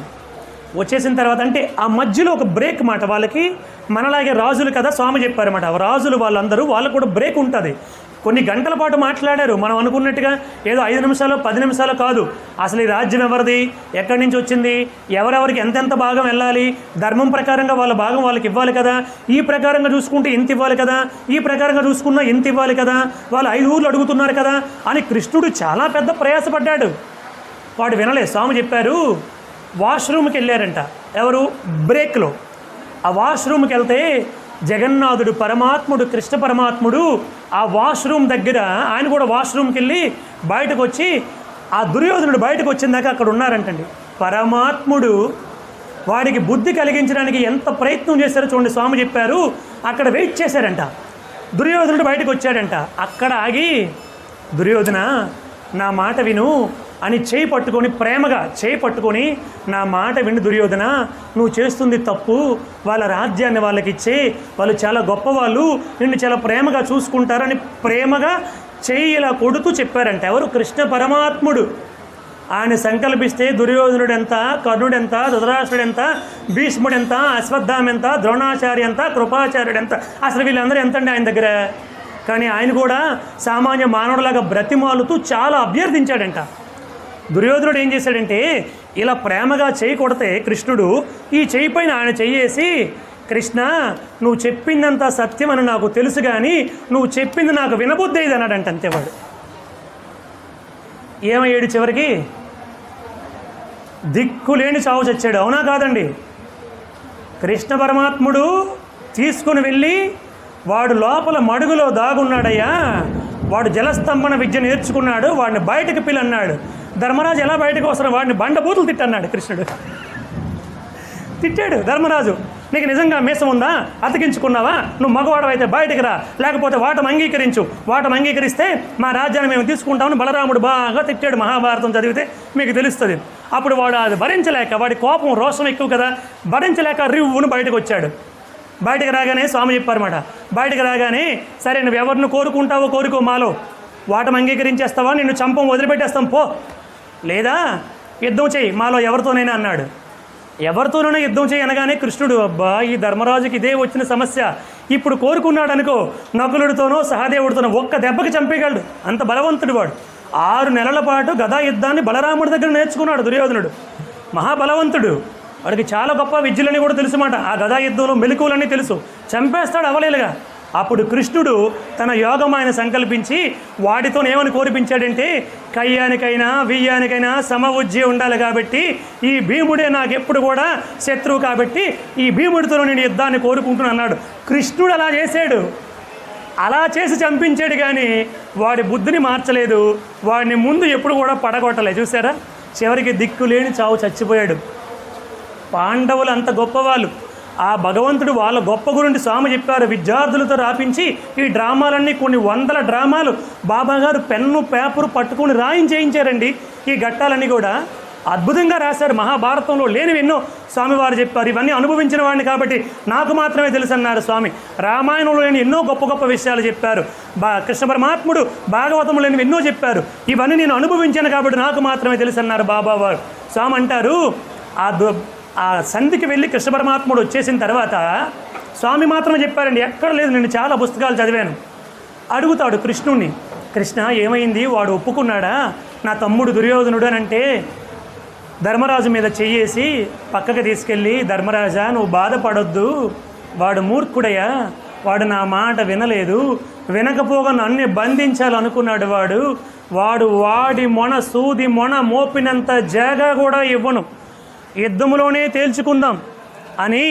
వచ్చేసిన తర్వాత అంటే ఆ మధ్యలో ఒక బ్రేక్ మాట. వాళ్ళకి మనలాగే రాజులు కదా, స్వామి చెప్పారన్నమాట. రాజులు వాళ్ళందరూ, వాళ్ళకు కూడా బ్రేక్ ఉంటుంది. కొన్ని గంటల పాటు మాట్లాడారు. మనం అనుకున్నట్టుగా ఏదో 5 నిమిషాలు 10 నిమిషాలు కాదు. అసలు ఈ రాజ్యం ఎవరిది, ఎక్కడి నుంచి వచ్చింది, ఎవరెవరికి ఎంతెంత భాగం వెళ్ళాలి, ధర్మం ప్రకారంగా వాళ్ళ భాగం వాళ్ళకి ఇవ్వాలి కదా, ఈ ప్రకారంగా చూసుకుంటే ఇంత ఇవ్వాలి కదా, ఈ ప్రకారంగా చూసుకున్నా ఇంత ఇవ్వాలి కదా, వాళ్ళు 5 ఊర్లు అడుగుతున్నారు కదా అని కృష్ణుడు చాలా పెద్ద ప్రయాసపడ్డాడు. వాడు వినలే. స్వామి చెప్పారు, వాష్రూమ్కి వెళ్ళారంట. ఎవరు? బ్రేక్లో. ఆ వాష్రూమ్కి వెళ్తే జగన్నాథుడు పరమాత్ముడు, కృష్ణ పరమాత్ముడు ఆ వాష్రూమ్ దగ్గర, ఆయన కూడా వాష్రూమ్కి వెళ్ళి బయటకు వచ్చి ఆ దుర్యోధనుడు బయటకు వచ్చిందాక అక్కడ ఉన్నారంటండి. పరమాత్ముడు వాడికి బుద్ధి కలిగించడానికి ఎంత ప్రయత్నం చేశారో చూడండి. స్వామి చెప్పారు, అక్కడ వెయిట్ చేశారంట. దుర్యోధనుడు బయటకు వచ్చాడంట. అక్కడ ఆగి, దుర్యోధన నా మాట విను అని చేయి పట్టుకొని, ప్రేమగా చేయి పట్టుకొని, నా మాట విను దుర్యోధన, నువ్వు చేస్తుంది తప్పు, వాళ్ళ రాజ్యాన్ని వాళ్ళకి ఇచ్చే, వాళ్ళు చాలా గొప్పవాళ్ళు, నిన్ను చాలా ప్రేమగా చూసుకుంటారని ప్రేమగా చేయి ఇలా కొడుతూ చెప్పారంట. ఎవరు? కృష్ణ పరమాత్ముడు. ఆయన సంకల్పిస్తే దుర్యోధనుడు ఎంత, కర్ణుడు ఎంత, ధృతరాష్ట్రుడు ఎంత, భీష్ముడు ఎంత, అశ్వత్థామ ఎంత, ద్రోణాచార్య ఎంత, కృపాచార్యుడు ఎంత, అసలు వీళ్ళందరూ ఎంతండి ఆయన దగ్గర. కానీ ఆయన కూడా సామాన్య మానవుడిలాగా బ్రతిమాలుతూ చాలా అభ్యర్థించాడంట. దుర్యోధనుడు ఏం చేశాడంటే ఇలా ప్రేమగా చేయి కొడితే కృష్ణుడు ఈ చేయి పైన ఆయన చెయ్యేసి, కృష్ణ నువ్వు చెప్పిందంతా సత్యం అని నాకు తెలుసు, కానీ నువ్వు చెప్పింది నాకు వినబుద్ధి అయ్యేది అన్నాడంట. అంతేవాడు ఏమయ్యాడు? చివరికి దిక్కులేని చావు చచ్చాడు. అవునా కాదండి? కృష్ణ పరమాత్ముడు తీసుకుని వెళ్ళి వాడు లోపల మడుగులో దాగున్నాడయ్యా, వాడు జలస్తంభన విద్య నేర్చుకున్నాడు, వాడిని బయటకు పిల్లన్నాడు. ధర్మరాజు ఎలా బయటకు వస్తాడు? వాడిని బండబూతులు తిట్టన్నాడు కృష్ణుడు. తిట్టాడు ధర్మరాజు, నీకు నిజంగా మీసం ఉందా? అతికించుకున్నావా? నువ్వు మగవాడు అయితే బయటకు రా, లేకపోతే వాటం అంగీకరించు, వాటం అంగీకరిస్తే మా రాజ్యాన్ని మేము తీసుకుంటామని బలరాముడు బాగా తిట్టాడు. మహాభారతం చదివితే మీకు తెలుస్తుంది. అప్పుడు వాడు అది భరించలేక, వాడి కోపం రోషం ఎక్కువ కదా, భరించలేక రివ్వును బయటకు వచ్చాడు. బయటకు రాగానే స్వామి చెప్పారన్నమాట, బయటకు రాగానే సరే నువ్వు ఎవరిని కోరుకుంటావో కోరుకో, మాలో వాటం అంగీకరించేస్తావా, నిన్ను చంపం వదిలిపెట్టేస్తాం పో, లేదా యుద్ధం చేయి మాలో ఎవరితోనైనా అన్నాడు. ఎవరితోనైనా యుద్ధం చేయి అనగానే కృష్ణుడు, అబ్బా ఈ ధర్మరాజుకి ఇదే వచ్చిన సమస్య, ఇప్పుడు కోరుకున్నాడు అనుకో నకులుడితోనో సహదేవుడితోనో ఒక్క దెబ్బకి చంపేయగలడు, అంత బలవంతుడు వాడు. 6 నెలల పాటు గదా యుద్ధాన్ని బలరాముడి దగ్గర నేర్చుకున్నాడు దుర్యోధనుడు. మహాబలవంతుడు, వాడికి చాలా గొప్ప విద్యలని కూడా తెలుసుమాట. ఆ గదా యుద్ధంలో మెలకువలన్నీ తెలుసు, చంపేస్తాడు అవలేలుగా. అప్పుడు కృష్ణుడు తన యోగమాయన సంకల్పించి వాడితో ఏమని కోరిపించాడంటే, కయ్యానికైనా వియ్యానికైనా సమవుజ్జి ఉండాలి కాబట్టి ఈ భీముడే నాకెప్పుడు కూడా శత్రువు కాబట్టి ఈ భీముడితో నేను యుద్ధాన్ని కోరుకుంటున్నాను అన్నాడు. కృష్ణుడు అలా చేశాడు, అలా చేసి చంపించాడు, కానీ వాడి బుద్ధిని మార్చలేదు, వాడిని ముందు ఎప్పుడు కూడా పడగొట్టలేదు. చూసారా, చివరికి దిక్కులేని చావు చచ్చిపోయాడు. పాండవులు అంత గొప్పవాళ్ళు, ఆ భగవంతుడు వాళ్ళ గొప్ప గురించి స్వామి చెప్పారు. విద్యార్థులతో రాపించి ఈ డ్రామాలన్నీ కొన్ని 100 డ్రామాలు బాబాగారు పెన్ను పేపరు పట్టుకుని రాయించేయించారండి. ఈ ఘట్టాలన్నీ కూడా అద్భుతంగా రాశారు. మహాభారతంలో లేనివి ఎన్నో స్వామివారు చెప్పారు. ఇవన్నీ అనుభవించిన వాడిని కాబట్టి నాకు మాత్రమే తెలుసు అన్నారు స్వామి. రామాయణంలో లేని ఎన్నో గొప్ప గొప్ప విషయాలు చెప్పారు. కృష్ణ పరమాత్ముడు భాగవతంలో లేనివి ఎన్నో చెప్పారు. ఇవన్నీ నేను అనుభవించాను కాబట్టి నాకు మాత్రమే తెలుసు అన్నారు బాబావారు. స్వామి అంటారు, ఆ సంధికి వెళ్ళి కృష్ణ పరమాత్ముడు వచ్చేసిన తర్వాత స్వామి మాత్రమే చెప్పారండి, ఎక్కడ లేదు, నేను చాలా పుస్తకాలు చదివాను. అడుగుతాడు కృష్ణుణ్ణి, కృష్ణ ఏమైంది, వాడు ఒప్పుకున్నాడా నా తమ్ముడు దుర్యోధనుడు అని అంటే, ధర్మరాజు మీద చెయ్యేసి పక్కకి తీసుకెళ్ళి, ధర్మరాజా నువ్వు బాధపడొద్దు, వాడు మూర్ఖుడయ్యా, వాడు నా మాట వినలేదు, వినకపోగా నన్ను బంధించాలనుకున్నాడు, వాడి మొన సూది మొన మోపినంత జాగా కూడా ఇవ్వను, యుద్ధములోనే తేల్చుకుందాం అని